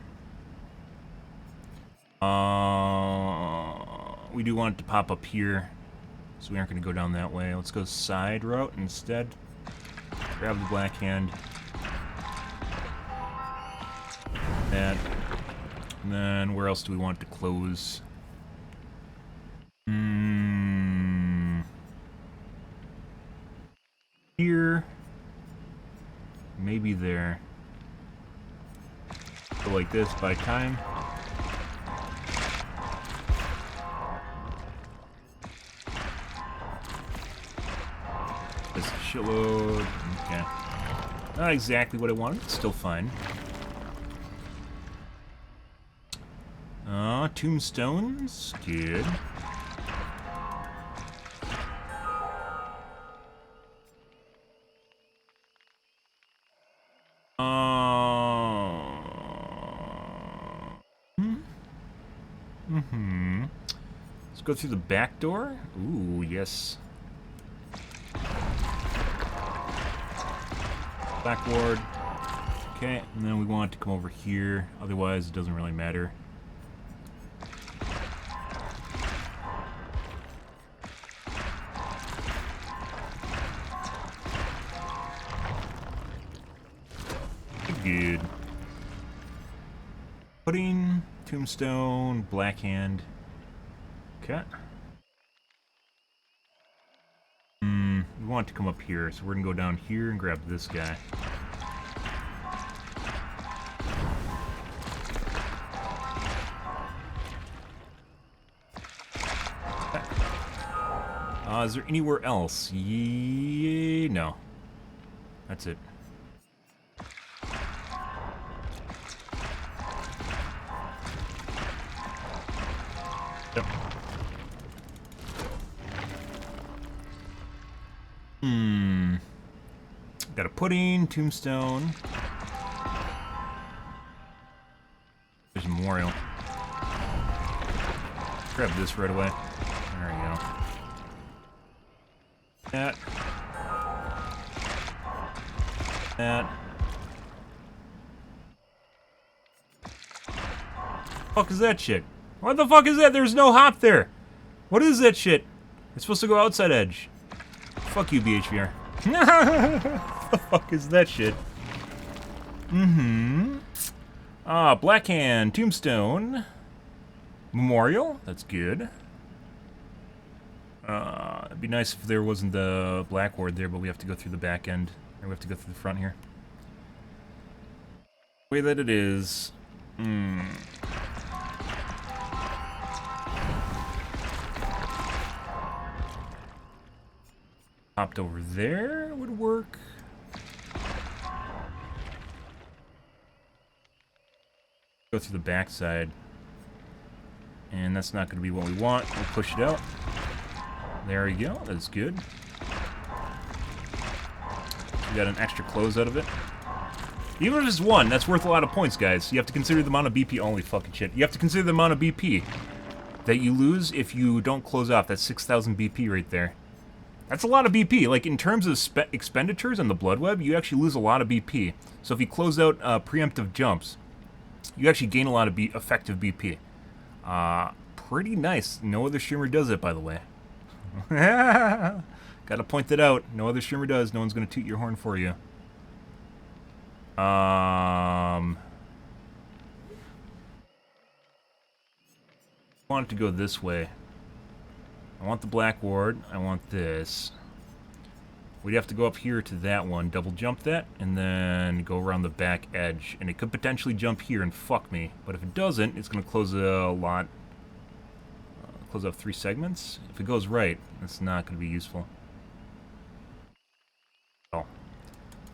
S1: We do want it to pop up here, so we aren't going to go down that way. Let's go side route instead. Grab the black hand. That. And then where else do we want it to close? Here. Maybe there. Go like this, by time. This shitload. Okay. Not exactly what I wanted, but still fine. Tombstones. Good. Let's go through the back door. Ooh, yes. Backward. Okay, and then we want it to come over here. Otherwise, it doesn't really matter. Good. Pudding, tombstone, black hand. Okay. We want it to come up here, so we're gonna go down here and grab this guy. Is there anywhere else? No. That's it. Yep. Got a pudding, tombstone. There's a memorial. Grab this right away. There you go. That. That. Fuck is that shit? What the fuck is that? There's no hop there. What is that shit? It's supposed to go outside edge. Fuck you, BHVR. What the fuck is that shit? Black hand, tombstone. Memorial, that's good. It'd be nice if there wasn't the black ward there, but we have to go through the back end. Or we have to go through the front here. The way that it is. Popped over there would work. Go through the back side. And that's not going to be what we want. We'll push it out. There we go. That's good. We got an extra close out of it. Even if it's one, that's worth a lot of points, guys. You have to consider the amount of BP. Holy fucking shit. You have to consider the amount of BP that you lose if you don't close off. That's 6,000 BP right there. That's a lot of BP. Like, in terms of expenditures on the blood web, you actually lose a lot of BP. So if you close out preemptive jumps, you actually gain a lot of effective BP. Pretty nice. No other streamer does it, by the way. Gotta point that out. No other streamer does. No one's gonna toot your horn for you. I want it to go this way. I want the black ward. I want this. We'd have to go up here to that one, double jump that, and then go around the back edge. And it could potentially jump here and fuck me. But if it doesn't, it's going to close a lot. Close up 3 segments. If it goes right, it's not going to be useful. Oh.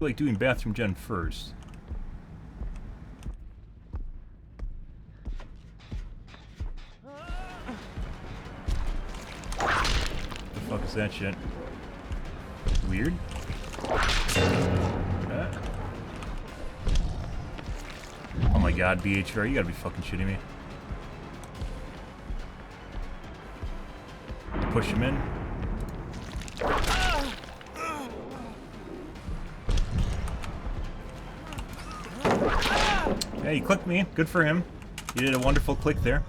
S1: feel like doing bathroom gen first. What the fuck is that shit? Weird. Oh my god, BHR, you gotta be fucking shitting me. Push him in. Yeah, he clicked me. Good for him. He did a wonderful click there.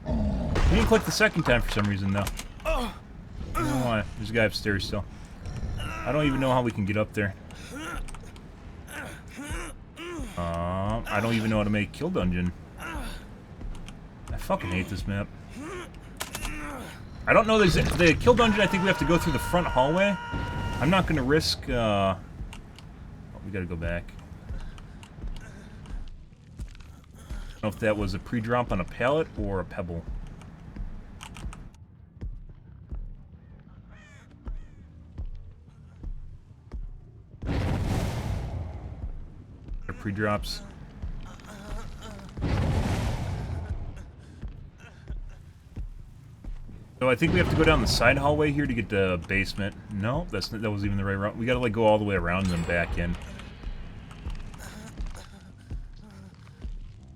S1: He didn't click the second time for some reason, though. I don't know why. There's a guy upstairs still. I don't even know how we can get up there. I don't even know how to make kill dungeon. I fucking hate this map. I don't know. There's the kill dungeon. I think we have to go through the front hallway. I'm not going to risk. Oh, we got to go back. I don't know if that was a pre-drop on a pallet or a pebble. Pre-drops. So I think we have to go down the side hallway here to get the basement. No, that wasn't even the right route. We gotta like go all the way around and then back in.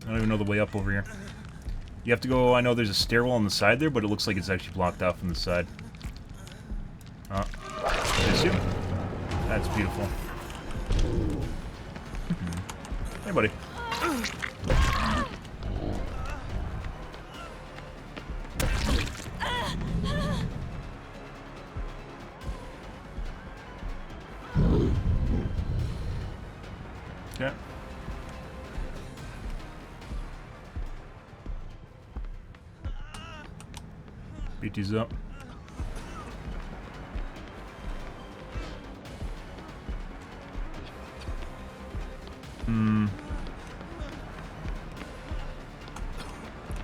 S1: I don't even know the way up over here. You have to go. I know there's a stairwell on the side there, but it looks like it's actually blocked off on the side. Is you? That's beautiful. Hey, buddy. Okay. Beat these up.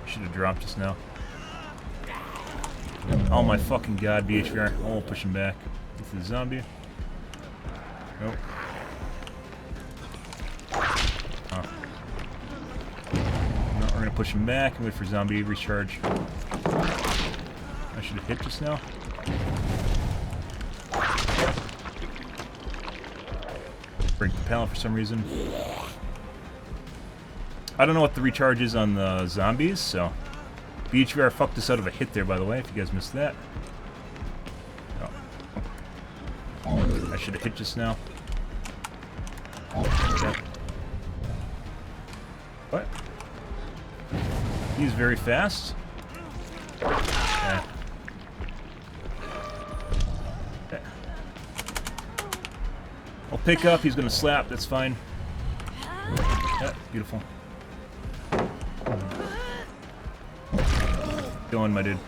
S1: Should have dropped just now. Oh my fucking god, BHVR. Oh, push him back. Into the zombie. Nope. No, we're gonna push him back and wait for zombie recharge. I should have hit just now. Break the pallet for some reason. I don't know what the recharge is on the zombies, so... BHVR fucked us out of a hit there, by the way, if you guys missed that. Oh. I should have hit just now. Okay. What? He's very fast. Okay. Okay. I'll pick up, he's gonna slap, that's fine. Yeah, beautiful. Going, my dude.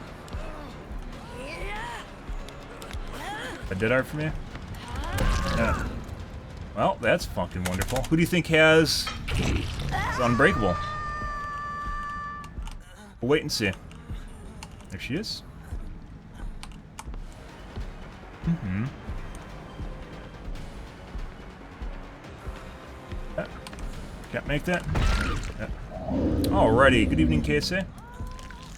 S1: A dead art from you? Yeah. Well, that's fucking wonderful. Who do you think has... It's unbreakable? We'll wait and see. There she is. Mm-hmm. Yeah. Can't make that? Yeah. Alrighty, good evening, KSA.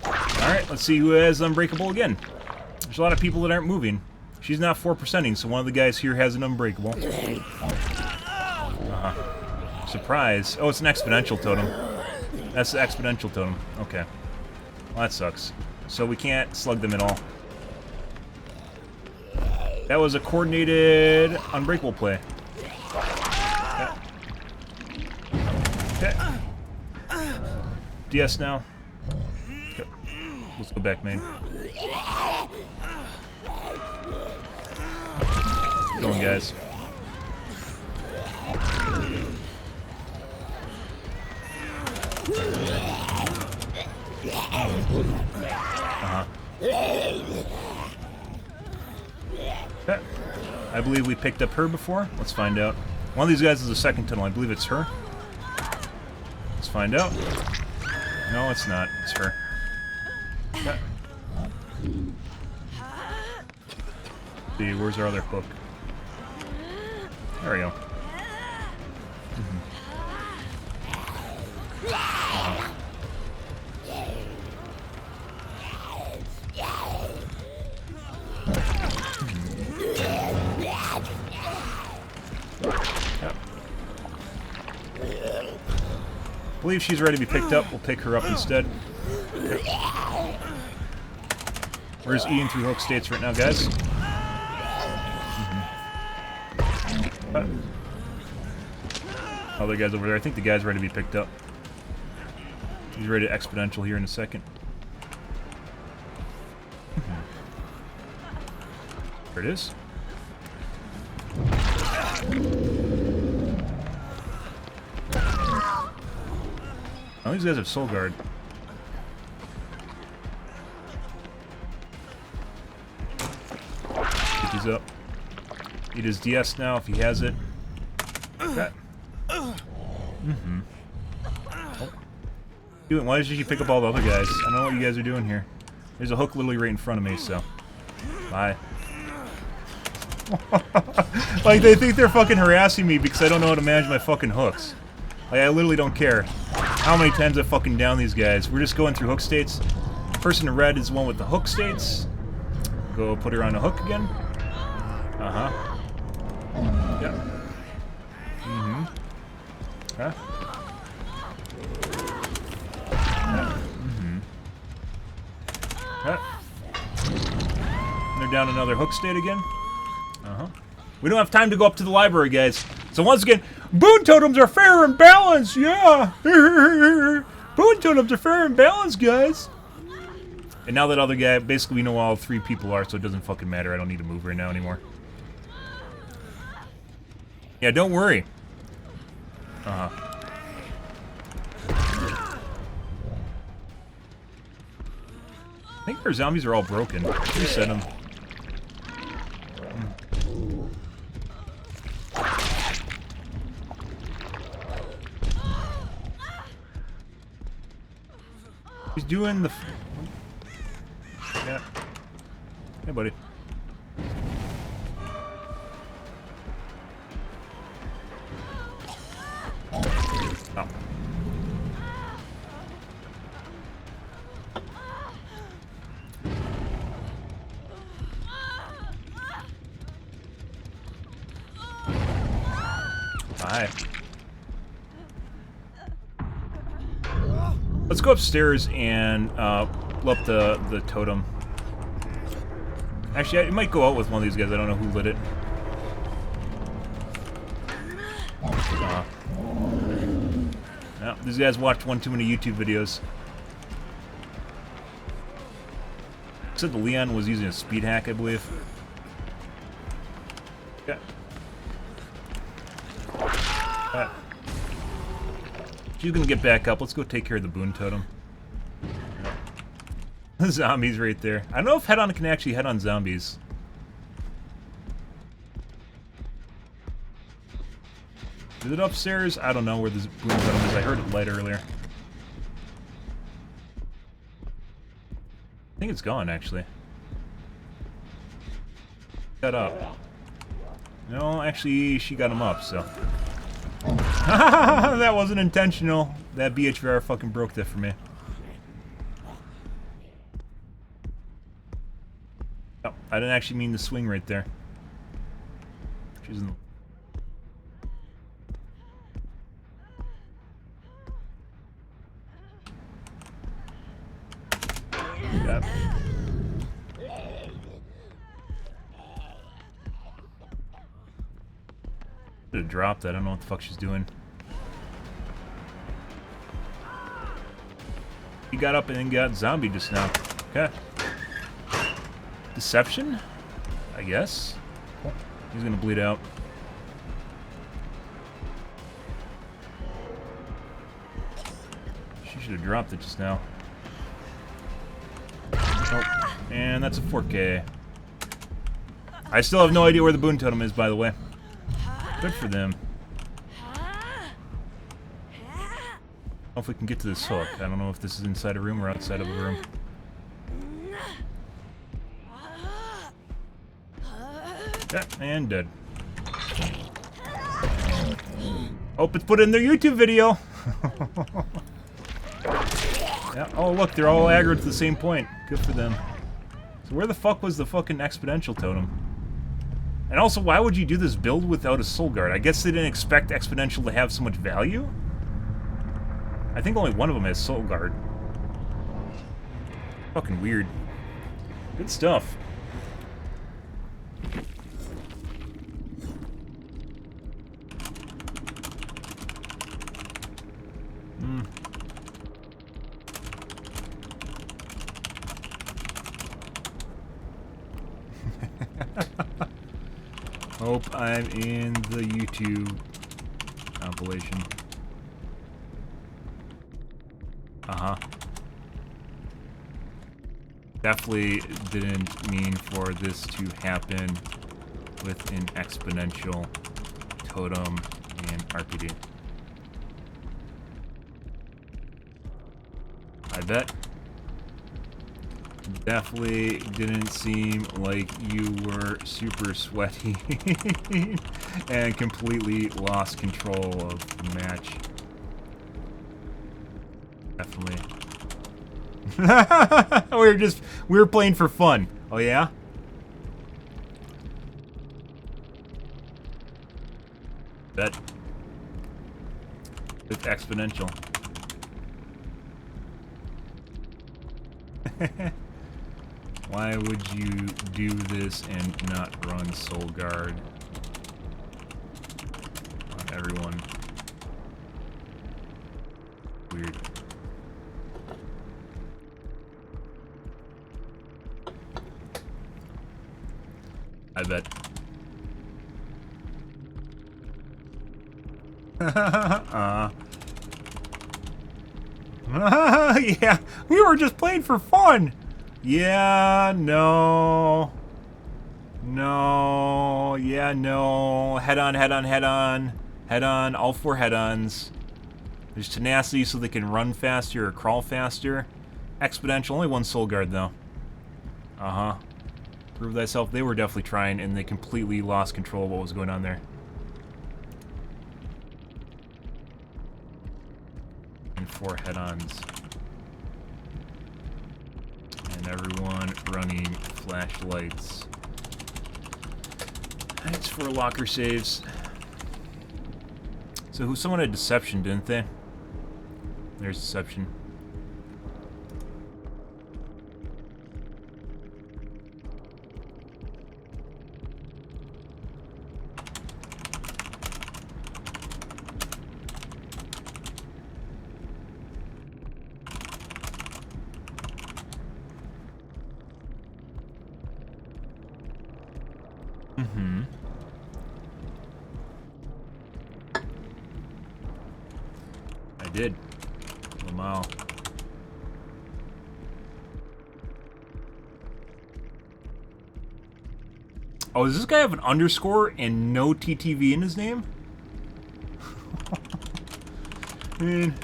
S1: Alright, let's see who has Unbreakable again. There's a lot of people that aren't moving. She's not 4%ing, so one of the guys here has an Unbreakable. Surprise. Oh, it's an exponential totem. That's the exponential totem. Okay. Well, that sucks. So we can't slug them at all. That was a coordinated Unbreakable play. Okay. DS now. Let's go back, main. Going, guys. Okay. I believe we picked up her before. Let's find out. One of these guys is a second tunnel. I believe it's her. Let's find out. No, it's not. It's her. Okay. See, where's our other hook? There we go. I believe she's ready to be picked up. We'll pick her up instead. We're just eating through hook states right now, guys. Other guys over there. I think the guy's ready to be picked up. He's ready to exponential here in a second. There it is. Oh, these guys have soul guard. Pick these up. Eat his DS now if he has it. Okay. Oh. Why did you pick up all the other guys? I don't know what you guys are doing here. There's a hook literally right in front of me, so. Bye. Like, they think they're fucking harassing me because I don't know how to manage my fucking hooks. Like, I literally don't care how many times I fucking down these guys. We're just going through hook states. Person in red is the one with the hook states. Go put her on a hook again. Uh-huh. Yep. Mm-hmm. Huh? Mm-hmm. Huh? They're down another hook state again. Uh-huh. We don't have time to go up to the library, guys. So once again, boon totems are fair and balanced, yeah! Boon totems are fair and balanced, guys! And now that other guy, basically we know all 3 people are, so it doesn't fucking matter. I don't need to move right now anymore. Yeah, don't worry. Uh-huh. I think our zombies are all broken. Reset them. He's doing the... Yeah. Hey, buddy. Oh. Hi. Let's go upstairs and blow up the totem. Actually, I might go out with one of these guys. I don't know who lit it. No, these guys watched one too many YouTube videos. Said the Leon was using a speed hack, I believe. Yeah. She's gonna get back up. Let's go take care of the boon totem. The zombies right there. I don't know if head-on can actually head on zombies. Is it upstairs? I don't know where this boon totem is. I heard it light earlier. I think it's gone, actually. Got up. No, actually, she got him up, so. That wasn't intentional. That BHVR fucking broke that for me. Oh, I didn't actually mean to swing right there. She's in the... Yep. Should have dropped that. I don't know what the fuck she's doing. He got up and then got zombie just now. Okay. Deception? I guess. He's gonna bleed out. She should have dropped it just now. Oh, and that's a 4K. I still have no idea where the boon totem is, by the way. Good for them. I don't know if we can get to this hook. I don't know if this is inside a room or outside of a room. Yeah, and dead. Hope it's put in their YouTube video. Yeah. Oh, look, they're all aggroed to the same point. Good for them. So where the fuck was the fucking exponential totem? And also, why would you do this build without a soul guard? I guess they didn't expect exponential to have so much value? I think only one of them has soul guard. Fucking weird. Good stuff. Hope I'm in the YouTube compilation. Uh-huh. Definitely didn't mean for this to happen with an exponential totem and RPD. I bet. Definitely didn't seem like you were super sweaty and completely lost control of the match. Definitely. we were playing for fun. Oh yeah? Bet. With exponential. Why would you do this and not run Soul Guard on everyone? Weird. I bet. Yeah, we were just playing for fun. Yeah, no. No. Yeah, no. Head on, head on, head on. Head on. All 4 head-ons. There's tenacity so they can run faster or crawl faster. Exponential. Only 1 soul guard, though. Uh-huh. Prove thyself. They were definitely trying, and they completely lost control of what was going on there. And 4 head-ons. And everyone running flashlights. Thanks for locker saves. So someone had deception, didn't they? There's deception. Mm-hmm. I did. Lamau. Oh, does this guy have an underscore and no TTV in his name? Man.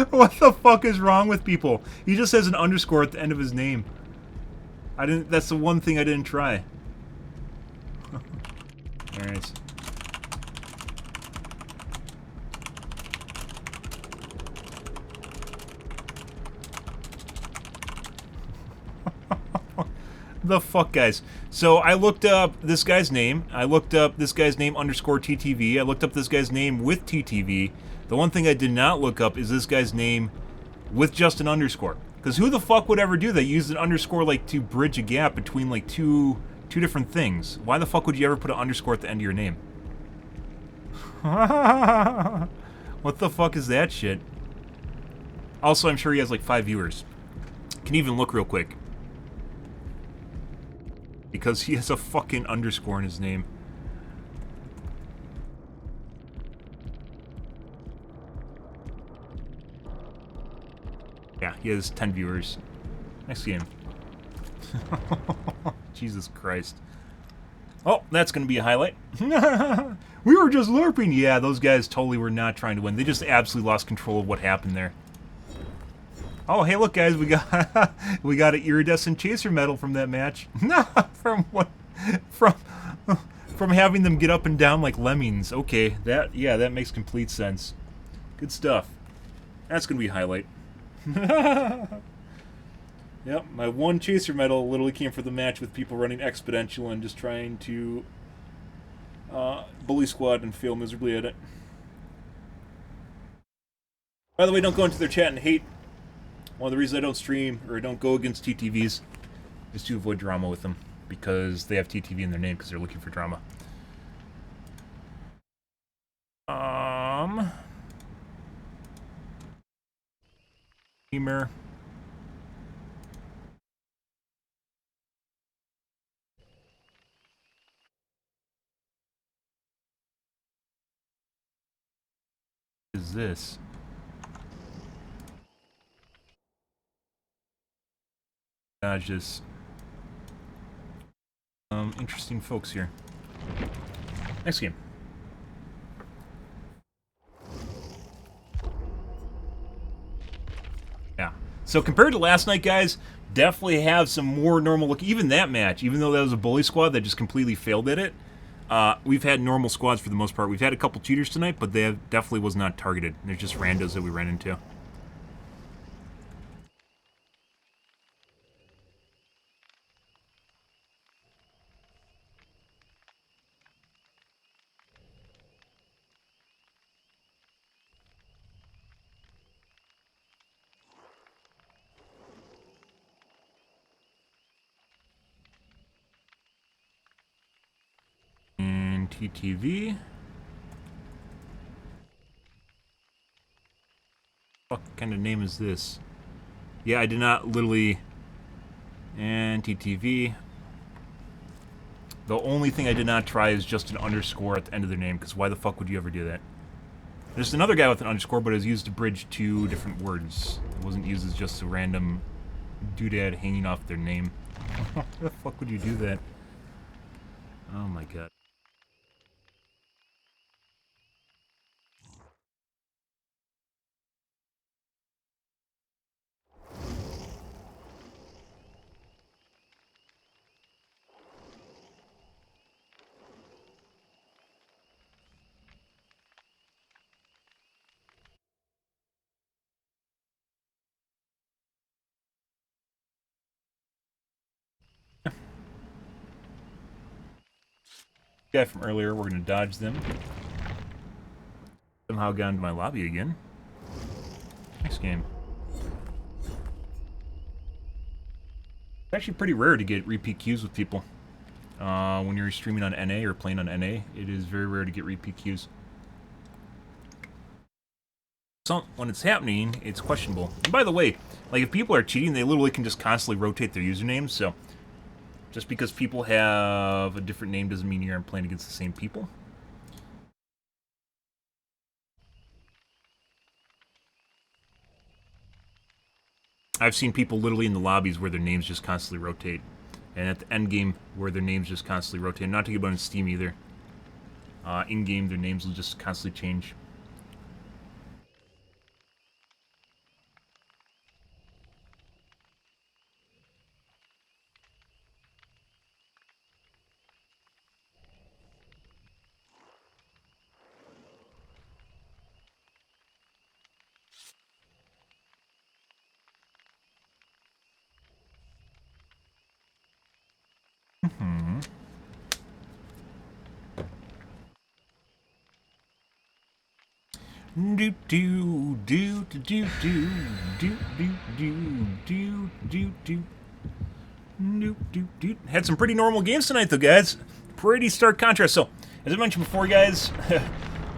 S1: What the fuck is wrong with people? He just has an underscore at the end of his name. That's the one thing I didn't try. Alright. The fuck, guys. So I looked up this guy's name. I looked up this guy's name underscore TTV. I looked up this guy's name with TTV. The one thing I did not look up is this guy's name with just an underscore. Because who the fuck would ever do that? Use an underscore like to bridge a gap between like two different things. Why the fuck would you ever put an underscore at the end of your name? What the fuck is that shit? Also, I'm sure he has like 5 viewers. Can even look real quick. Because he has a fucking underscore in his name. Yeah, he has 10 viewers. Next game. Jesus Christ. Oh, that's going to be a highlight. We were just LARPing. Yeah, those guys totally were not trying to win. They just absolutely lost control of what happened there. Oh, hey, look, guys, we got we got an iridescent chaser medal from that match. from what? From having them get up and down like lemmings. Okay, that makes complete sense. Good stuff. That's gonna be a highlight. Yep, my one chaser medal literally came for the match with people running exponential and just trying to bully squad and fail miserably at it. By the way, don't go into their chat and hate. One of the reasons I don't stream or don't go against TTVs is to avoid drama with them, because they have TTV in their name because they're looking for drama. Femur. What is this? Just interesting folks here. Next game. Yeah. So compared to last night, guys, definitely have some more normal look. Even that match, even though that was a bully squad that just completely failed at it, we've had normal squads for the most part. We've had a couple cheaters tonight, but they definitely was not targeted. They're just randos that we ran into. TTV. What kind of name is this? Yeah, I did not literally. And TTV. The only thing I did not try is just an underscore at the end of their name, because why the fuck would you ever do that? There's another guy with an underscore, but it was used to bridge two different words. It wasn't used as just a random doodad hanging off their name. Why the fuck would you do that? Oh my god. Guy from earlier, we're gonna dodge them. Somehow got into my lobby again. Next game. It's actually pretty rare to get repeat queues with people. When you're streaming on NA or playing on NA, it is very rare to get repeat queues. So when it's happening, it's questionable. And by the way, like if people are cheating, they literally can just constantly rotate their usernames, so just because people have a different name doesn't mean you aren't playing against the same people. I've seen people literally in the lobbies where their names just constantly rotate. And at the end game where their names just constantly rotate. Not to get about in Steam either. In-game, their names will just constantly change. Do do do do do do do do do do do do. Had some pretty normal games tonight, though, guys. Pretty stark contrast. So, as I mentioned before, guys,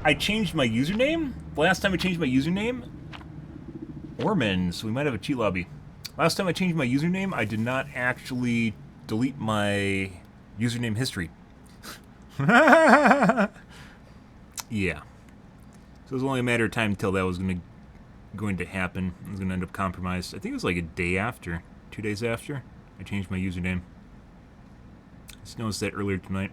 S1: I changed my username. Last time I changed my username, Orman, so we might have a cheat lobby. Last time I changed my username, I did not actually delete my username history. Yeah. So it was only a matter of time until that was going to happen. It was going to end up compromised. I think it was like a day after, 2 days after, I changed my username. I just noticed that earlier tonight.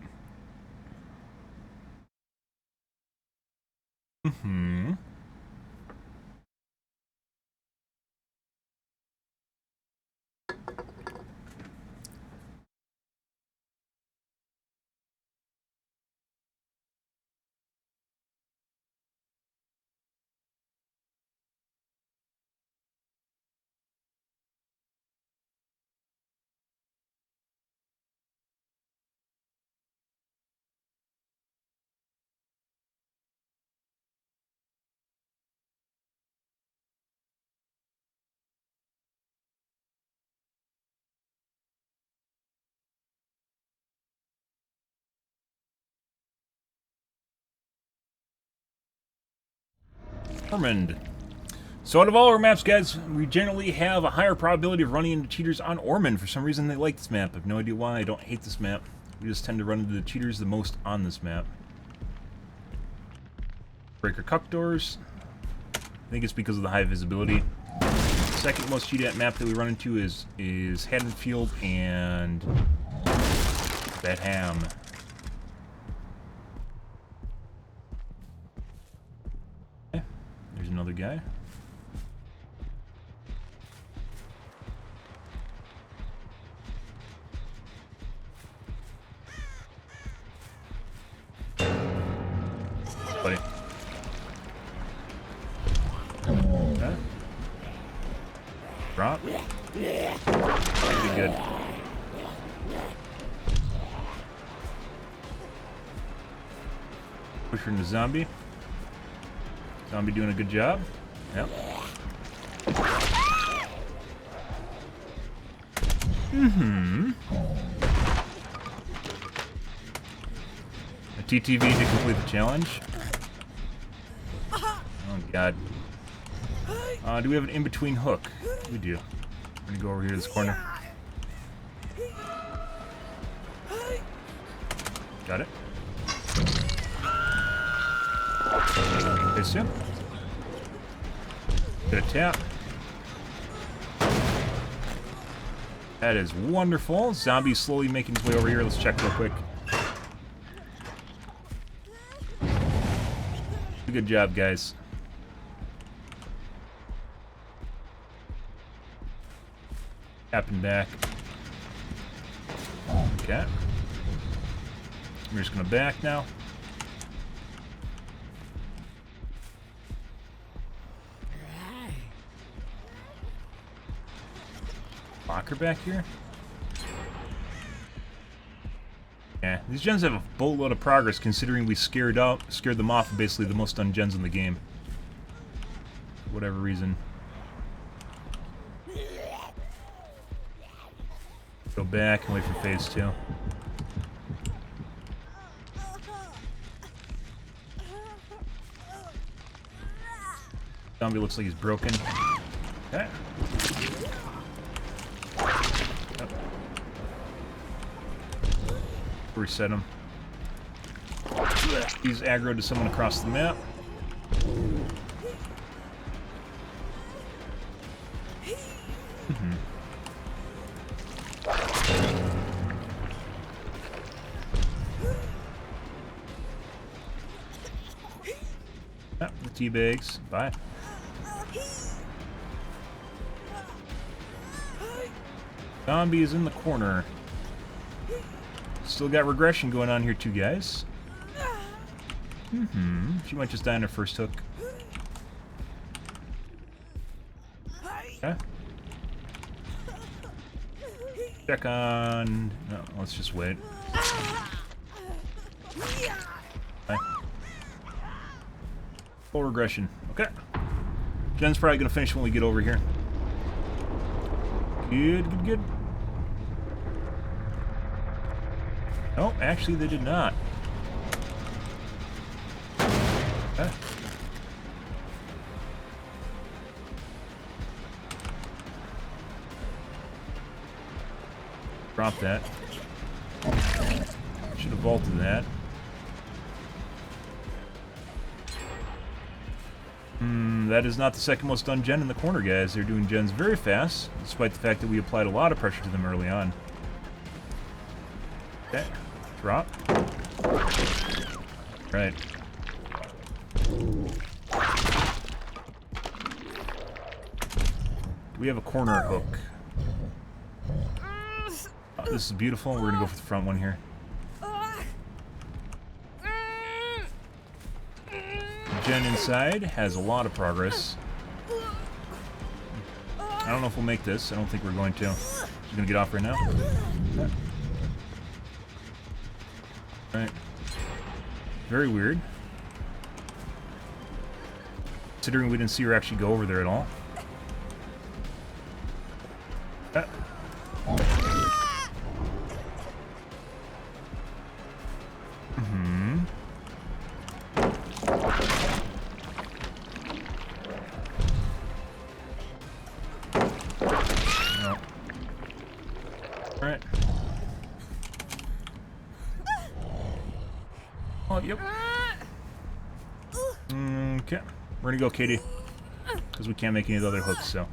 S1: Ormond. So out of all our maps, guys, we generally have a higher probability of running into cheaters on Ormond. For some reason, they like this map. I have no idea why. I don't hate this map. We just tend to run into the cheaters the most on this map. Breaker cuck doors. I think it's because of the high visibility. The second most cheated at map that we run into is Haddonfield and Betham. Okay. There's another guy. Buddy. Okay. Drop. Pretty good. Push in the zombie. Zombie doing a good job. Yep. A TTV to complete the challenge. Oh god. Do we have an in-between hook? We do. I'm gonna go over here to this corner. Got it. This him. Get a tap. That is wonderful. Zombie slowly making his way over here. Let's check real quick. Good job, guys. Tapping back. Okay. We're just gonna back now. Locker back here. Yeah, these gens have a boatload of progress considering we scared them off of basically the most done gens in the game. For whatever reason. Go back and wait for phase 2. Zombie looks like he's broken. Okay. Reset him. He's aggro to someone across the map. Ah, the tea bags. Bye. Zombie is in the corner. Still got regression going on here too, guys. She might just die on her first hook. Okay. Check on... No, let's just wait. Okay. Full regression. Okay. Jen's probably gonna finish when we get over here. Good, good, good. No, actually they did not. Okay. Drop that. Should have vaulted that. That is not the second most done gen in the corner, guys. They're doing gens very fast, despite the fact that we applied a lot of pressure to them early on. Okay. Drop. Right. We have a corner hook. Oh, this is beautiful. We're gonna go for the front one here. Gen inside has a lot of progress. I don't know if we'll make this. I don't think we're going to. She's gonna get off right now. Okay. Right. Very weird. Considering we didn't see her actually go over there at all. Oh, yep. Okay. We're gonna go, Katie. Because we can't make any of the other hooks, so.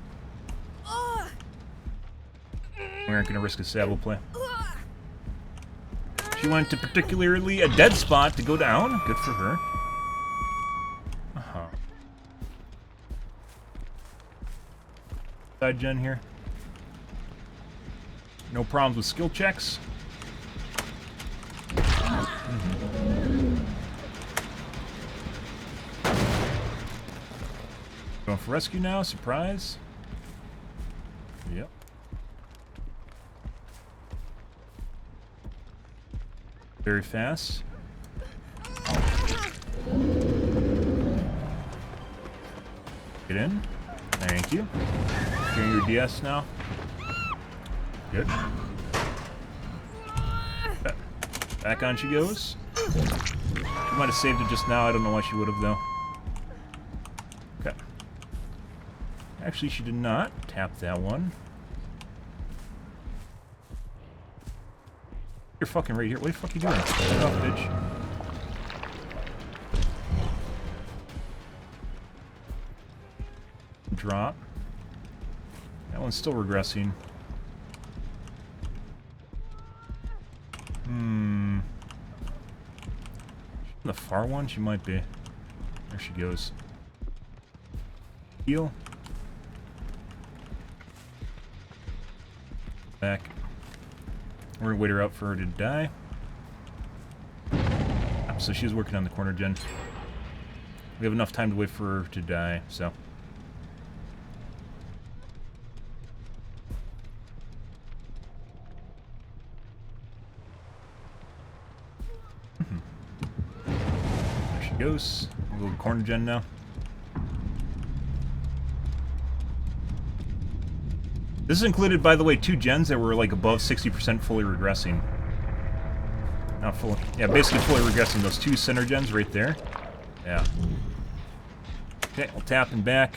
S1: We aren't gonna risk a saddle play. She went to particularly a dead spot to go down. Good for her. Uh-huh. Side gen here. No problems with skill checks. Going for rescue now, surprise. Yep. Very fast. Get in. Thank you. Getting your DS now. Good. Back on she goes. She might have saved it just now. I don't know why she would have, though. Okay. Actually, she did not tap that one. You're fucking right here. What the fuck are you doing? Get off, bitch. Drop. That one's still regressing. The far one? She might be. There she goes. Heal. Back. We're gonna wait her out for her to die. So she's working on the corner gen. We have enough time to wait for her to die, so. There she goes. We'll go corner gen now. This included, by the way, 2 gens that were like above 60% fully regressing. Not fully, yeah, basically fully regressing. Those 2 center gens right there. Yeah. Okay, we'll tap and back.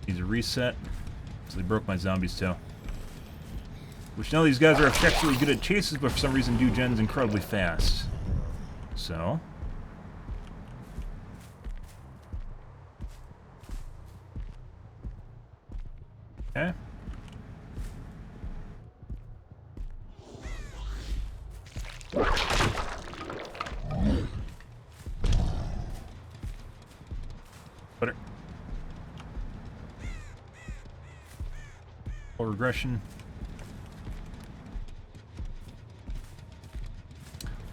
S1: Needs a reset. So they broke my zombies too. Which now these guys are effectively good at chases, but for some reason do gens incredibly fast. So. Okay. Butter. Full regression.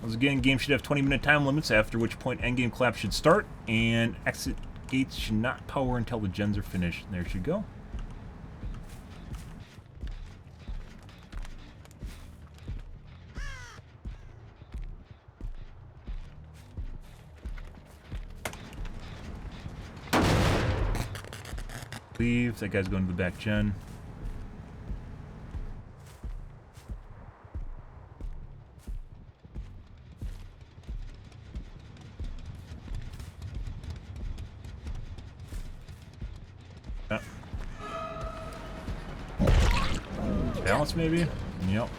S1: Once again, game should have 20-minute time limits, after which point endgame collapse should start, and exit gates should not power until the gens are finished. There she go. Leave. That guy's going to the back gen. Balance maybe? Yep.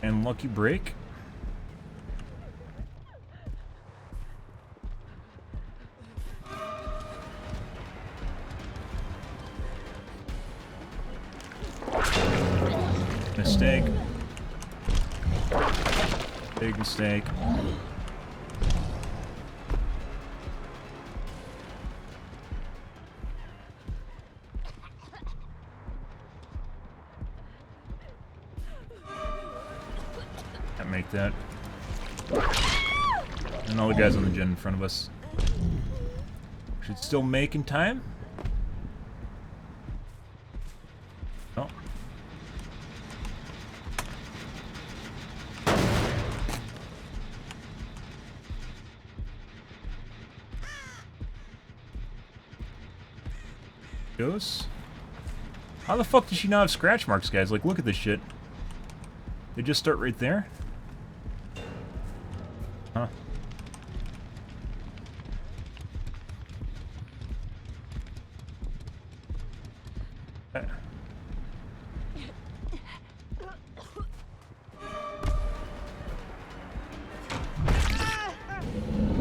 S1: And lucky break. Mistake. Big mistake. Can't make that. And all the guys on the gen in front of us. Should still make in time. Oh. Goes. How the fuck does she not have scratch marks, guys? Like, look at this shit. They just start right there? Huh.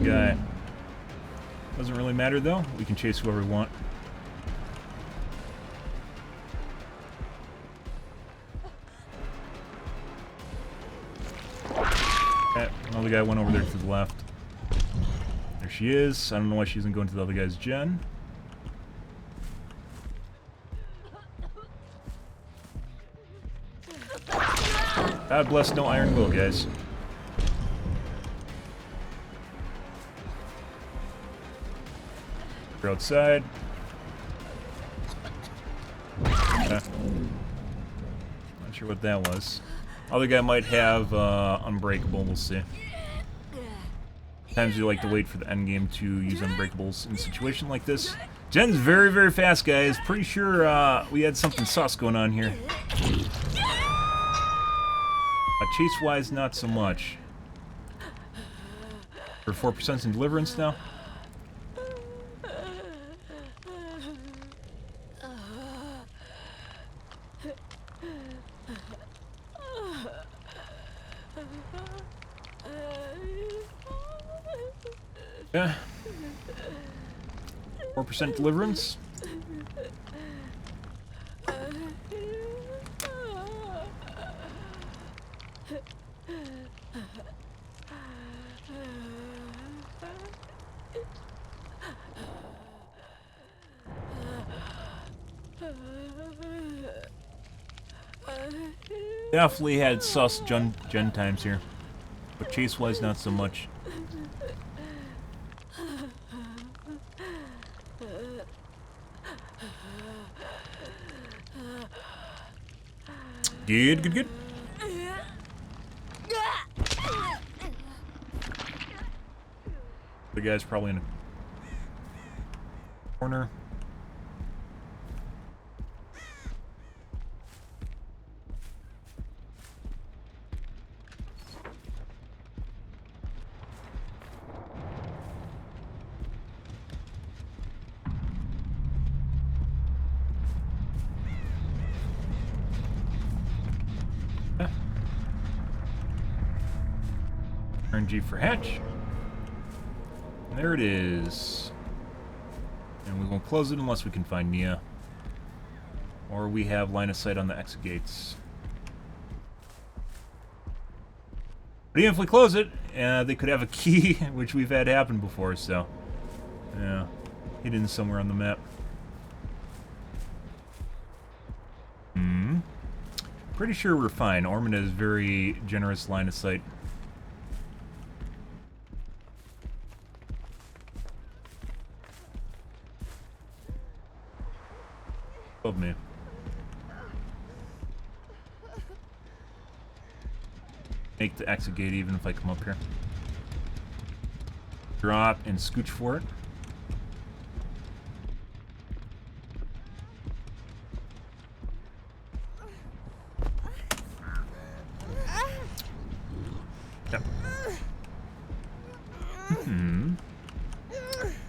S1: Guy. Doesn't really matter though. We can chase whoever we want. Okay, another guy went over there to the left. There she is. I don't know why she isn't going to the other guy's gen. God bless no iron will, guys. We're outside. Okay. Not sure what that was. Other guy might have Unbreakable, we'll see. Sometimes you like to wait for the end game to use Unbreakables in a situation like this. Jen's very, very fast, guys. Pretty sure we had something sus going on here. Chase-wise, not so much. For 4% in Deliverance now. Yeah. 4% Deliverance. Definitely had sus gen times here, but chase-wise not so much. Good, good, good. The guy's probably in a corner. RNG for hatch. There it is. And we won't close it unless we can find Nia. Or we have line of sight on the exit gates. But even if we close it, they could have a key, which we've had happen before, so... yeah, hidden somewhere on the map. Pretty sure we're fine. Ormond has very generous line of sight. Above me. Make the exit gate even if I come up here. Drop and scooch for it. Yep.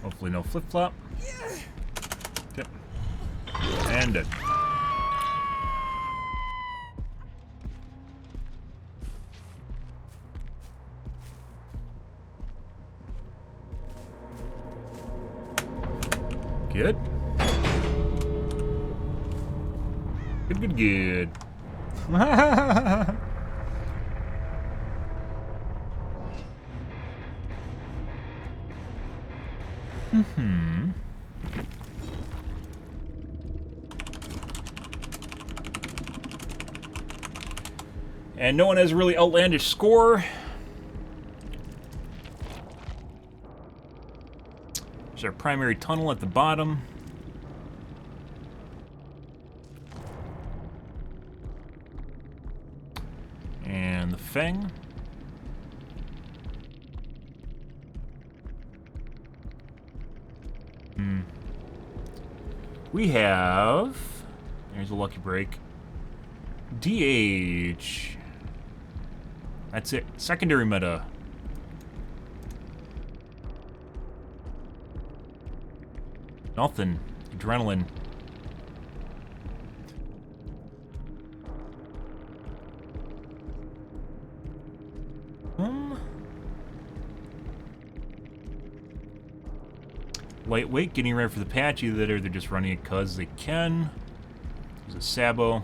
S1: Hopefully no flip-flop. Yep. And it. Good. Good, good, good. And no one has a really outlandish score. There's our primary tunnel at the bottom. And the Feng. We have... there's a lucky break. DH. That's it. Secondary meta. Nothing. Adrenaline. lightweight, getting ready for the patch. Either that or they're just running it because they can. There's a Sabo.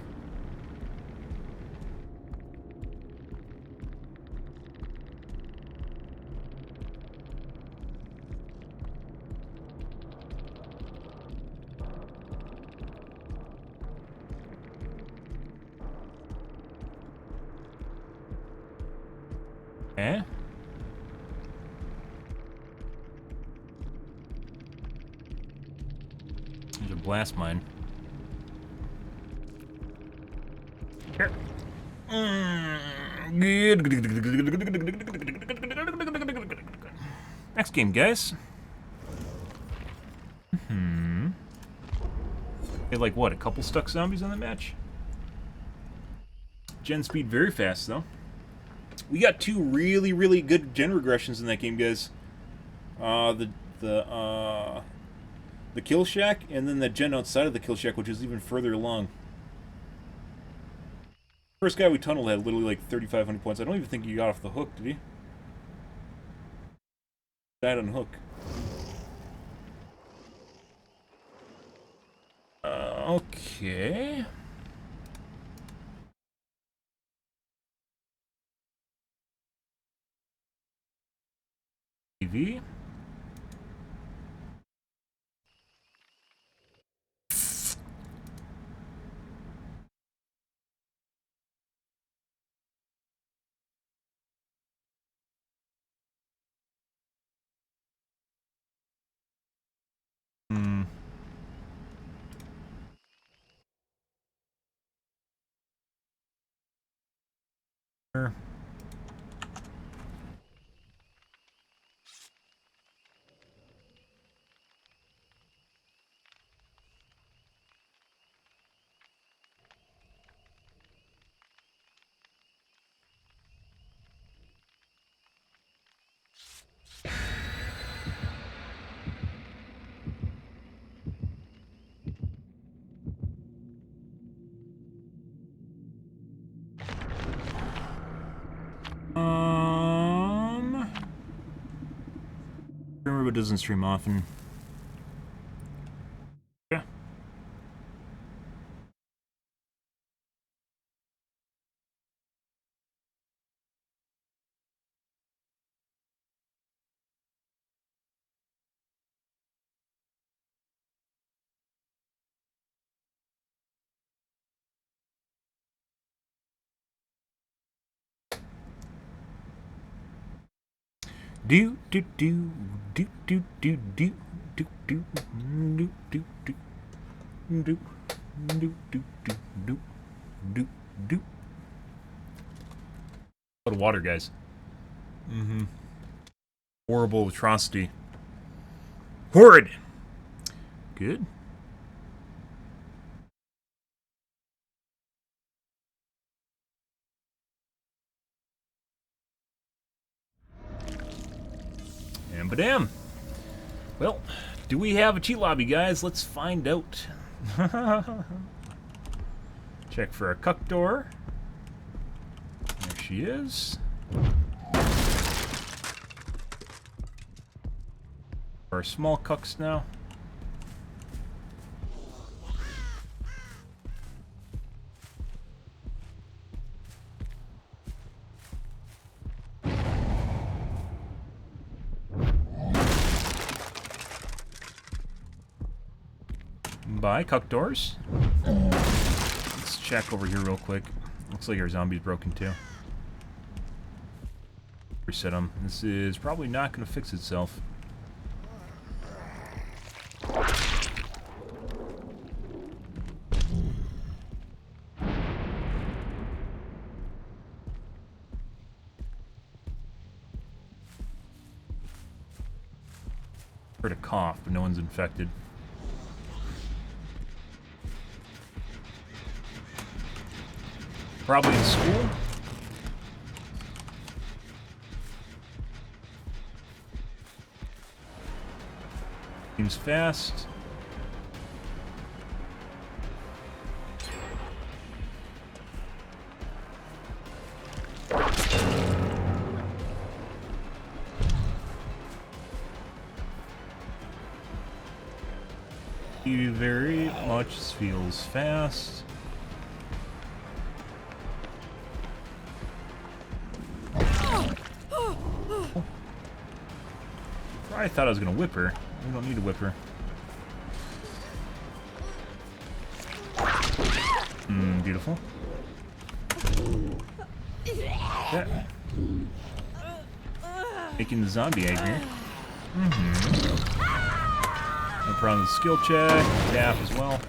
S1: Eh? There's a blast mine. Here. Good. Next game, guys. They had like what, a couple stuck zombies on the match? Gen speed very fast though. We got two really, really good gen regressions in that game, guys. The kill shack, and then the gen outside of the kill shack, which is even further along. First guy we tunneled had literally like 3,500 points. I don't even think he got off the hook, did he? Died on hook. Okay. TV. Sure. Remember, it doesn't stream often. Yeah. Do do do do do do do do do do do do do do do do do do. A lot of water, guys. Horrible atrocity. Horrid. Good. And badam. Well, do we have a cheat lobby, guys? Let's find out. Check for a cuck door. There she is. Our small cucks now. By cuck doors. Let's check over here real quick. Looks like our zombie's broken too. Reset them. This is probably not going to fix itself. Heard a cough, but no one's infected. Probably in school. Seems fast. He very much feels fast. I thought I was gonna whip her. We don't need to whip her. Beautiful. Yeah. Making the zombie angry. No problem with skill check. Daff as well.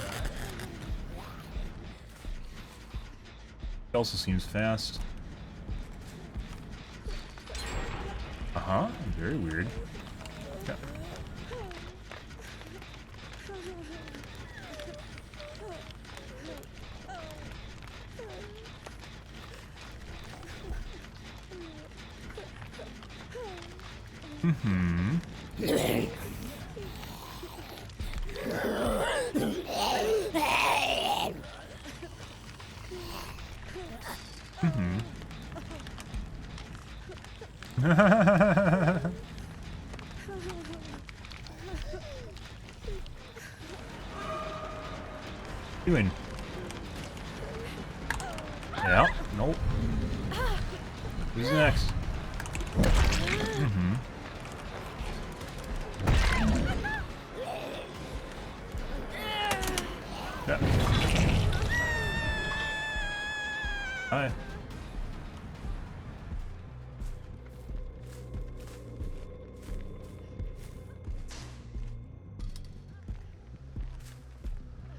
S1: It also seems fast. Very weird. Yeah. Doing. Yeah. Nope. Who's next? Yeah. Hi.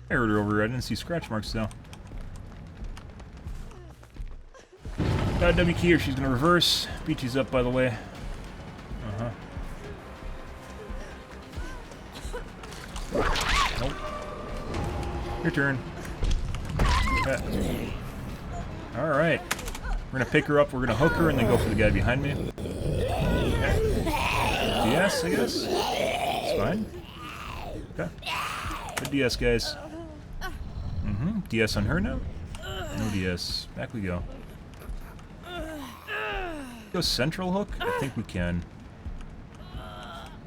S1: I heard her over. I didn't see scratch marks though. Got a W key or she's gonna reverse. Beachy's up, by the way. Nope. Your turn. Yeah. Alright. We're gonna pick her up, we're gonna hook her, and then go for the guy behind me. DS, I guess? It's fine. Okay. Good DS, guys. DS on her now? No DS. Back we go. Go central hook? I think we can.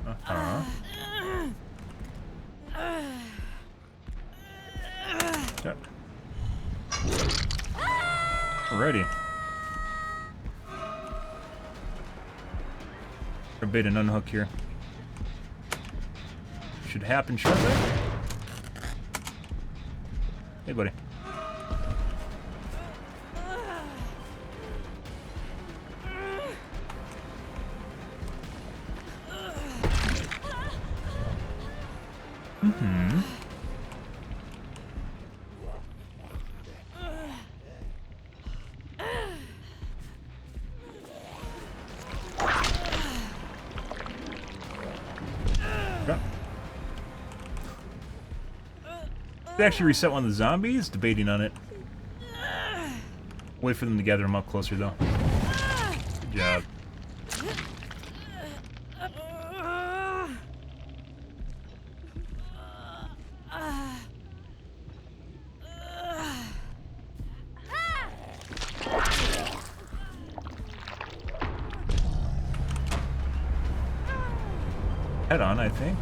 S1: Okay. Alrighty. Or bait and unhook here. Should happen shortly. Hey, buddy. Actually reset one of the zombies, debating on it. Wait for them to gather them up closer though. Good job. Head on, I think.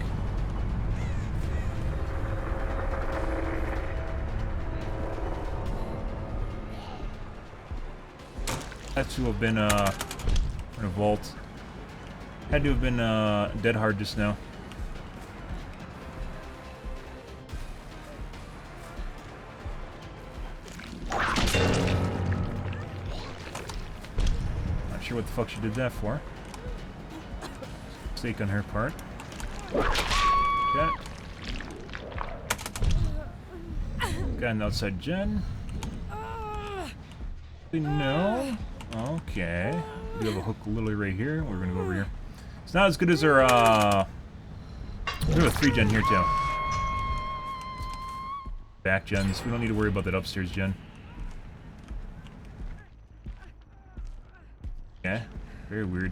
S1: Had to have been in a vault. Had to have been dead hard just now. Not sure what the fuck she did that for. Mistake on her part. Okay. Got an outside gen. No. Okay. We have a hook literally right here. We're gonna go over here. It's not as good as our we have a 3-gen here too. Back gens. We don't need to worry about that upstairs gen. Yeah. Very weird.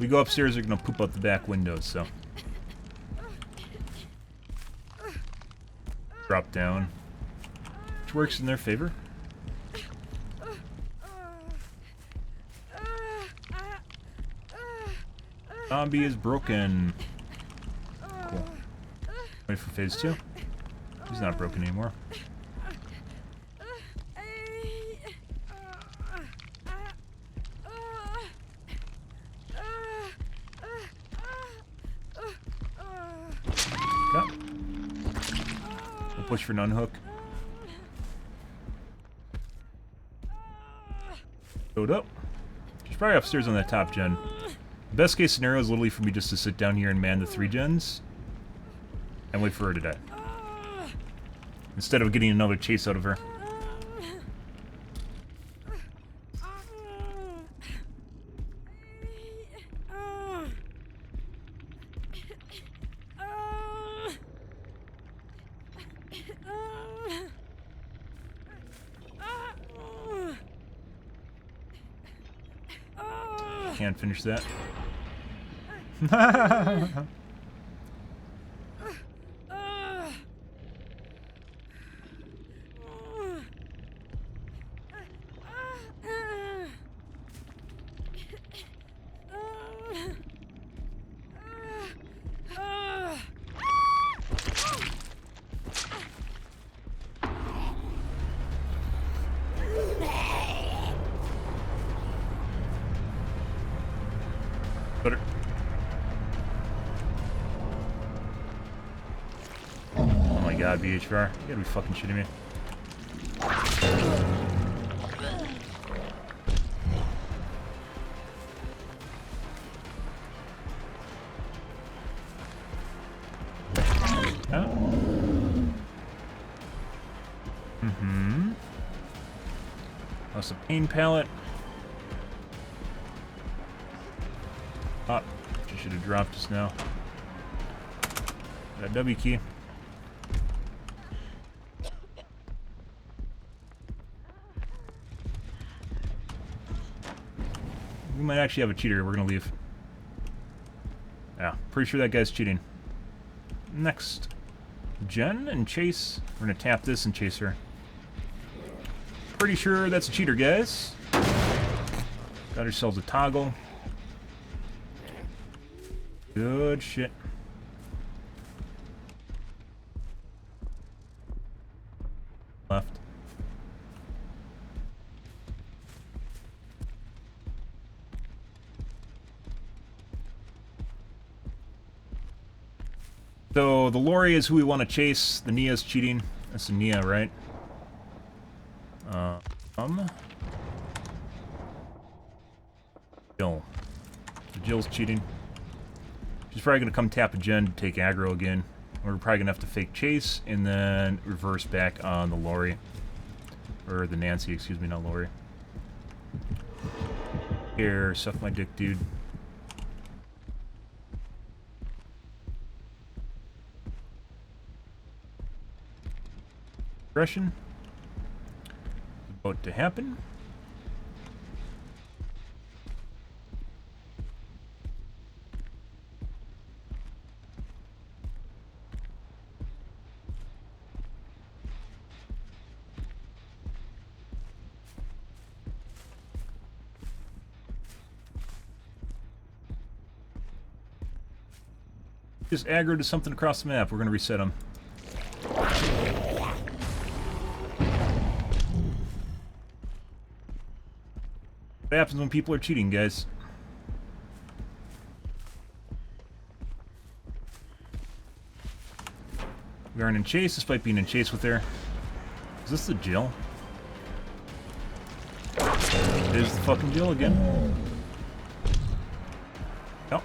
S1: We go upstairs, they're gonna poop out the back windows, so. Drop down. Which works in their favor. Zombie is broken. Cool. Wait for phase 2. He's not broken anymore. Okay. We'll push for an unhook. Load up. She's probably upstairs on that top gen. The best case scenario is literally for me just to sit down here and man the 3 gens and wait for her to die. Instead of getting another chase out of her. Can't finish that. Better. Oh my god, BHR. You gotta be fucking shitting me. That's a pain pallet. She should have dropped just now. That W key. We might actually have a cheater. We're gonna leave. Yeah, pretty sure that guy's cheating. Next. Jen and Chase. We're gonna tap this and chase her. Pretty sure that's a cheater, guys. Got ourselves a toggle. Good shit. Left. So the lorry is who we want to chase. The Nia's cheating. That's the Nia, right? Jill. So Jill's cheating. She's probably going to come tap a gen to take aggro again. We're probably going to have to fake chase and then reverse back on the Lori. Or the Nancy, excuse me, not Lori. Here, suck my dick, dude. Aggression. About to happen. Just aggro to something across the map. We're going to reset them. What happens when people are cheating, guys? We aren't in chase, despite being in chase with her. Is this the Jill? It is the fucking Jill again. Nope.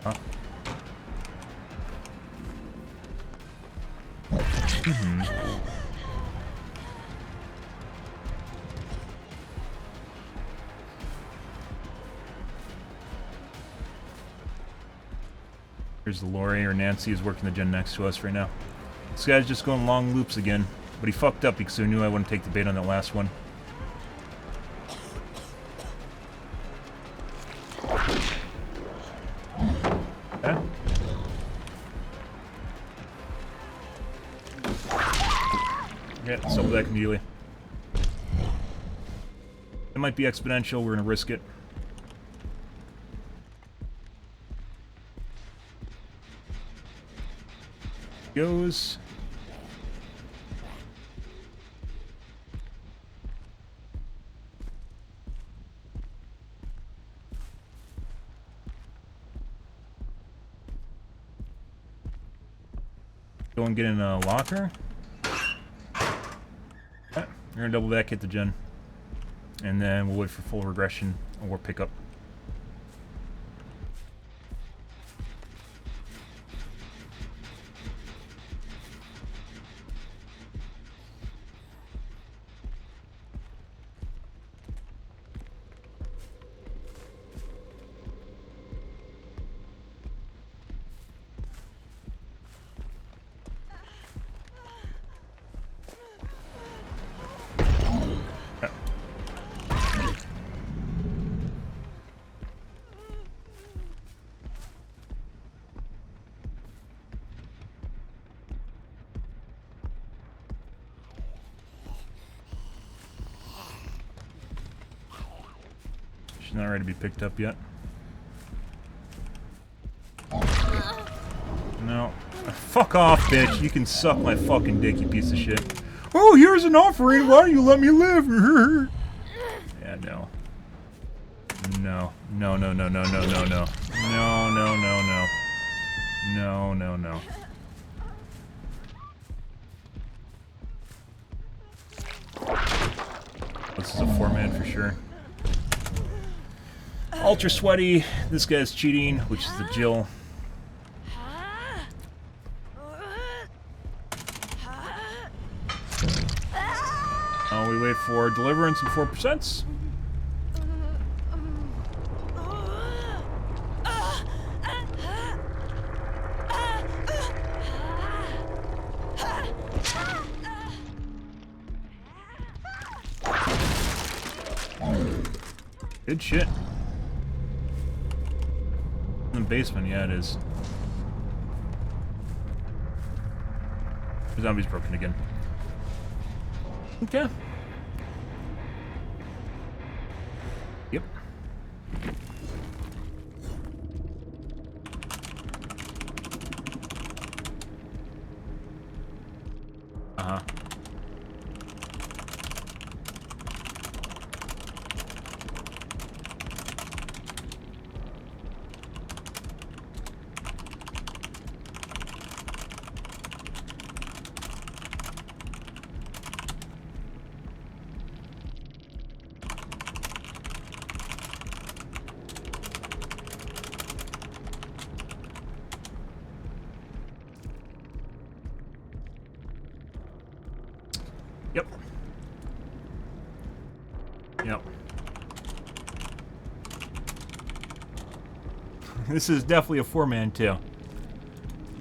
S1: Huh? Here's the Lori, or Nancy is working the gen next to us right now. This guy's just going long loops again. But he fucked up because he knew I wouldn't take the bait on that last one. Okay. Yeah, so that immediately. It might be exponential, we're gonna risk it. Goes. Go and get in a locker. We're gonna double back, hit the gen. And then we'll wait for full regression or pickup. She's not ready to be picked up yet. No. Fuck off, bitch. You can suck my fucking dick, you piece of shit. Oh, here's an offering. Why don't you let me live? Yeah, no. No. No, no, no, no, no, no, no. No, no, no, no. No, no, no. This is a 4-man for sure. Ultra sweaty. This guy's cheating, which is the Jill. Oh, we wait for deliverance and 4%. Good shit. In the basement, yeah, it is. The zombie's broken again. Okay. Yep. Uh-huh. Yep. Yep. This is definitely a 4-man too.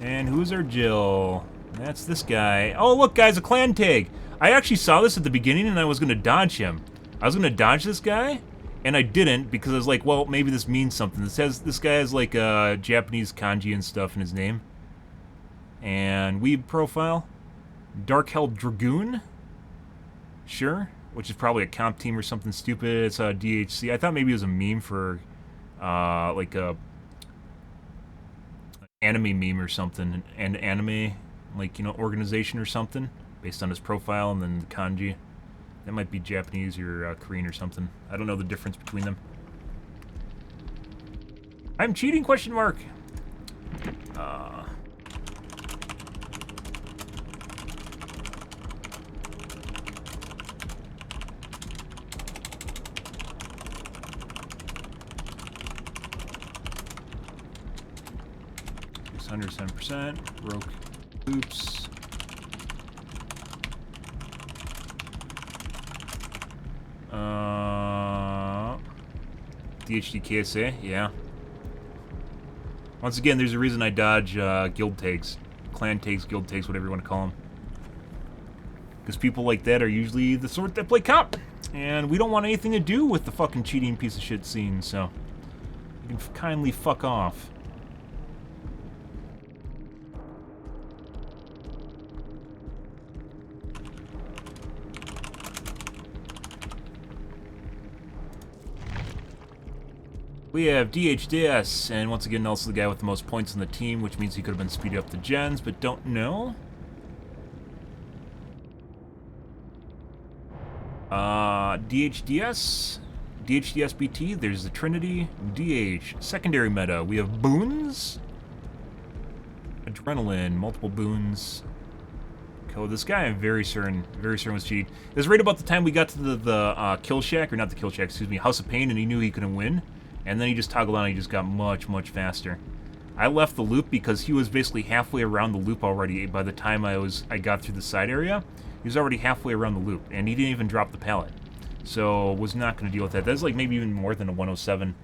S1: And who's our Jill? That's this guy. Oh, look, guys, a clan tag. I actually saw this at the beginning and I was going to dodge him. I was going to dodge this guy, and I didn't because I was like, well, maybe this means something. This guy has like Japanese kanji and stuff in his name. And weeb profile. Dark-Held Dragoon. Sure, which is probably a comp team or something stupid. It's DHC. I thought maybe it was a meme for, like a anime meme or something, and anime, like, you know, organization or something, based on his profile and then the kanji. That might be Japanese or Korean or something. I don't know the difference between them. I'm cheating? Question mark. Under 7%, broke loops. DHD KSA, yeah. Once again, there's a reason I dodge guild tags. Clan tags, guild tags, whatever you want to call them. Because people like that are usually the sort that play cop. And we don't want anything to do with the fucking cheating piece of shit scene, so you can kindly fuck off. We have DHDS, and once again, also the guy with the most points on the team, which means he could have been speeding up the gens, but don't know. DHDS, DHDS BT, there's the Trinity, DH, secondary meta, we have boons, adrenaline, multiple boons. Okay, this guy I'm very certain was cheating. It was right about the time we got to the kill shack, or not the kill shack, excuse me, House of Pain, and he knew he couldn't win. And then he just toggled on and he just got much, much faster. I left the loop because he was basically halfway around the loop already by the time I got through the side area. He was already halfway around the loop, and he didn't even drop the pallet. So was not going to deal with that. That's like maybe even more than a 107.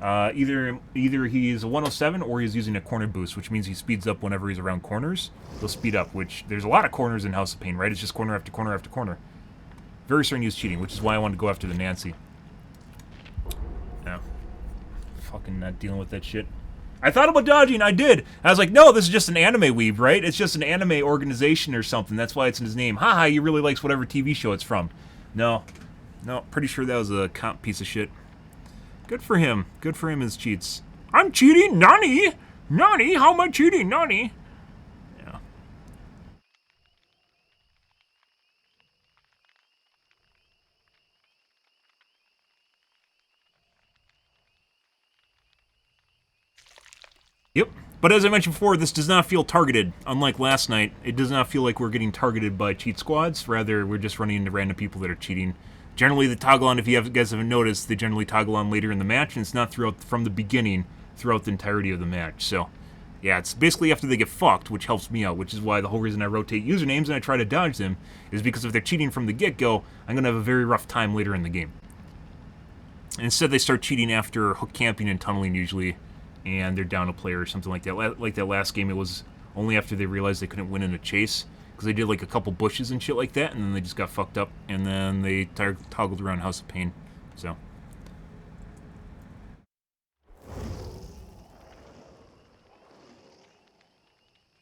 S1: Either he's a 107 or he's using a corner boost, which means he speeds up whenever he's around corners. He'll speed up, which there's a lot of corners in House of Pain, right? It's just corner after corner after corner. Very certain he was cheating, which is why I wanted to go after the Nancy. Yeah. Fucking not dealing with that shit. I thought about dodging, I did. I was like, no, this is just an anime weeb, right? It's just an anime organization or something. That's why it's in his name. Haha, he really likes whatever TV show it's from. No, pretty sure that was a comp piece of shit. Good for him. Good for him, his cheats. I'm cheating? Nani? Nani? How am I cheating? Nani? Yeah. Yep. But as I mentioned before, this does not feel targeted. Unlike last night, it does not feel like we're getting targeted by cheat squads. Rather, we're just running into random people that are cheating. Generally, the toggle on, if you guys haven't noticed, they generally toggle on later in the match, and it's not from the beginning throughout the entirety of the match. So, yeah, it's basically after they get fucked, which helps me out, which is why the whole reason I rotate usernames and I try to dodge them is because if they're cheating from the get-go, I'm going to have a very rough time later in the game. And instead, they start cheating after hook camping and tunneling usually, and they're down a player or something like that. Like that last game, it was only after they realized they couldn't win in a chase, because they did like a couple bushes and shit like that, and then they just got fucked up, and then they toggled around House of Pain. So.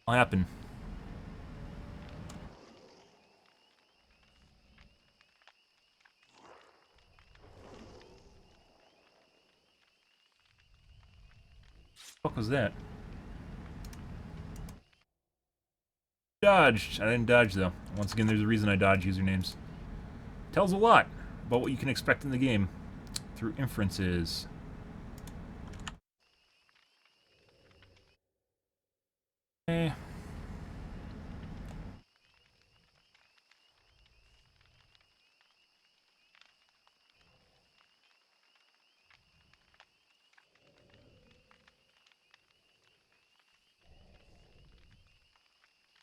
S1: What'll happen? What was that? Dodged. I didn't dodge though. Once again, there's a reason I dodge usernames. Tells a lot about what you can expect in the game through inferences. Okay.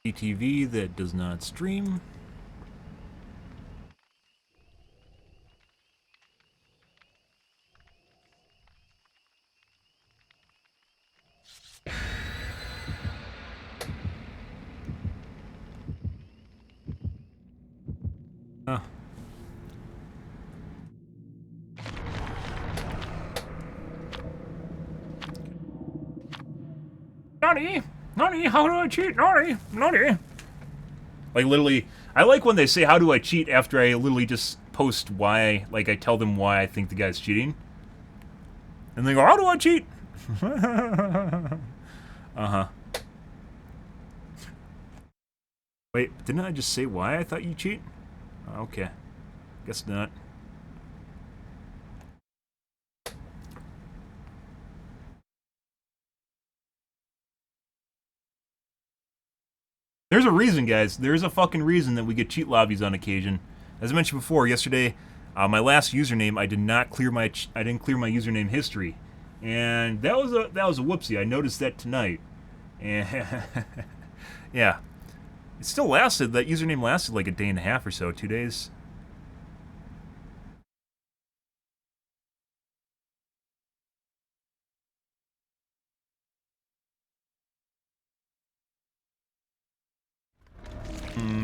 S1: TV that does not stream. Nani? Nani? How do I cheat? Nani? Nani? Like, literally, I like when they say, how do I cheat, after I literally just post why, like, I tell them why I think the guy's cheating. And they go, how do I cheat? Uh-huh. Wait, didn't I just say why I thought you cheat? Okay. Guess not. There's a reason, guys. There's a fucking reason that we get cheat lobbies on occasion. As I mentioned before, yesterday, my last username, I didn't clear my username history, and that was a whoopsie. I noticed that tonight, and yeah, it still lasted. That username lasted like a day and a half or so, 2 days.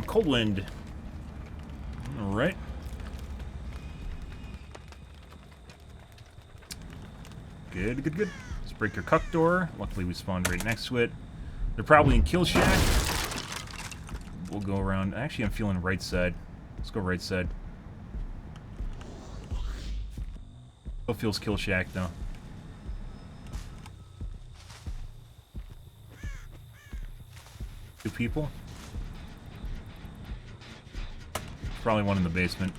S1: Coldwind. Alright. Good, good, good. Let's break their cuck door. Luckily we spawned right next to it. They're probably in kill shack. We'll go around. Actually, I'm feeling right side. Let's go right side. Still feels kill shack though. Two people. Probably one in the basement.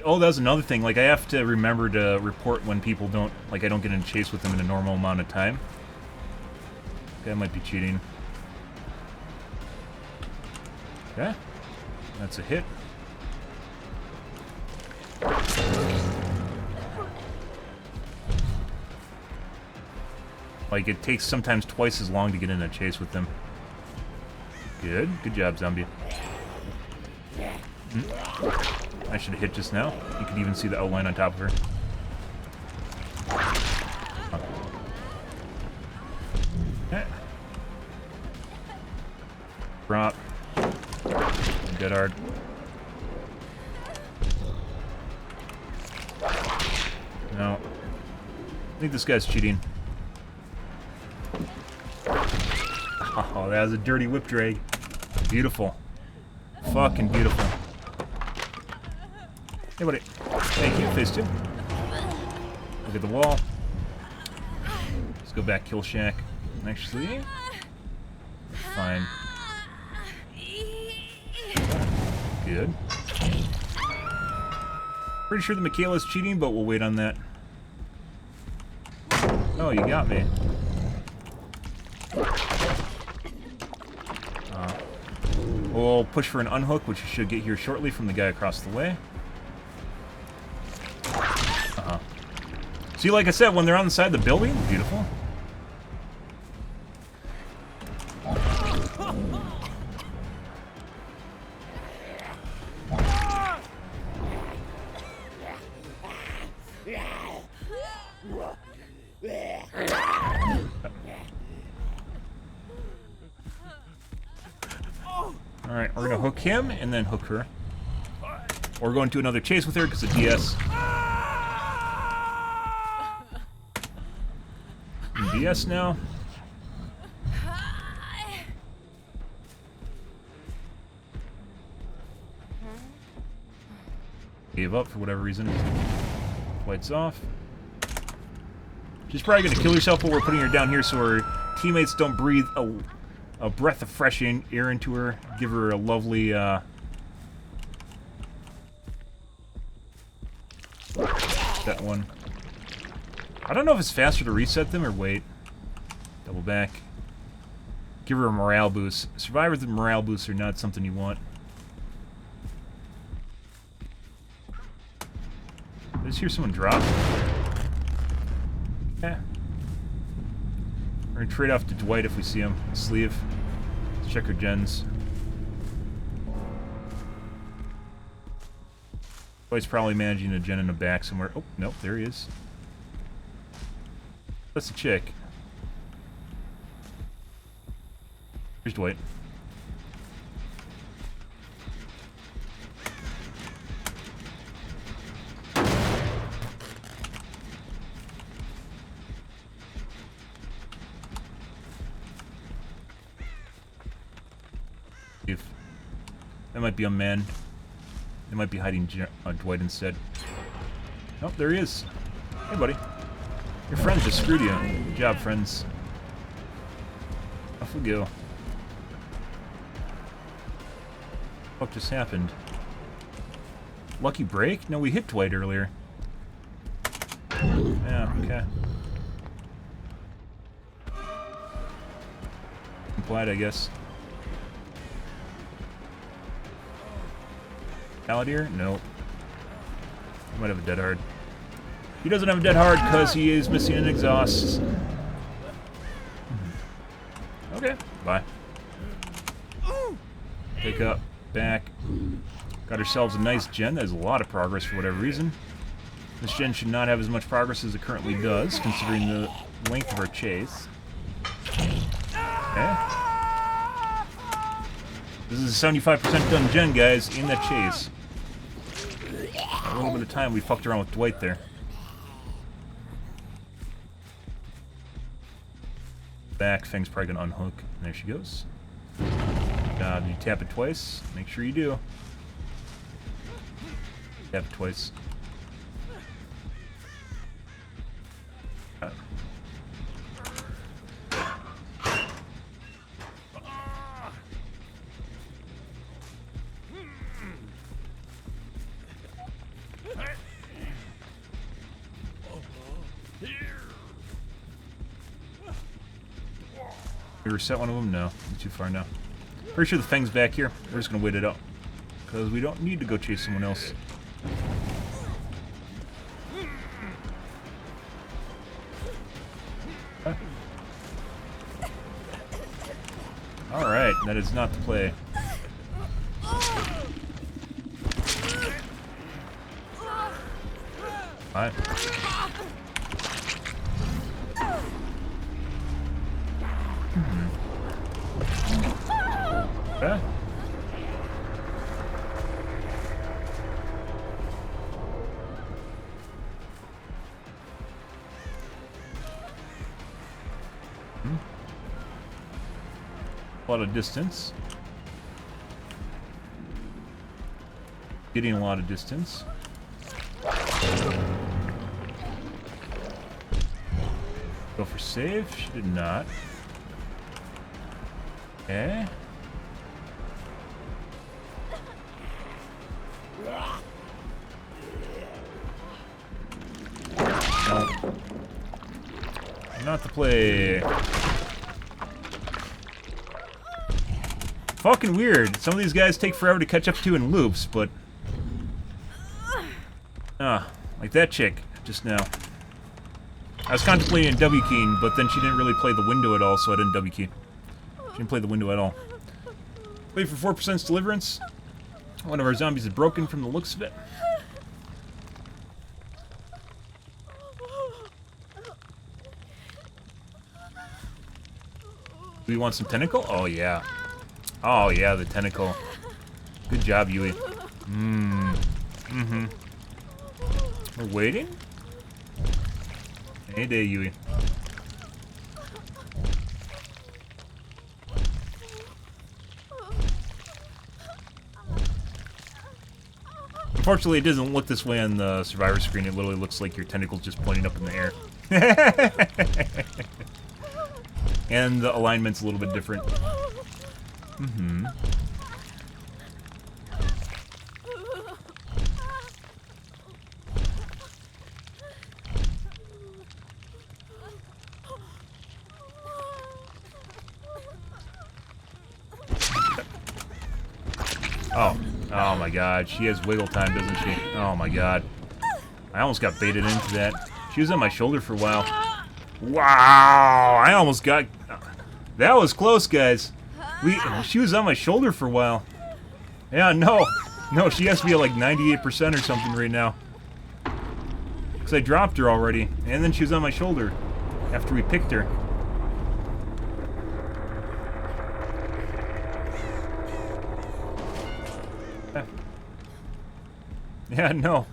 S1: Oh, that was another thing. Like, I have to remember to report when people don't, like, I don't get in a chase with them in a normal amount of time. That might be cheating. Okay. That's a hit. Like, it takes sometimes twice as long to get in a chase with them. Good. Good job, zombie. I should have hit just now. You could even see the outline on top of her. Oh. Okay. Drop. Dead hard. No. I think this guy's cheating. Oh, that was a dirty whip drag. Beautiful. Fucking beautiful. Hey, buddy. Thank you, phase 2. Look at the wall. Let's go back kill shack. Actually, fine. Good. Pretty sure the Michaela's cheating, but we'll wait on that. Oh, you got me. We'll push for an unhook, which we should get here shortly from the guy across the way. See, like I said, when they're on the side of the building, beautiful. Alright, we're gonna hook him and then hook her. Or go into another chase with her because of DS. DS now. Gave up for whatever reason. Lights off. She's probably going to kill herself while we're putting her down here so her teammates don't breathe a breath of fresh air into her. Give her a lovely, that one. I don't know if it's faster to reset them or wait. Double back. Give her a morale boost. Survivors with morale boosts are not something you want. Did I just hear someone drop? Yeah. We're gonna trade off to Dwight if we see him. Sleeve. Let's check her gens. Dwight's probably managing a gen in the back somewhere. Oh, nope, there he is. That's a chick. Here's Dwight. That might be unmanned. They might be hiding Dwight instead. Oh, there he is. Hey, buddy. Your friends just screwed you. Good job, friends. Off we go. What just happened? Lucky break? No, we hit Dwight earlier. Yeah, okay. Implied, I guess. Paladin? No. He might have a dead hard. He doesn't have a dead hard because he is missing an exhaust. Okay, bye. Pick up, back. Got ourselves a nice gen. That is a lot of progress for whatever reason. This gen should not have as much progress as it currently does, considering the length of our chase. Okay. This is a 75% done gen, guys, in that chase. A little bit of time we fucked around with Dwight there. Back, Fang's probably gonna unhook. And there she goes. You tap it twice. Make sure you do. Tap it twice. We reset one of them? No. It's too far now. Pretty sure the Fang's back here. We're just gonna wait it out. Because we don't need to go chase someone else. Okay. Alright, that is not the play. Alright. Okay. A lot of distance. Getting a lot of distance. Go for save. She did not. Okay. No. Not the play. Fucking weird. Some of these guys take forever to catch up to in loops, but... like that chick just now. I was contemplating W keying, but then she didn't really play the window at all, so I didn't W key. She didn't play the window at all. Wait for 4% deliverance. One of our zombies is broken from the looks of it. Do we want some tentacle? Oh, yeah. Oh, yeah, the tentacle. Good job, Yui. Mm-hmm. We're waiting? Hey day, Yui. Unfortunately, it doesn't look this way on the survivor screen. It literally looks like your tentacle's just pointing up in the air. And the alignment's a little bit different. Mm-hmm. Oh my god, she has wiggle time, doesn't she? Oh my god. I almost got baited into that. She was on my shoulder for a while. Wow! I almost got... That was close, guys. She was on my shoulder for a while. Yeah, no. No, she has to be at like 98% or something right now. Because I dropped her already. And then she was on my shoulder after we picked her. Yeah, no.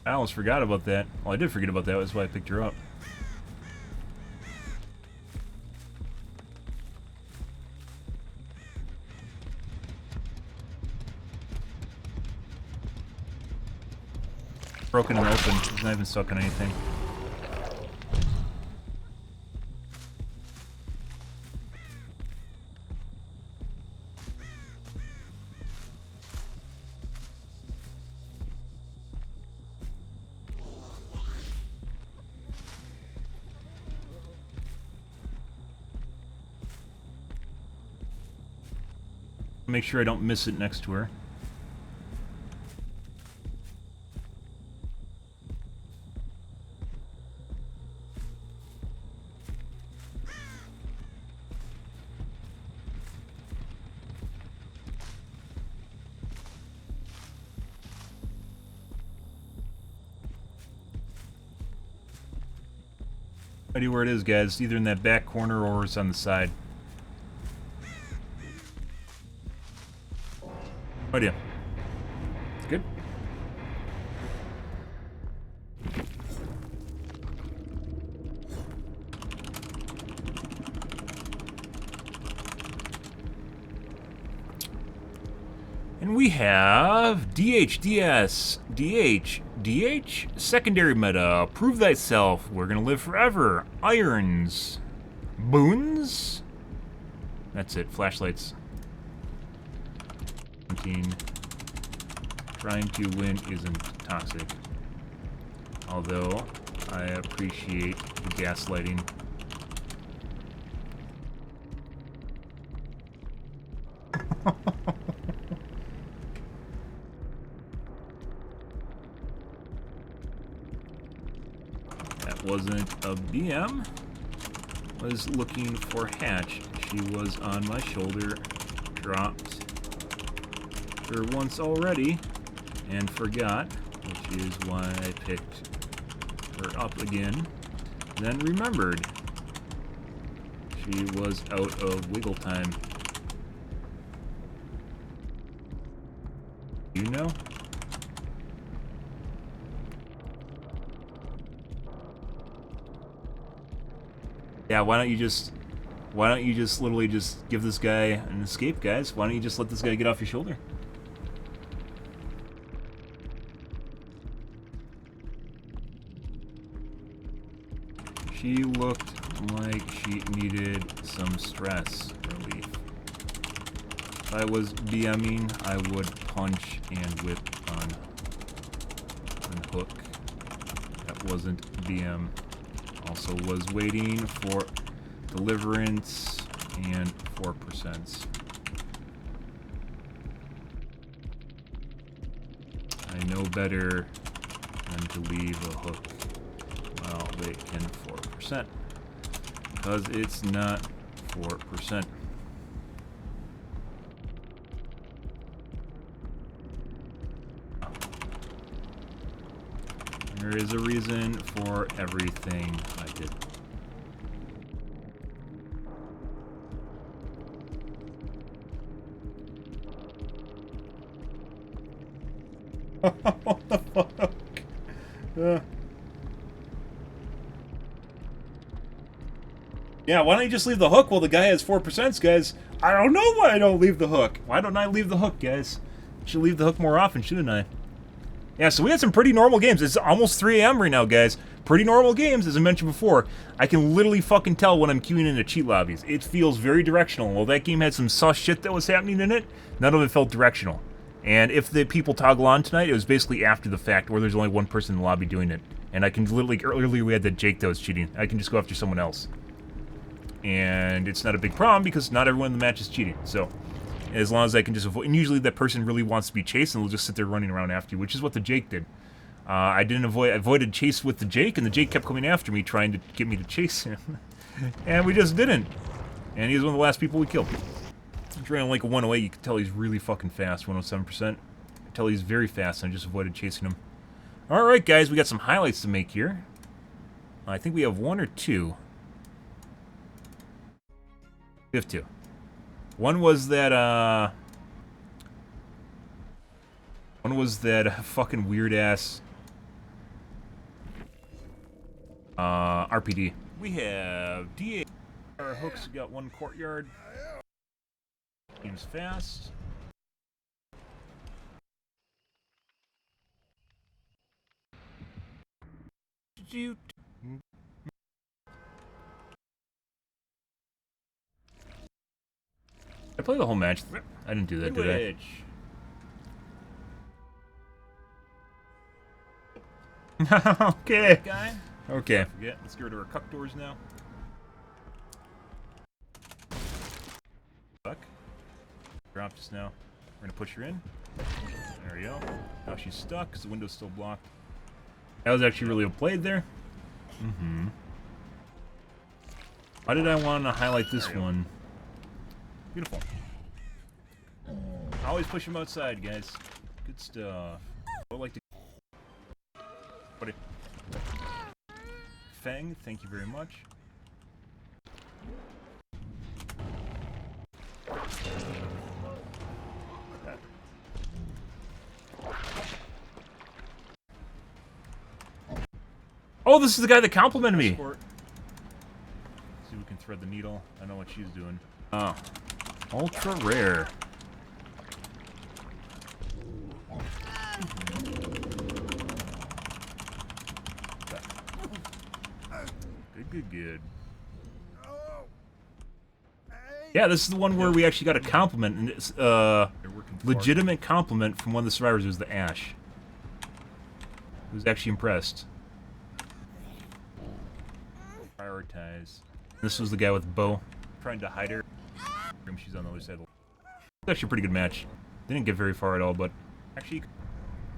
S1: I almost forgot about that. Well, I did forget about that. That's why I picked her up. Broken and open. He's not even stuck on anything. Make sure I don't miss it next to her. idea where it is, guys. Either in that back corner or it's on the side. No idea. It's good. And we have DH, DH, secondary meta, prove thyself, we're gonna live forever, irons, boons, that's it, flashlights, 17, trying to win isn't toxic, although I appreciate the gaslighting. Wasn't a BM, was looking for Hatch. She was on my shoulder, dropped her once already, and forgot, which is why I picked her up again, then remembered she was out of wiggle time. You know? Yeah, why don't you just literally just give this guy an escape, guys? Why don't you just let this guy get off your shoulder? She looked like she needed some stress relief. If I was BMing, I would punch and whip on hook. That wasn't BM. Also was waiting for deliverance and 4%. I know better than to leave a hook while they can 4%. Because it's not 4%. There is a reason for everything I did. What the fuck? Yeah, why don't you just leave the hook while the guy has 4%, guys? I don't know why I don't leave the hook. Why don't I leave the hook, guys? I should leave the hook more often, shouldn't I? Yeah, so we had some pretty normal games. It's almost 3 a.m. right now, guys. Pretty normal games, as I mentioned before. I can literally fucking tell when I'm queuing into cheat lobbies. It feels very directional. While that game had some sus shit that was happening in it, none of it felt directional. And if the people toggle on tonight, it was basically after the fact, where there's only one person in the lobby doing it. And I can literally, earlier we had that Jake that was cheating. I can just go after someone else. And it's not a big problem, because not everyone in the match is cheating, so... As long as I can just avoid, and usually that person really wants to be chased, and they'll just sit there running around after you, which is what the Jake did. I avoided chase with the Jake, and the Jake kept coming after me, trying to get me to chase him. And we just didn't. And he was one of the last people we killed. He's running like a 108, you can tell he's really fucking fast, 107%. I can tell he's very fast, and I just avoided chasing him. Alright guys, we got some highlights to make here. I think we have 1 or 2. We have 2. One was that fucking weird-ass, RPD. We have DA. Our hooks got 1 courtyard. Seems fast. I played the whole match. I didn't do that, did I? Okay. Okay. Forget. Let's go to our cuck doors now. Fuck. Drop just now. We're gonna push her in. There we go. Now she's stuck because the window's still blocked. That was actually really well played there. Mm-hmm. Why did I want to highlight this one? Beautiful. Always push him outside, guys. Good stuff. I would like to... Buddy. Fang, thank you very much. Oh, this is the guy that complimented me. See if we can thread the needle. I know what she's doing. Oh, ultra rare. Good. Yeah, this is the one where we actually got a compliment, and it's legitimate compliment from one of the survivors. It was the Ash. Who was actually impressed. Prioritize. This was the guy with the bow, trying to hide her. She's on the other side. It's actually a pretty good match. They didn't get very far at all, but actually,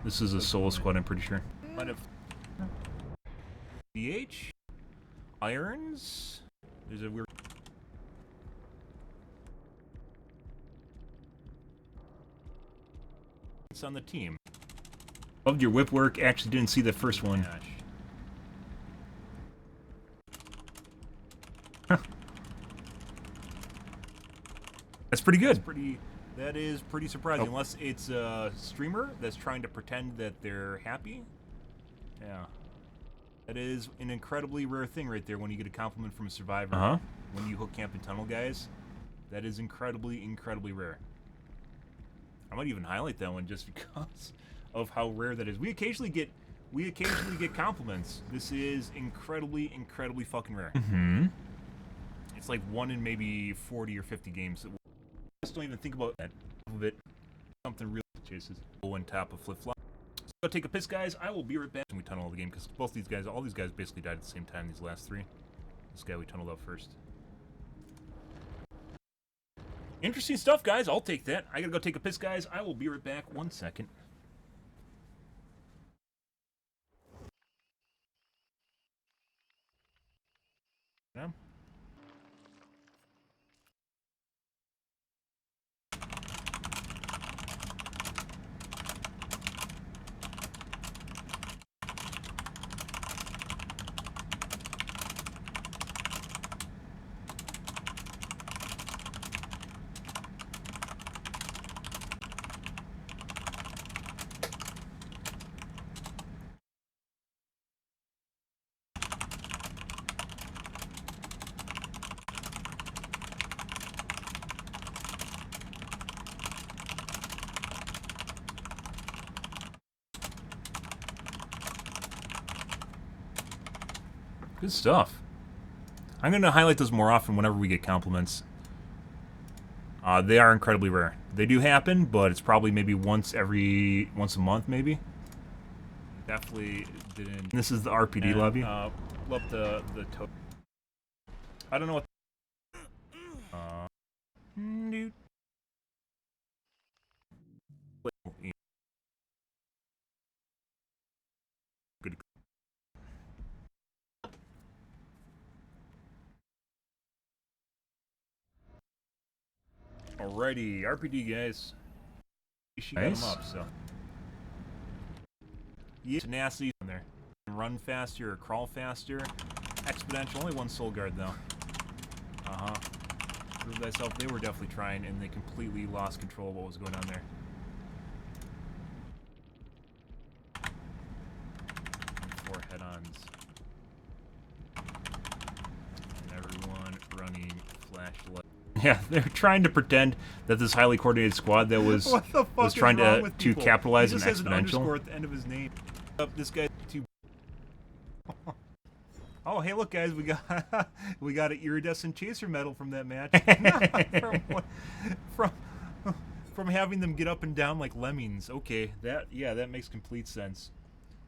S1: this is a solo squad. I'm pretty sure. Might have DH. Irons? There's a weird... It's on the team. Loved your whip work. Actually didn't see the first one. That's pretty good. That is pretty surprising. Oh. Unless it's a streamer that's trying to pretend that they're happy. Yeah. That is an incredibly rare thing right there when you get a compliment from a survivor. When you hook camp and tunnel guys. That is incredibly, incredibly rare. I might even highlight that one just because of how rare that is. We occasionally get compliments. This is incredibly, incredibly fucking rare. It's like 1 in maybe 40 or 50 games. Just don't even think about that of it. Something real chases. Go on top of flip-flop. Go take a piss, guys. I will be right back. And we tunnel the game because both these guys, all these guys basically died at the same time. These last 3. This guy we tunneled out first. Interesting stuff, guys. I'll take that. I gotta go take a piss, guys. I will be right back. 1 second. Yeah. Good stuff. I'm going to highlight those more often whenever we get compliments. They are incredibly rare. They do happen, but it's probably maybe once a month, maybe. Definitely didn't. This is the RPD lobby. Love the I don't know what. Good. Alrighty, RPD guys. She got him up, so. Yeah, tenacity on there. Run faster or crawl faster. Exponential, only 1 soul guard though. Prove thyself. They were definitely trying, and they completely lost control of what was going on there. And 4 head-ons. And everyone running flashlight. Yeah, they're trying to pretend that this highly coordinated squad that was trying to capitalize on exponential. He just has an underscore at the end of his name. This guy too. Oh, hey, look, guys, we got an iridescent chaser medal from that match. from having them get up and down like lemmings. Okay, that makes complete sense.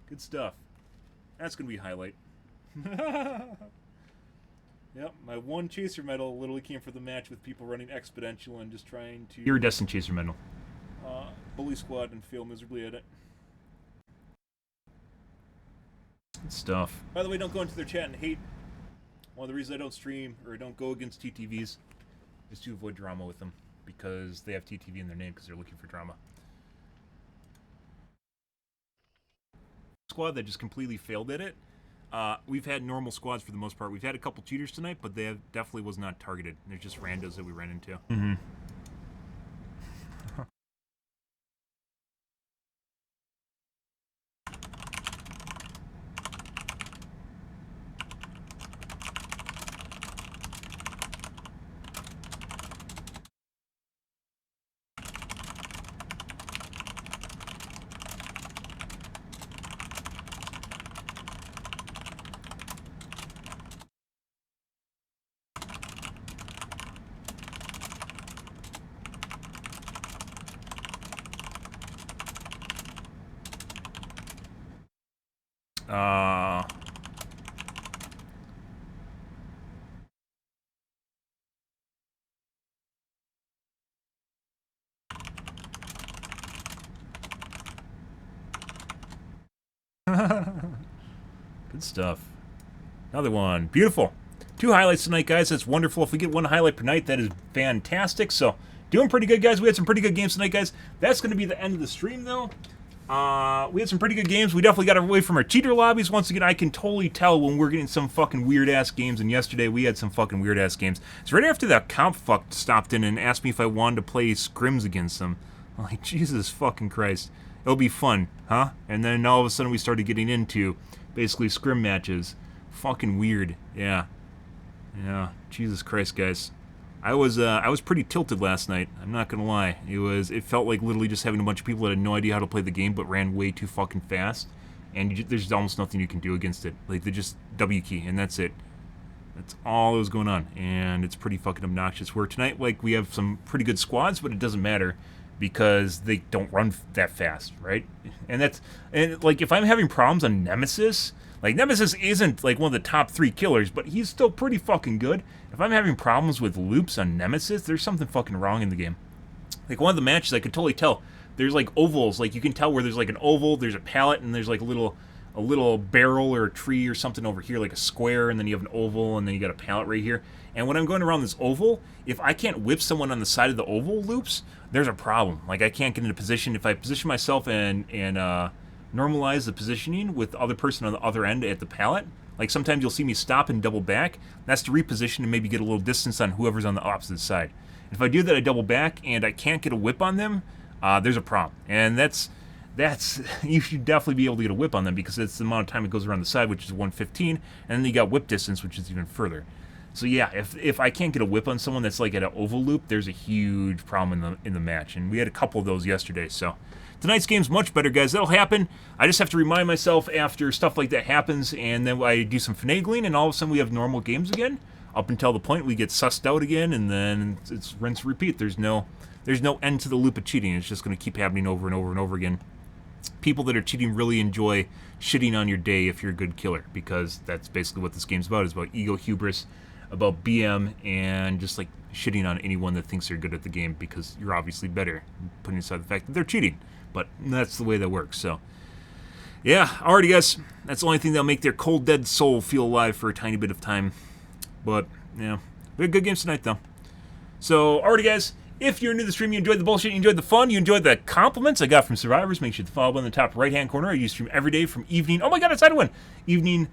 S1: Good stuff. That's gonna be a highlight. Yep, my 1 chaser medal literally came for the match with people running exponential and just trying to... Iridescent chaser medal. Bully squad and fail miserably at it. Good stuff. By the way, don't go into their chat and hate. One of the reasons I don't stream or I don't go against TTVs is to avoid drama with them. Because they have TTV in their name because they're looking for drama. Squad that just completely failed at it. we've had normal squads for the most part. We've had a couple cheaters tonight, but they definitely was not targeted. They're just randos that we ran into. Mm-hmm. Good stuff. Another one. Beautiful. 2 highlights tonight, guys. That's wonderful. If we get 1 highlight per night, that is fantastic. So, doing pretty good, guys. We had some pretty good games tonight, guys. That's going to be the end of the stream, though. We had some pretty good games. We definitely got away from our cheater lobbies. Once again, I can totally tell when we're getting some fucking weird-ass games, and yesterday we had some fucking weird-ass games. So right after that comp fuck stopped in and asked me if I wanted to play scrims against them. I'm like, Jesus fucking Christ. It'll be fun, huh? And then all of a sudden we started getting into basically scrim matches. Fucking weird. Yeah. Yeah. Jesus Christ, guys. I was pretty tilted last night. I'm not gonna lie. It felt like literally just having a bunch of people that had no idea how to play the game but ran way too fucking fast, and there's almost nothing you can do against it. Like, they just W key and that's it. That's all that was going on, and it's pretty fucking obnoxious. Where tonight, like, we have some pretty good squads, but it doesn't matter because they don't run that fast, right? And like, if I'm having problems on Nemesis. Like, Nemesis isn't, like, one of the top 3 killers, but he's still pretty fucking good. If I'm having problems with loops on Nemesis, there's something fucking wrong in the game. Like, one of the matches, I could totally tell. There's, like, ovals. Like, you can tell where there's, like, an oval, there's a pallet, and there's, like, a little barrel or a tree or something over here, like a square, and then you have an oval, and then you got a pallet right here. And when I'm going around this oval, if I can't whip someone on the side of the oval loops, there's a problem. Like, I can't get into position. If I position myself and normalize the positioning with the other person on the other end at the pallet. Like, sometimes you'll see me stop and double back. That's to reposition and maybe get a little distance on whoever's on the opposite side. If I do that, I double back and I can't get a whip on them, there's a problem. And that's you should definitely be able to get a whip on them because it's the amount of time it goes around the side, which is 115, and then you got whip distance, which is even further. So yeah, if I can't get a whip on someone that's like at an oval loop, there's a huge problem in the match. And we had a couple of those yesterday, so tonight's game's much better, guys. That'll happen. I just have to remind myself after stuff like that happens, and then I do some finagling, and all of a sudden we have normal games again, up until the point we get sussed out again, and then it's rinse and repeat. There's no end to the loop of cheating. It's just going to keep happening over and over and over again. People that are cheating really enjoy shitting on your day if you're a good killer, because that's basically what this game's about. It's about ego, hubris, about BM, and just like shitting on anyone that thinks they're good at the game because you're obviously better, putting aside the fact that they're cheating. But that's the way that works, so. Yeah, alrighty, guys. That's the only thing that'll make their cold, dead soul feel alive for a tiny bit of time. But, yeah. We had good games tonight, though. So, alrighty, guys. If you're new to the stream, you enjoyed the bullshit, you enjoyed the fun, you enjoyed the compliments I got from survivors, make sure to follow in the top right-hand corner. I use stream every day from evening. Oh my god, I decided one! Evening.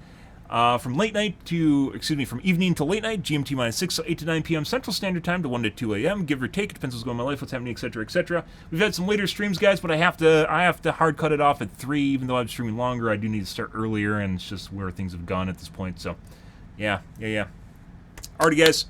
S1: From evening to late night, GMT -6, so 8 to 9 p.m. Central Standard Time to 1 to 2 a.m. Give or take, it depends what's going on in my life, what's happening, etc., etc. We've had some later streams, guys, but I have to hard cut it off at 3, even though I'm streaming longer. I do need to start earlier, and it's just where things have gone at this point. So, yeah. Alrighty, guys.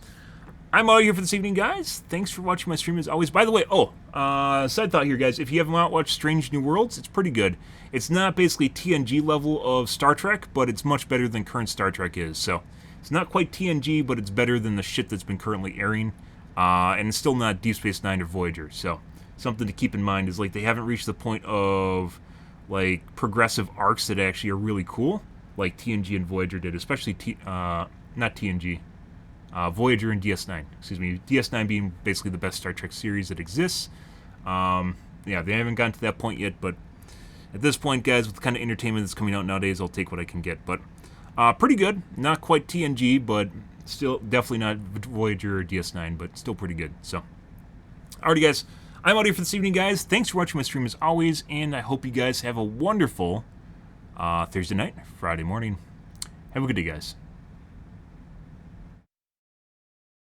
S1: I'm out of here for this evening, guys. Thanks for watching my stream as always. By the way, side thought here, guys. If you haven't watched Strange New Worlds, it's pretty good. It's not basically TNG level of Star Trek, but it's much better than current Star Trek is. So, it's not quite TNG, but it's better than the shit that's been currently airing. And it's still not Deep Space Nine or Voyager. So, something to keep in mind is, like, they haven't reached the point of, like, progressive arcs that actually are really cool, like TNG and Voyager did, especially, not TNG. Voyager and DS9. Excuse me. DS9 being basically the best Star Trek series that exists. Yeah, they haven't gotten to that point yet, but at this point, guys, with the kind of entertainment that's coming out nowadays, I'll take what I can get. But pretty good. Not quite TNG, but still definitely not Voyager or DS9, but still pretty good. So, alrighty, guys. I'm out here for this evening, guys. Thanks for watching my stream as always, and I hope you guys have a wonderful Thursday night, Friday morning. Have a good day, guys.